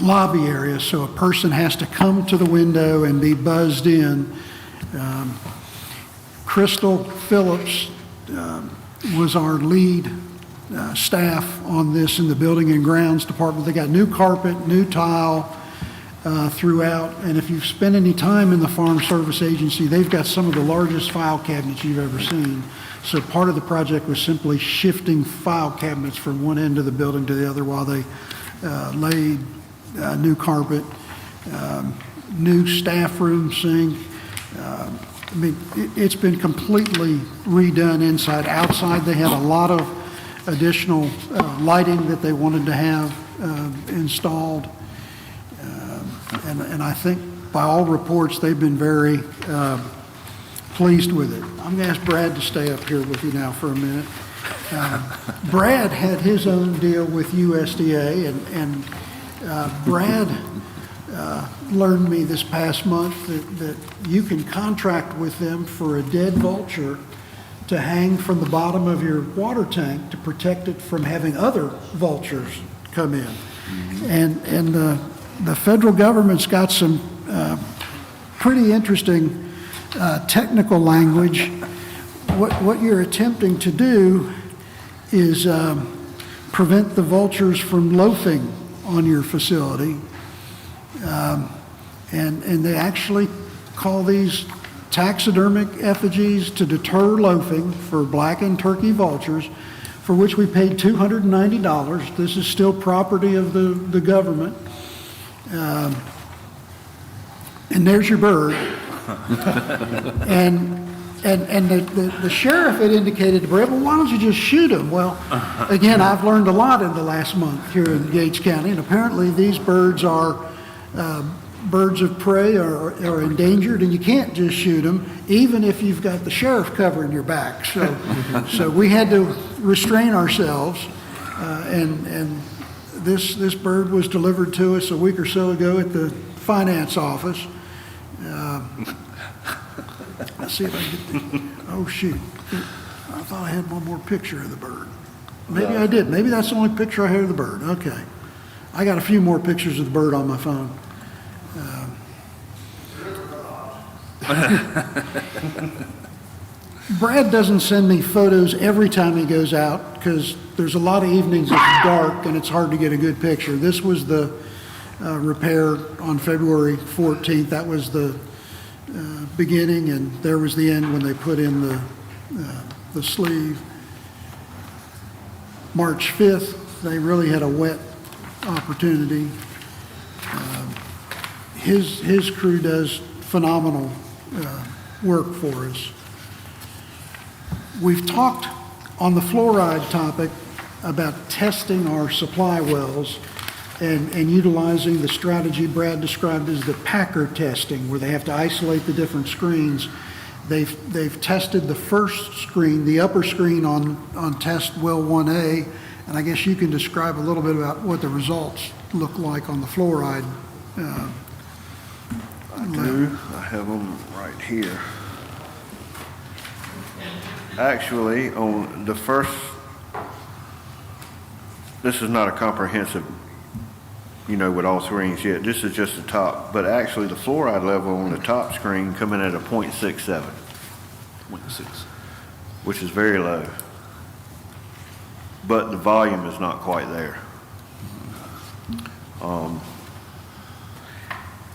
[SPEAKER 11] lobby area, so a person has to come to the window and be buzzed in. Crystal Phillips was our lead staff on this in the Building and Grounds Department. They got new carpet, new tile throughout, and if you've spent any time in the Farm Service Agency, they've got some of the largest file cabinets you've ever seen. So part of the project was simply shifting file cabinets from one end of the building to the other while they laid new carpet, new staff room sink. I mean, it's been completely redone inside. Outside, they had a lot of additional lighting that they wanted to have installed. And I think by all reports, they've been very pleased with it. I'm going to ask Brad to stay up here with you now for a minute. Brad had his own deal with USDA, and Brad learned me this past month that you can contract with them for a dead vulture to hang from the bottom of your water tank to protect it from having other vultures come in. And the federal government's got some pretty interesting technical language. What you're attempting to do is prevent the vultures from loafing on your facility. And they actually call these taxidermic effigies to deter loafing for blackened turkey vultures, for which we paid $290. This is still property of the government. And there's your bird. And the sheriff had indicated to Brad, well, why don't you just shoot him? Well, again, I've learned a lot in the last month here in Gates County, and apparently these birds are birds of prey are endangered, and you can't just shoot them, even if you've got the sheriff covering your back. So we had to restrain ourselves, and this bird was delivered to us a week or so ago at the finance office. Let's see if I can get oh shoot, I thought I had one more picture of the bird. Maybe I did. Maybe that's the only picture I had of the bird. Okay. I got a few more pictures of the bird on my phone. Brad doesn't send me photos every time he goes out because there's a lot of evenings it's dark and it's hard to get a good picture. This was the repair on February 14th. That was the beginning, and there was the end when they put in the sleeve. March 5th, they really had a wet opportunity. His crew does phenomenal work for us. We've talked on the fluoride topic about testing our supply wells and utilizing the strategy Brad described as the Packer testing, where they have to isolate the different screens. They've tested the first screen, the upper screen on test well 1A, and I guess you can describe a little bit about what the results look like on the fluoride.
[SPEAKER 15] I do. I have them right here. Actually, on the first, this is not a comprehensive, with all screens yet. This is just the top. But actually, the fluoride level on the top screen coming at a 0.67. 0.6. Which is very low. But the volume is not quite there.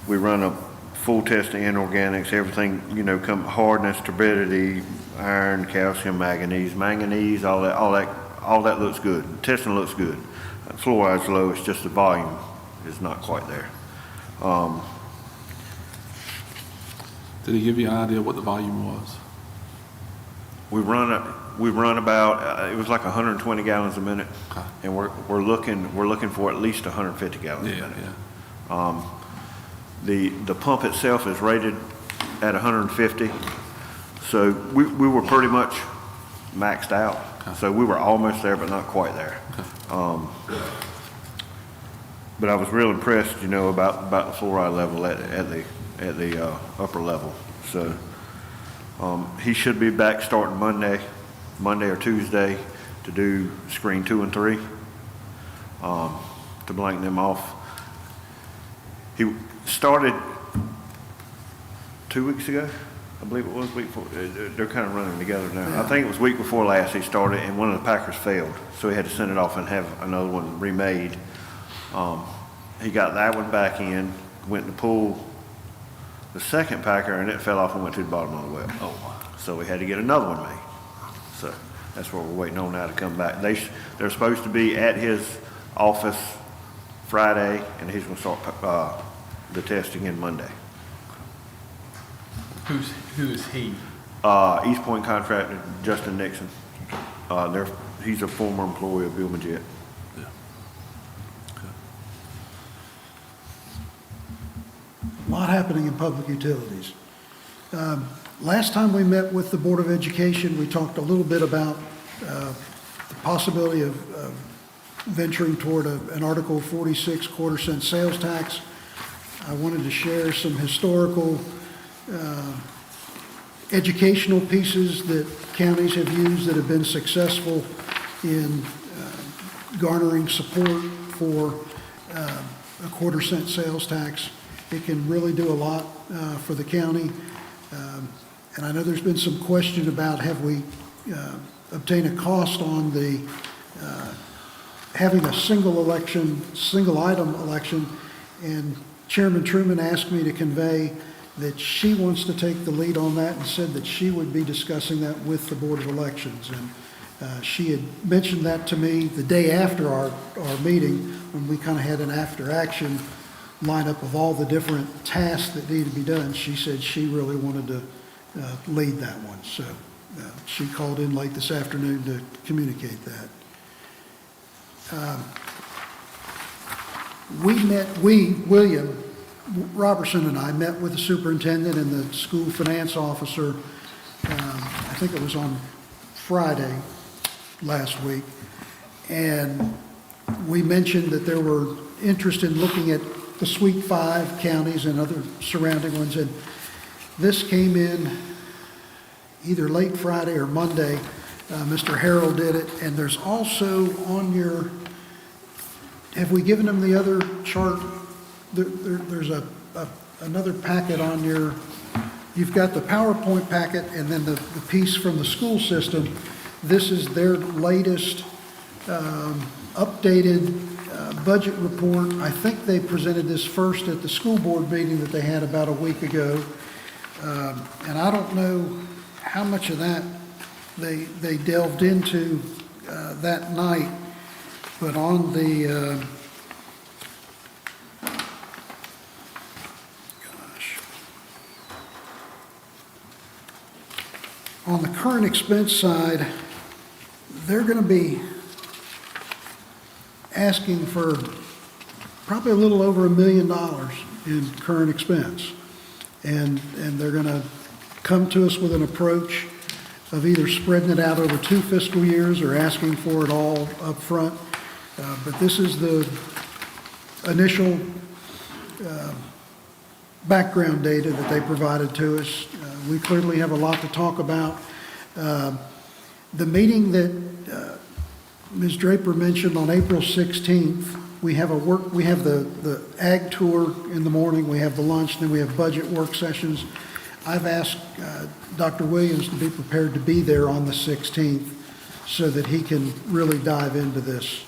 [SPEAKER 15] We run a full test of inorganics, everything, come hardness, turbidity, iron, calcium, manganese, all that looks good. Testing looks good. Fluoride's low, it's just the volume is not quite there.
[SPEAKER 10] Did he give you an idea what the volume was?
[SPEAKER 15] we run about, it was like 120 gallons a minute, and we're looking for at least 150 gallons a minute. The pump itself is rated at 150, so we were pretty much maxed out. So we were almost there, but not quite there. But I was real impressed, about the fluoride level at the upper level. So he should be back starting Monday or Tuesday to do screen 2 and 3, to blank them off. He started 2 weeks ago, I believe it was, week before. They're kind of running together now. Yeah. I think it was week before last he started, and one of the packers failed, so he had to send it off and have another one remade. He got that one back in, went to pull the second packer, and it fell off and went to the bottom of the well. Oh, wow. So we had to get another one made. So that's what we're waiting on now to come back. They're supposed to be at his office Friday, and he's going to start the testing in Monday.
[SPEAKER 3] Who is he?
[SPEAKER 15] East Point contractor, Justin Nixon. He's a former employee of Bill Majette.
[SPEAKER 10] Yeah. Okay.
[SPEAKER 11] A lot happening in public utilities. Last time we met with the Board of Education, we talked a little bit about the possibility of venturing toward an Article 46 quarter-cent sales tax. I wanted to share some historical educational pieces that counties have used that have been successful in garnering support for a quarter-cent sales tax. It can really do a lot for the county. And I know there's been some question about have we obtained a cost on the having a single item election, and Chairman Truman asked me to convey that she wants to take the lead on that and said that she would be discussing that with the Board of Elections. And she had mentioned that to me the day after our meeting, when we kind of had an after-action lineup of all the different tasks that needed to be done. She said she really wanted to lead that one. So she called in late this afternoon to communicate that. William Robertson and I met with the superintendent and the school finance officer, I think it was on Friday last week, and we mentioned that there were interest in looking at the Sweet 5 counties and other surrounding ones, and this came in either late Friday or Monday. Mr. Harrell did it, and there's also on your, have we given them the other chart? There's another packet on your, you've got the PowerPoint packet and then the piece from the school system. This is their latest updated budget report. I think they presented this first at the school board meeting that they had about a week ago. And I don't know how much of that they delved into that night, but on the on the current expense side, they're going to be asking for probably a little over $1 million in current expense. And they're going to come to us with an approach of either spreading it out over 2 fiscal years or asking for it all up front. But this is the initial background data that they provided to us. We clearly have a lot to talk about. The meeting that Ms. Draper mentioned on April 16th, we have the ag tour in the morning, we have the lunch, then we have budget work sessions. I've asked Dr. Williams to be prepared to be there on the 16th so that he can really dive into this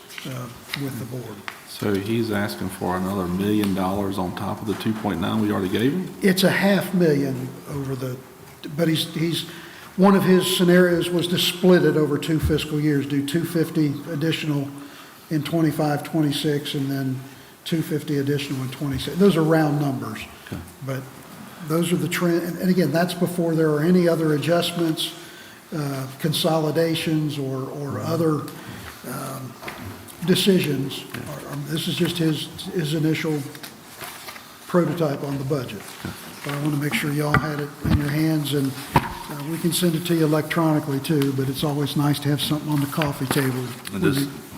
[SPEAKER 11] with the board.
[SPEAKER 10] So he's asking for another $1 million on top of the 2.9 we already gave him?
[SPEAKER 11] It's a $500,000 over the, but he's one of his scenarios was to split it over 2 fiscal years, do 250 additional in 25, 26, and then 250 additional in 26. Those are round numbers, but those are the trend. And again, that's before there are any other adjustments consolidations or other decisions. This is just his initial prototype on the budget. But I want to make sure y'all had it in your hands, and we can send it to you electronically too, but it's always nice to have something on the coffee table.
[SPEAKER 1] And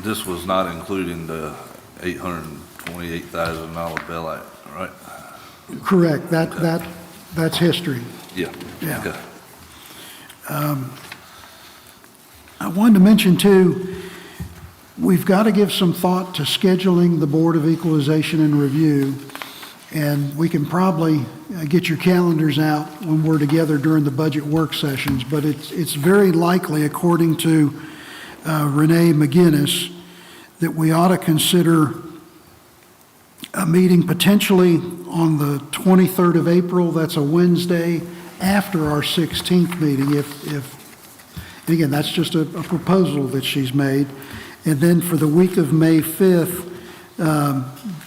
[SPEAKER 1] this was not including the $828,000 bailout, right?
[SPEAKER 11] Correct. That's history.
[SPEAKER 1] Yeah.
[SPEAKER 11] Yeah.
[SPEAKER 1] Okay.
[SPEAKER 11] I wanted to mention too, we've got to give some thought to scheduling the Board of Equalization and Review, and we can probably get your calendars out when we're together during the budget work sessions, but it's very likely, according to Renee McGinnis, that we ought to consider a meeting potentially on the 23rd of April. That's a Wednesday after our 16th meeting, and again, that's just a proposal that she's made. And then for the week of May 5th,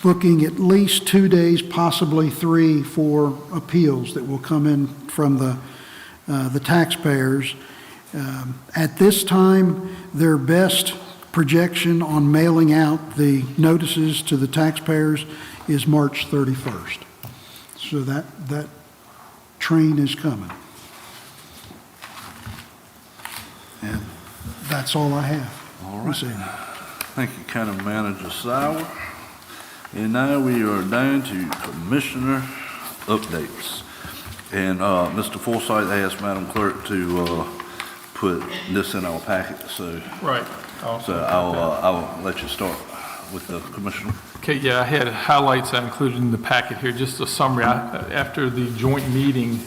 [SPEAKER 11] booking at least 2 days, possibly 3, for appeals that will come in from the taxpayers. At this time, their best projection on mailing out the notices to the taxpayers is March 31st. So that train is coming. And that's all I have.
[SPEAKER 1] All right. Thank you, County Manager Sauer. And now we are down to Commissioner updates. And Mr. Forsythe asked Madam Clerk to put this in our packet, so.
[SPEAKER 3] Right.
[SPEAKER 1] So I'll let you start with the Commissioner.
[SPEAKER 3] Okay, yeah, I had highlights I included in the packet here, just a summary. After the joint meeting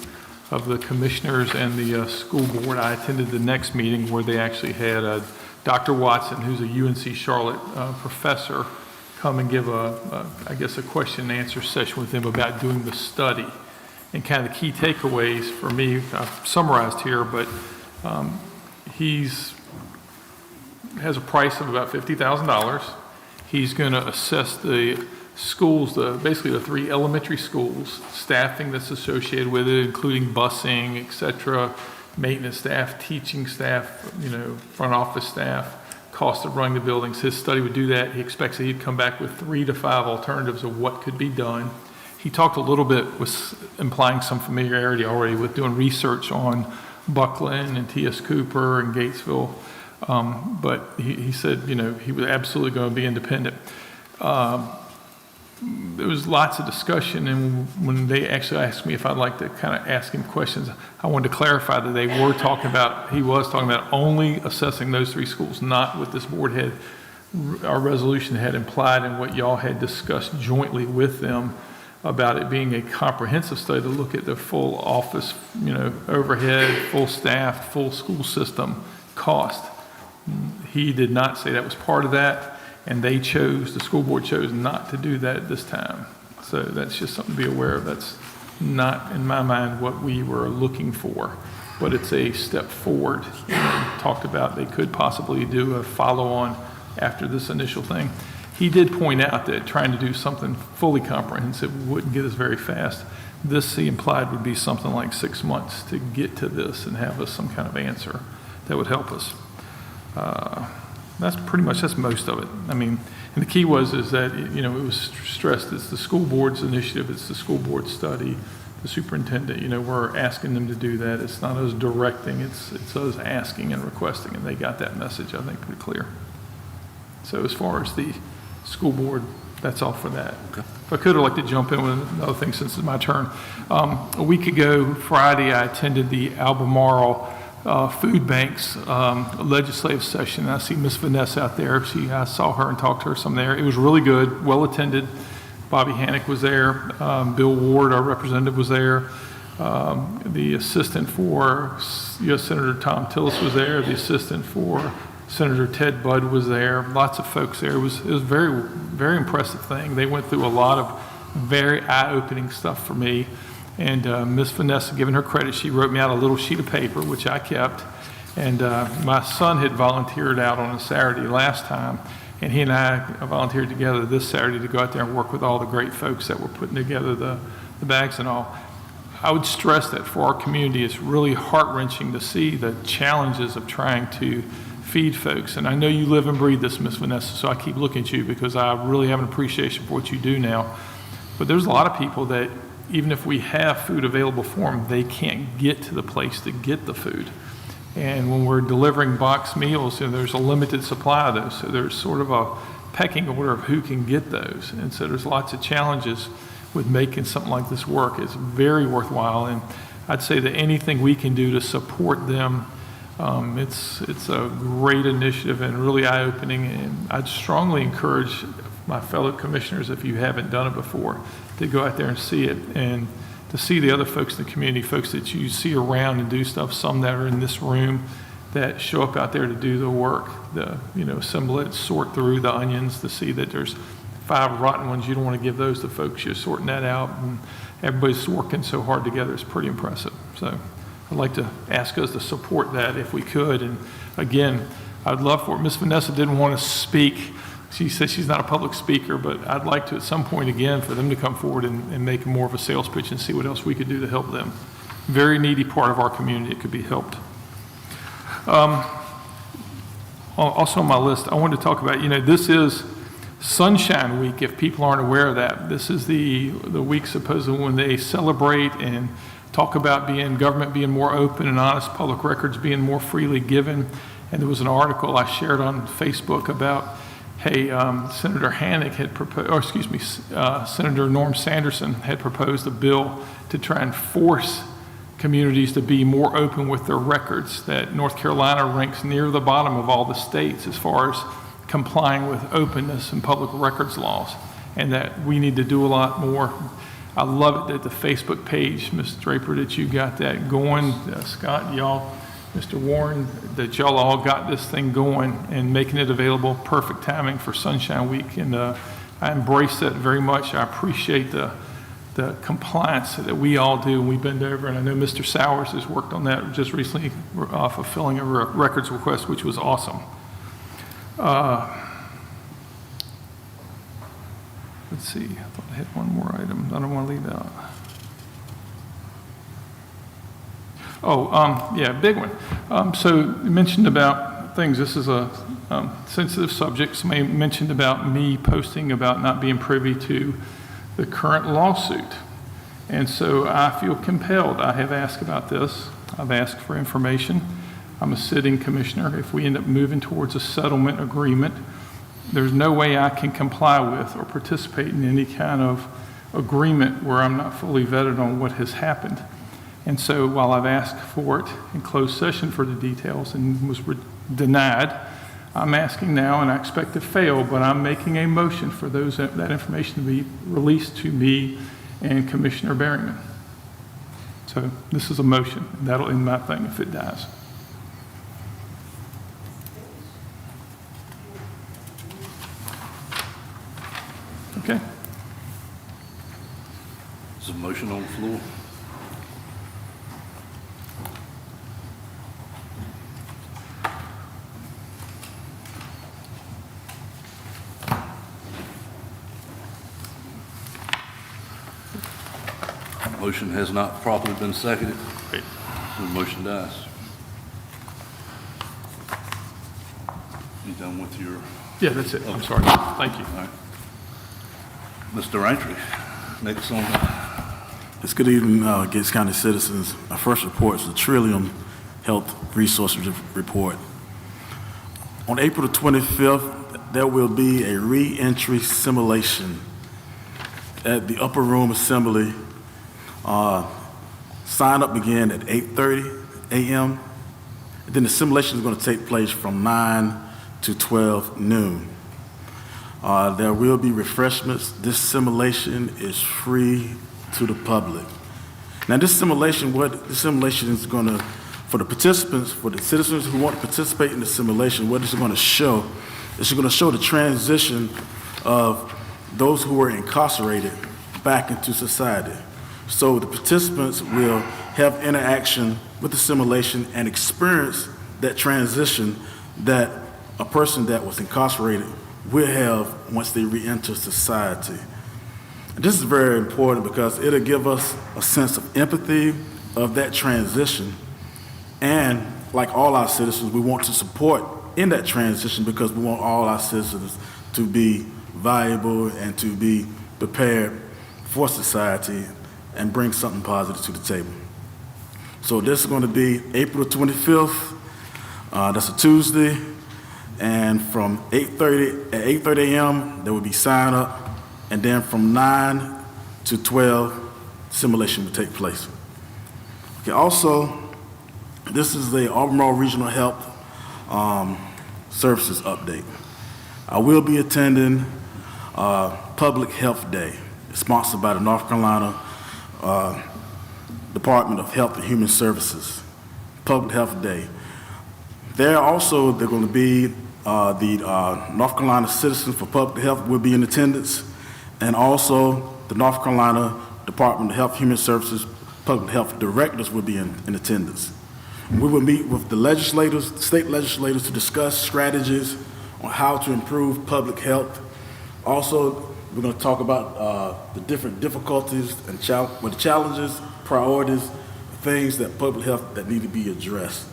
[SPEAKER 3] of the commissioners and the school board, I attended the next meeting where they actually had Dr. Watson, who's a UNC Charlotte professor, come and give I guess a question and answer session with them about doing the study. And kind of the key takeaways for me, I've summarized here, but has a price of about $50,000. He's going to assess the schools, basically the 3 elementary schools, staffing that's associated with it, including busing, et cetera, maintenance staff, teaching staff, front office staff, cost of running the buildings. His study would do that. He expects that he'd come back with 3 to 5 alternatives of what could be done. He talked a little bit, was implying some familiarity already with doing research on Buckland and T.S. Cooper and Gatesville. But he said, he was absolutely going to be independent. There was lots of discussion, and when they actually asked me if I'd like to kind of ask him questions, I wanted to clarify that he was talking about only assessing those 3 schools, not what this board had, our resolution had implied and what y'all had discussed jointly with them about it being a comprehensive study to look at the full office, overhead, full staff, full school system cost. He did not say that was part of that, and the school board chose not to do that at this time. So that's just something to be aware of. That's not, in my mind, what we were looking for, but it's a step forward. Talked about they could possibly do a follow-on after this initial thing. He did point out that trying to do something fully comprehensive wouldn't get us very fast. This, he implied, would be something like 6 months to get to this and have us some kind of answer that would help us. That's most of it. I mean, and the key is that, it was stressed, it's the school board's initiative, it's the school board study, the superintendent, we're asking them to do that. It's not us directing, it's us asking and requesting, and they got that message, I think, pretty clear. So as far as the school board, that's all for that. Okay. If I could, I'd like to jump in with another thing since it's my turn. A week ago, Friday, I attended the Albemarle Food Bank's legislative session. I see Miss Vanessa out there. I saw her and talked to her some there. It was really good, well attended. Bobby Hannick was there. Bill Ward, our representative, was there. The assistant for U.S. Senator Tom Tillis was there. The assistant for Senator Ted Budd was there. Lots of folks there. It was a very, very impressive thing. They went through a lot of very eye-opening stuff for me. And Miss Vanessa, giving her credit, she wrote me out a little sheet of paper, which I kept. And my son had volunteered out on a Saturday last time, and he and I volunteered together this Saturday to go out there and work with all the great folks that were putting together the bags and all. I would stress that for our community, it's really heart-wrenching to see the challenges of trying to feed folks. And I know you live and breathe this, Ms. Vanessa, so I keep looking at you because I really have an appreciation for what you do now. But there's a lot of people that, even if we have food available for them, they can't get to the place to get the food. And when we're delivering box meals, there's a limited supply of those. So there's sort of a pecking order of who can get those. And so there's lots of challenges with making something like this work. It's very worthwhile. And I'd say that anything we can do to support them, it's a great initiative and really eye-opening. And I'd strongly encourage my fellow commissioners, if you haven't done it before, to go out there and see it, and to see the other folks in the community, folks that you see around and do stuff, some that are in this room that show up out there to do the work, assemble it, sort through the onions to see that there's 5 rotten ones. You don't want to give those to folks. You're sorting that out, and everybody's working so hard together. It's pretty impressive. So I'd like to ask us to support that if we could. And again, I'd love for Ms. Vanessa didn't want to speak. She says she's not a public speaker, but I'd like to at some point again for them to come forward and make more of a sales pitch and see what else we could do to help them. Very needy part of our community that could be helped. Also on my list, I wanted to talk about, this is Sunshine Week, if people aren't aware of that. This is the week supposedly when they celebrate and talk about government being more open and honest, public records being more freely given. And there was an article I shared on Facebook about, hey, Senator Hannick had proposed, Senator Norm Sanderson had proposed a bill to try and force communities to be more open with their records, that North Carolina ranks near the bottom of all the states as far as complying with openness and public records laws, and that we need to do a lot more. I love it that the Facebook page, Ms. Draper, that you got that going, Scott, y'all, Mr. Warren, that y'all all got this thing going and making it available. Perfect timing for Sunshine Week, and I embrace that very much. I appreciate the compliance that we all do, and we've been over, and I know Mr. Sowers has worked on that just recently, fulfilling a records request, which was awesome. Let's see, I thought I had one more item I don't want to leave out. Yeah, big one. So you mentioned about things. This is a sensitive subject. Somebody mentioned about me posting about not being privy to the current lawsuit. And so I feel compelled. I have asked about this. I've asked for information. I'm a sitting commissioner. If we end up moving towards a settlement agreement, there's no way I can comply with or participate in any kind of agreement where I'm not fully vetted on what has happened. And so while I've asked for it in closed session for the details and was denied, I'm asking now, and I expect to fail, but I'm making a motion for that information to be released to me and Commissioner Berryman. So this is a motion. That'll end my thing if it dies. Okay.
[SPEAKER 1] Is a motion on the floor? Motion has not properly been seconded.
[SPEAKER 3] Great.
[SPEAKER 1] The motion dies. You done with your?
[SPEAKER 3] Yeah, that's it. I'm sorry. Thank you.
[SPEAKER 1] All right. Mr. Raintree, next on.
[SPEAKER 2] It's good evening, Gates County citizens. My first report is the Trillium Health Resources Report. On April the 25th, there will be a re-entry simulation at the Upper Room Assembly. Sign up began at 8:30 a.m. And then the simulation is going to take place from 9 to 12 noon. There will be refreshments. This simulation is free to the public. Now, this simulation is going to, for the participants, for the citizens who want to participate in the simulation, what it's going to show is going to show the transition of those who were incarcerated back into society. So the participants will have interaction with the simulation and experience that transition that a person that was incarcerated will have once they re-enter society. This is very important because it'll give us a sense of empathy of that transition. And like all our citizens, we want to support in that transition because we want all our citizens to be valuable and to be prepared for society and bring something positive to the table. So this is going to be April 25th. That's a Tuesday. And from 8:30 a.m., there will be sign up. And then from 9 to 12, simulation will take place. Okay, also, this is the Albemarle Regional Health Services update. I will be attending Public Health Day, sponsored by the North Carolina Department of Health and Human Services. Public Health Day. They're going to be the North Carolina Citizens for Public Health will be in attendance, and also the North Carolina Department of Health and Human Services Public Health Directors will be in attendance. We will meet with the legislators, state legislators, to discuss strategies on how to improve public health. Also, we're going to talk about the different difficulties and the challenges, priorities, things that public health that need to be addressed.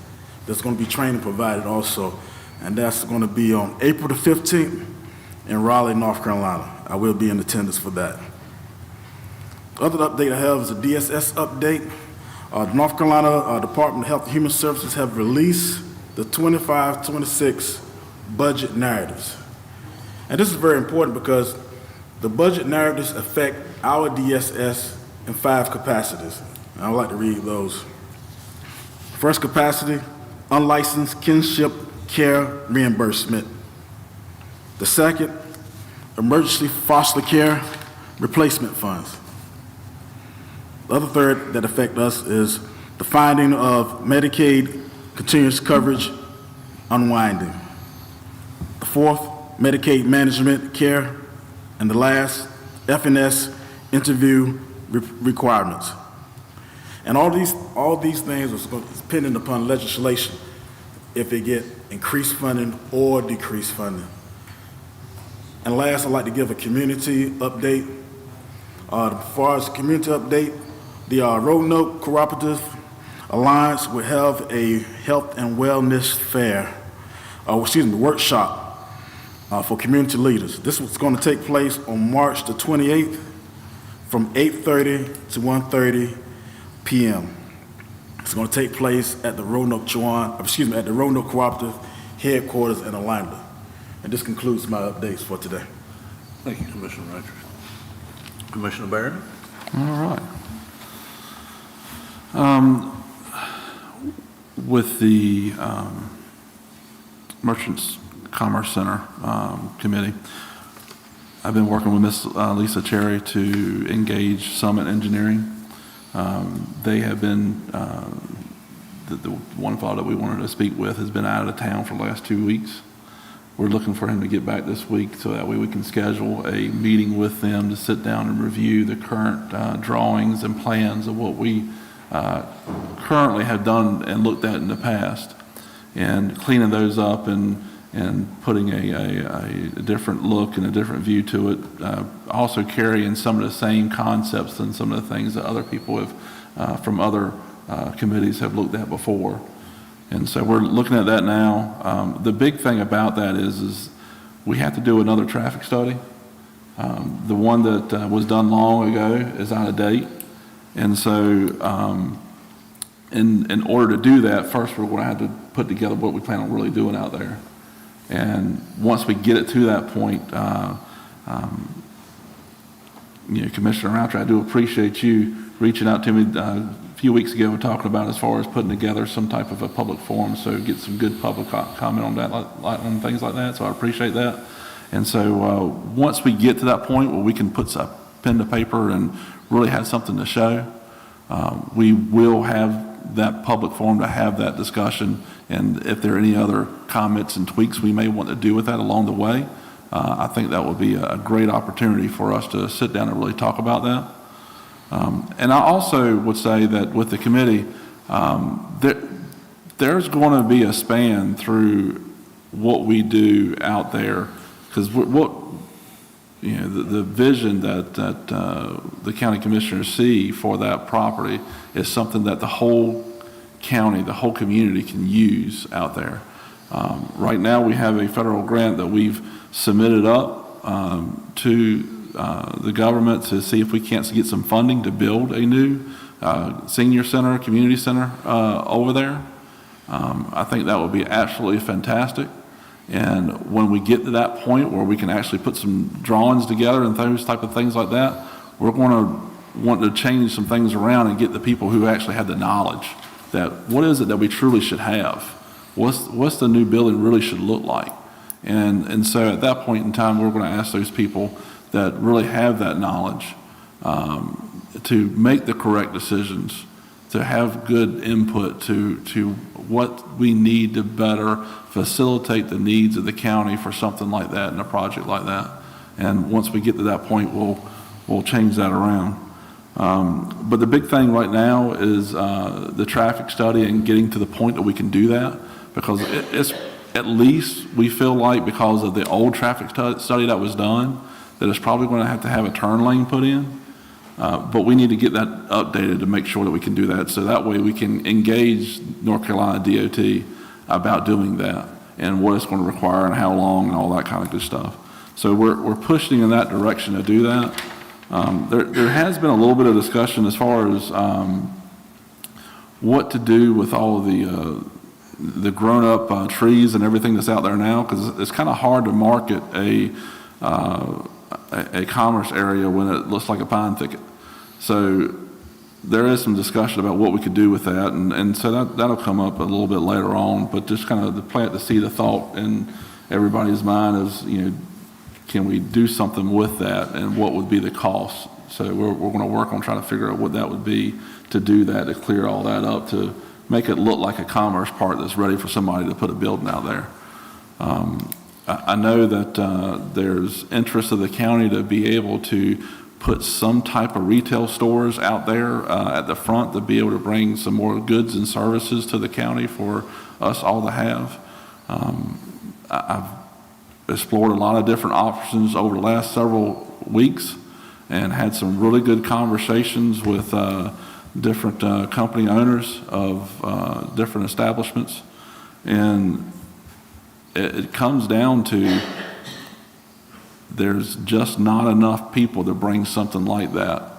[SPEAKER 2] There's going to be training provided also, and that's going to be on April the 15th in Raleigh, North Carolina. I will be in attendance for that. The other update I have is a DSS update. The North Carolina Department of Health and Human Services have released the 25-26 budget narratives. And this is very important because the budget narratives affect our DSS in 5 capacities. And I would like to read those. First capacity, unlicensed kinship care reimbursement. The second, emergency foster care replacement funds. The other third that affect us is the finding of Medicaid continuous coverage unwinding. The fourth, Medicaid management care. And the last, FNS interview requirements. And all these things are dependent upon legislation if they get increased funding or decreased funding. And last, I'd like to give a community update. As far as community update, the Roanoke Cooperative Alliance will have a health and wellness fair, workshop for community leaders. This was going to take place on March the 28th from 8:30 to 1:30 p.m. It's going to take place at the Roanoke Cooperative headquarters in Atlanta. And this concludes my updates for today.
[SPEAKER 1] Thank you, Commissioner Rogers. Commissioner Barron?
[SPEAKER 10] All right. With the Merchants Commerce Center Committee, I've been working with Ms. Lisa Cherry to engage Summit Engineering. They have been, the one fellow that we wanted to speak with has been out of town for the last 2 weeks. We're looking for him to get back this week so that way we can schedule a meeting with them to sit down and review the current drawings and plans of what we currently have done and looked at in the past, and cleaning those up and putting a different look and a different view to it. Also carrying some of the same concepts and some of the things that other people have from other committees have looked at before. And so we're looking at that now. The big thing about that is we have to do another traffic study. The one that was done long ago is out of date. And so in order to do that, first we're going to have to put together what we plan on really doing out there. And once we get it to that point, Commissioner Roundtree, I do appreciate you reaching out to me a few weeks ago and talking about as far as putting together some type of a public forum, so get some good public comment on that, on things like that. So I appreciate that. And so once we get to that point where we can put some pen to paper and really have something to show, we will have that public forum to have that discussion. And if there are any other comments and tweaks we may want to do with that along the way, I think that would be a great opportunity for us to sit down and really talk about that. And I also would say that with the committee, there's going to be a span through what we do out there, because the vision that the county commissioners see for that property is something that the whole county, the whole community can use out there. Right now, we have a federal grant that we've submitted up to the government to see if we can't get some funding to build a new senior center, community center over there. I think that would be absolutely fantastic. And when we get to that point where we can actually put some drawings together and those type of things like that, we're going to want to change some things around and get the people who actually have the knowledge that what is it that we truly should have? What's the new building really should look like? And so at that point in time, we're going to ask those people that really have that knowledge to make the correct decisions, to have good input to what we need to better facilitate the needs of the county for something like that and a project like that. And once we get to that point, we'll change that around. But the big thing right now is the traffic study and getting to the point that we can do that, because it's at least we feel like because of the old traffic study that was done, that it's probably going to have a turn lane put in. But we need to get that updated to make sure that we can do that. So that way we can engage North Carolina DOT about doing that and what it's going to require and how long and all that kind of good stuff. So we're pushing in that direction to do that. There has been a little bit of discussion as far as what to do with all of the grown-up trees and everything that's out there now, because it's kind of hard to market a commerce area when it looks like a pine thicket. So there is some discussion about what we could do with that, and so that'll come up a little bit later on, but just kind of to plant the seed of thought in everybody's mind is, can we do something with that and what would be the cost? So we're going to work on trying to figure out what that would be to do that, to clear all that up, to make it look like a commerce park that's ready for somebody to put a building out there. I know that there's interest of the county to be able to put some type of retail stores out there at the front to be able to bring some more goods and services to the county for us all to have. I've explored a lot of different options over the last several weeks and had some really good conversations with different company owners of different establishments. And it comes down to there's just not enough people to bring something like that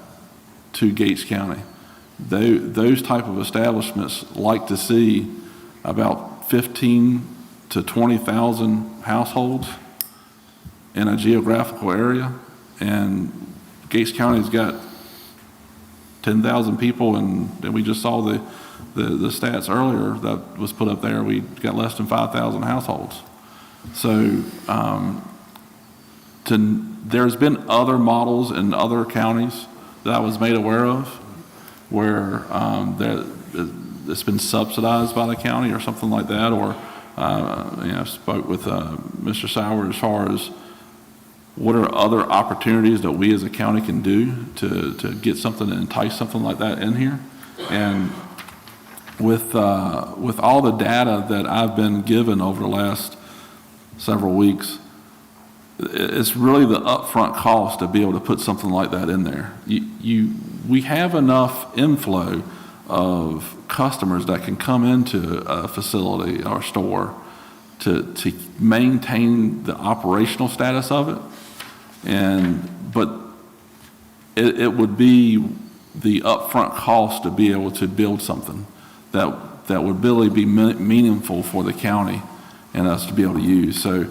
[SPEAKER 10] to Gates County. Those type of establishments like to see about 15 to 20,000 households in a geographical area, and Gates County's got 10,000 people, and we just saw the stats earlier that was put up there. We got less than 5,000 households. So there's been other models in other counties that I was made aware of where it's been subsidized by the county or something like that, or I spoke with Mr. Sauer as far as what are other opportunities that we as a county can do to get something, and entice something like that in here. And with all the data that I've been given over the last several weeks, it's really the upfront cost to be able to put something like that in there. We have enough inflow of customers that can come into a facility or store to maintain the operational status of it. But it would be the upfront cost to be able to build something that would really be meaningful for the county and us to be able to use. So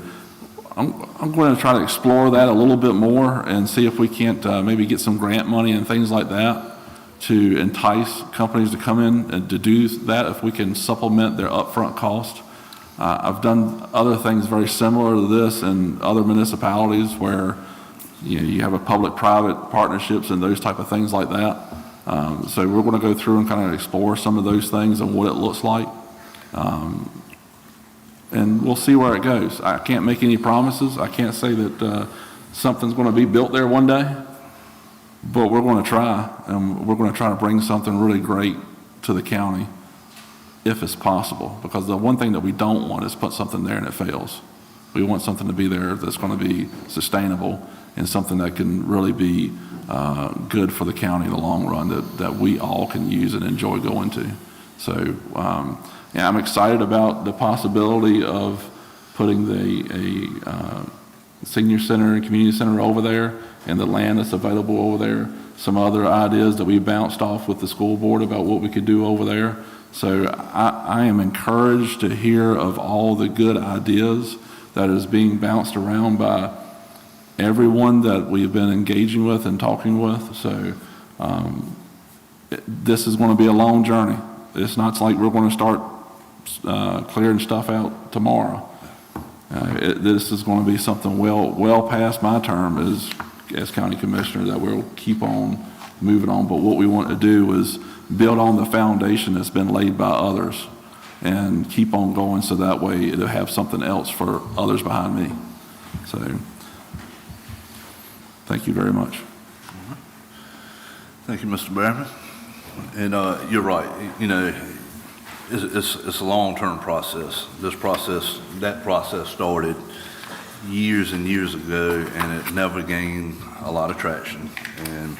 [SPEAKER 10] I'm going to try to explore that a little bit more and see if we can't maybe get some grant money and things like that to entice companies to come in and to do that if we can supplement their upfront cost. I've done other things very similar to this in other municipalities where you have a public-private partnerships and those type of things like that. So we're going to go through and kind of explore some of those things and what it looks like. And we'll see where it goes. I can't make any promises. I can't say that something's going to be built there one day, but we're going to try, and we're going to try to bring something really great to the county if it's possible, because the one thing that we don't want is put something there and it fails. We want something to be there that's going to be sustainable and something that can really be good for the county in the long run that we all can use and enjoy going to. So, yeah, I'm excited about the possibility of putting a senior center and community center over there and the land that's available over there. Some other ideas that we bounced off with the school board about what we could do over there. So I am encouraged to hear of all the good ideas that is being bounced around by everyone that we've been engaging with and talking with. So this is going to be a long journey. It's not like we're going to start clearing stuff out tomorrow. This is going to be something well past my term as county commissioner that we'll keep on moving on. But what we want to do is build on the foundation that's been laid by others and keep on going so that way it'll have something else for others behind me. So thank you very much.
[SPEAKER 1] Thank you, Mr. Behrman. And you're right, you know, it's a long-term process. That process started years and years ago, and it never gained a lot of traction. And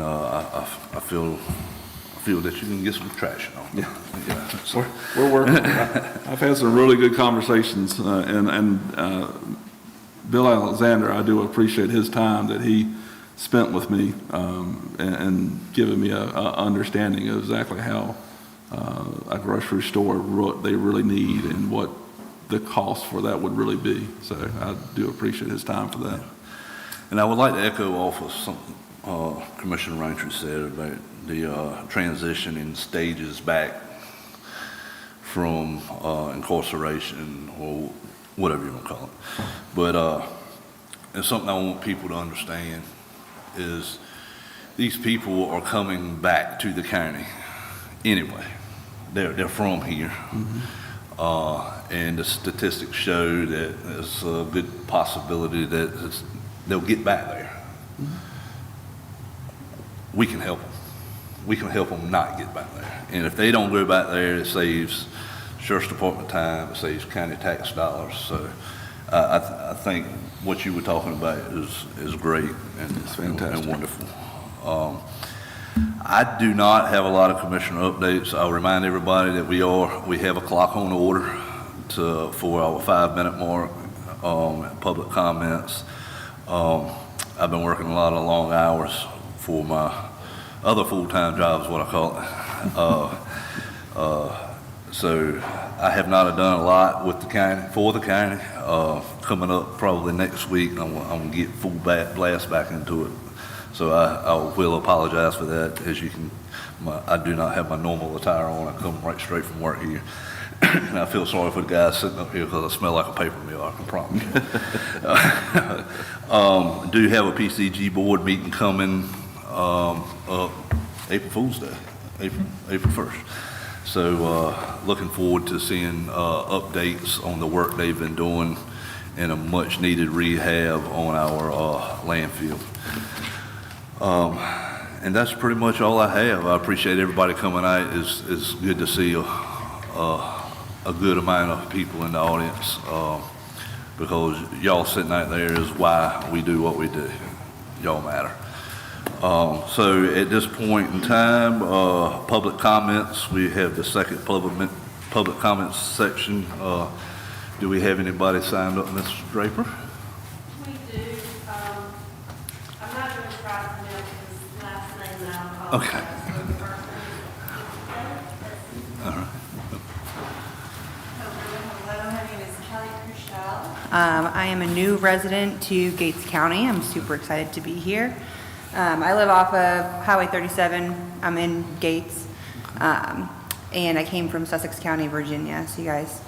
[SPEAKER 1] I feel that you can get some traction on it. Yeah. So,
[SPEAKER 10] We're working. I've had some really good conversations, and Bill Alexander, I do appreciate his time that he spent with me and giving me a understanding of exactly how a grocery store they really need and what the cost for that would really be. So I do appreciate his time for that.
[SPEAKER 1] And I would like to echo off of something Commissioner Raintree said about the transition in stages back from incarceration or whatever you want to call it. But it's something I want people to understand is these people are coming back to the county anyway. They're from here. And the statistics show that there's a good possibility that they'll get back there. We can help them. We can help them not get back there. And if they don't go back there, it saves Sheriff's Department time, it saves county tax dollars. So I think what you were talking about is great and
[SPEAKER 10] it's fantastic
[SPEAKER 1] and wonderful. I do not have a lot of commissioner updates. I'll remind everybody that we have a clock on order for our 5-minute mark, public comments. I've been working a lot of long hours for my other full-time job is what I call it. So I have not done a lot with the county, for the county. Coming up probably next week, I'm going to get full blast back into it. So I will apologize for that. As you can, I do not have my normal attire on. I come right straight from work here. And I feel sorry for the guys sitting up here because I smell like a paper mill, I can promise you. Do have a PCG board meeting coming up April Fool's Day, April 1st. So looking forward to seeing updates on the work they've been doing and a much needed rehab on our landfill. And that's pretty much all I have. I appreciate everybody coming out. It's good to see a good amount of people in the audience because y'all sitting out there is why we do what we do. Y'all matter. So at this point in time, public comments, we have the second public comments section. Do we have anybody signed up, Mrs. Draper?
[SPEAKER 5] We do. I'm not going to try to pronounce his last name, but I'll call
[SPEAKER 1] Okay. All right.
[SPEAKER 16] Hello, my name is Kelly Crushell. I am a new resident to Gates County. I'm super excited to be here. I live off of Highway 37. I'm in Gates. And I came from Sussex County, Virginia. So you guys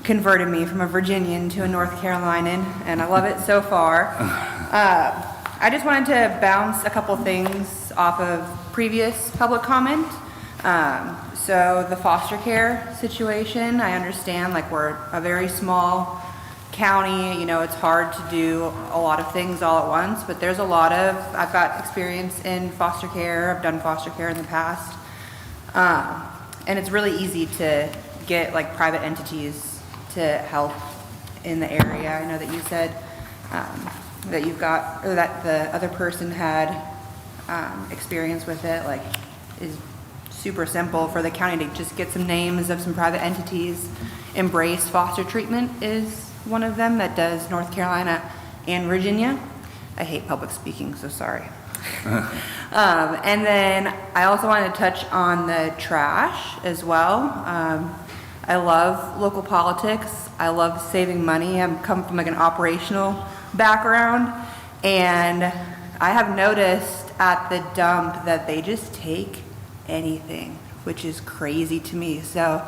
[SPEAKER 16] converted me from a Virginian to a North Carolinian, and I love it so far. I just wanted to bounce a couple things off of previous public comment. So the foster care situation, I understand, like we're a very small county, you know, it's hard to do a lot of things all at once, but there's a lot of, I've got experience in foster care, I've done foster care in the past, and it's really easy to get like private entities to help in the area. I know that you said that you've got, or that the other person had experience with it, like, is super simple for the county to just get some names of some private entities. Embrace Foster Treatment is one of them that does North Carolina and Virginia. I hate public speaking, so sorry. And then I also wanted to touch on the trash as well. I love local politics. I love saving money. I'm come from like an operational background, and I have noticed at the dump that they just take anything, which is crazy to me. So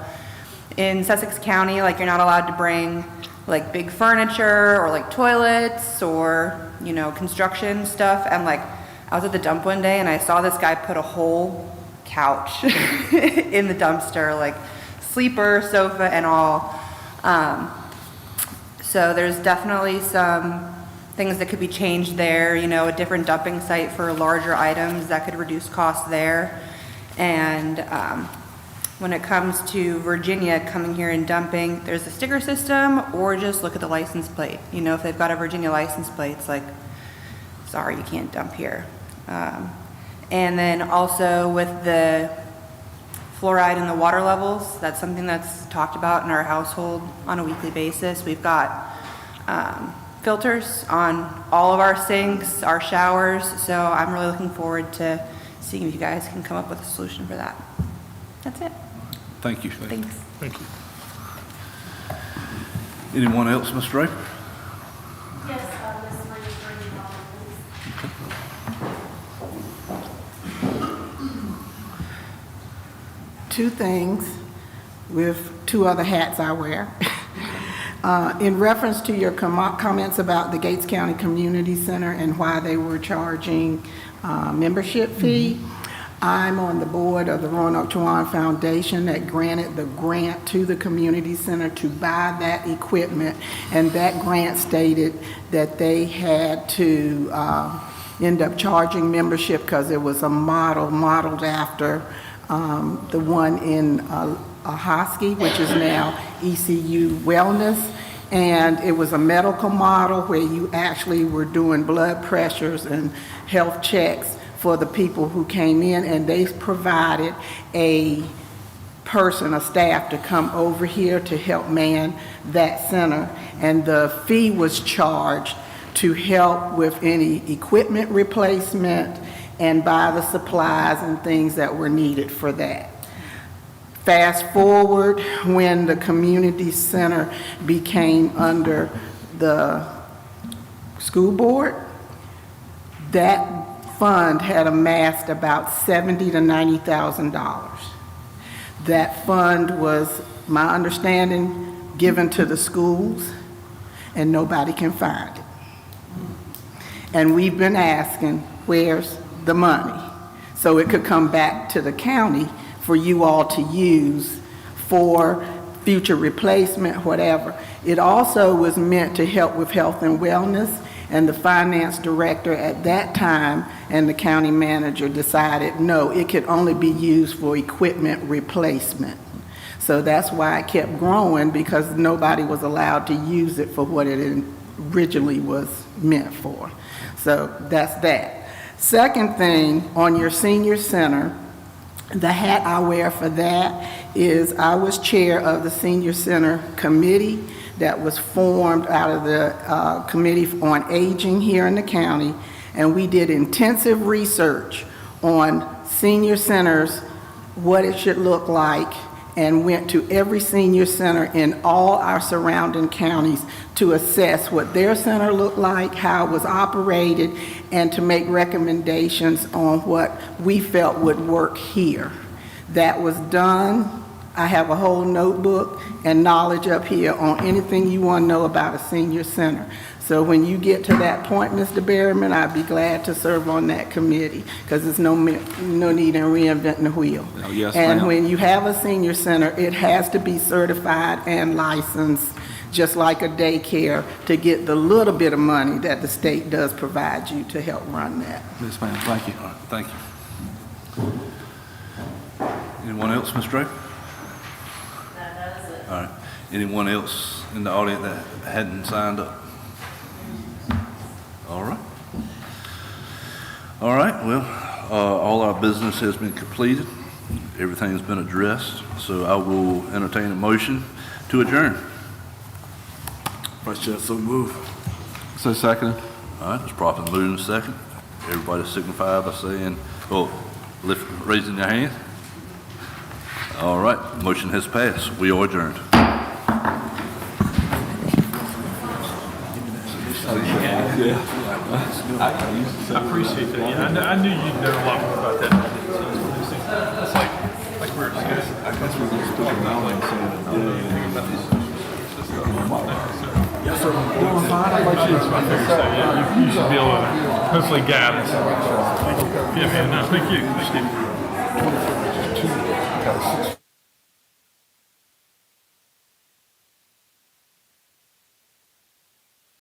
[SPEAKER 16] in Sussex County, like, you're not allowed to bring like big furniture or like toilets or, you know, construction stuff. And like, I was at the dump one day and I saw this guy put a whole couch in the dumpster, like sleeper, sofa, and all. So there's definitely some things that could be changed there, you know, a different dumping site for larger items that could reduce costs there. And when it comes to Virginia coming here and dumping, there's a sticker system, or just look at the license plate. You know, if they've got a Virginia license plate, it's like, sorry, you can't dump here. And then also with the fluoride in the water levels, that's something that's talked about in our household on a weekly basis. We've got filters on all of our sinks, our showers, so I'm really looking forward to seeing if you guys can come up with a solution for that. That's it.
[SPEAKER 1] Thank you.
[SPEAKER 16] Thanks.
[SPEAKER 2] Thank you.
[SPEAKER 1] Anyone else, Ms. Draper?
[SPEAKER 5] Yes, Ms. Reed,
[SPEAKER 12] Two things with two other hats I wear. In reference to your comments about the Gates County Community Center and why they were charging membership fee, I'm on the board of the Roanoke Chowan Foundation that granted the grant to the community center to buy that equipment, and that grant stated that they had to end up charging membership because it was a modeled after the one in Hosky, which is now ECU Wellness. And it was a medical model where you actually were doing blood pressures and health checks for the people who came in, and they provided a person, a staff, to come over here to help man that center. And the fee was charged to help with any equipment replacement and buy the supplies and things that were needed for that. Fast forward, when the community center became under the school board, that fund had amassed about $70,000 to $90,000. That fund was, my understanding, given to the schools, and nobody can find it. And we've been asking, where's the money? So it could come back to the county for you all to use for future replacement, whatever. It also was meant to help with health and wellness, and the finance director at that time and the county manager decided, no, it could only be used for equipment replacement. So that's why it kept growing, because nobody was allowed to use it for what it originally was meant for. So that's that. Second thing, on your senior center, the hat I wear for that is I was chair of the senior center committee that was formed out of the Committee on Aging here in the county, and we did intensive research on senior centers, what it should look like, and went to every senior center in all our surrounding counties to assess what their center looked like, how it was operated, and to make recommendations on what we felt would work here. That was done. I have a whole notebook and knowledge up here on anything you want to know about a senior center. So when you get to that point, Mr. Berryman, I'd be glad to serve on that committee, because there's no need in reinventing the wheel.
[SPEAKER 10] Oh, yes,
[SPEAKER 12] and
[SPEAKER 10] ma'am.
[SPEAKER 12] when you have a senior center, it has to be certified and licensed, just like a daycare, to get the little bit of money that the state does provide you to help run that.
[SPEAKER 10] Yes, ma'am. Thank you.
[SPEAKER 1] All right, thank you. Anyone else, Ms. Draper?
[SPEAKER 5] that is it.
[SPEAKER 1] All right. Anyone else in the audience that hadn't signed up? All right. All right, well, all our business has been completed. Everything has been addressed, so I will entertain a motion to adjourn.
[SPEAKER 2] Vice Chair, so move.
[SPEAKER 10] So second.
[SPEAKER 1] All right, it's properly moved and second. Everybody signify by saying, raising their hand. All right, motion has passed. We are adjourned.
[SPEAKER 3] I appreciate that. Yeah, I knew you'd know a lot more about that. It's like we're discussing. I guess we're just talking about like saying yes, sir. Doing fine. I figured so. Yeah, you should be able to hopefully guide us. Yeah, man. No, thank you. Thank you.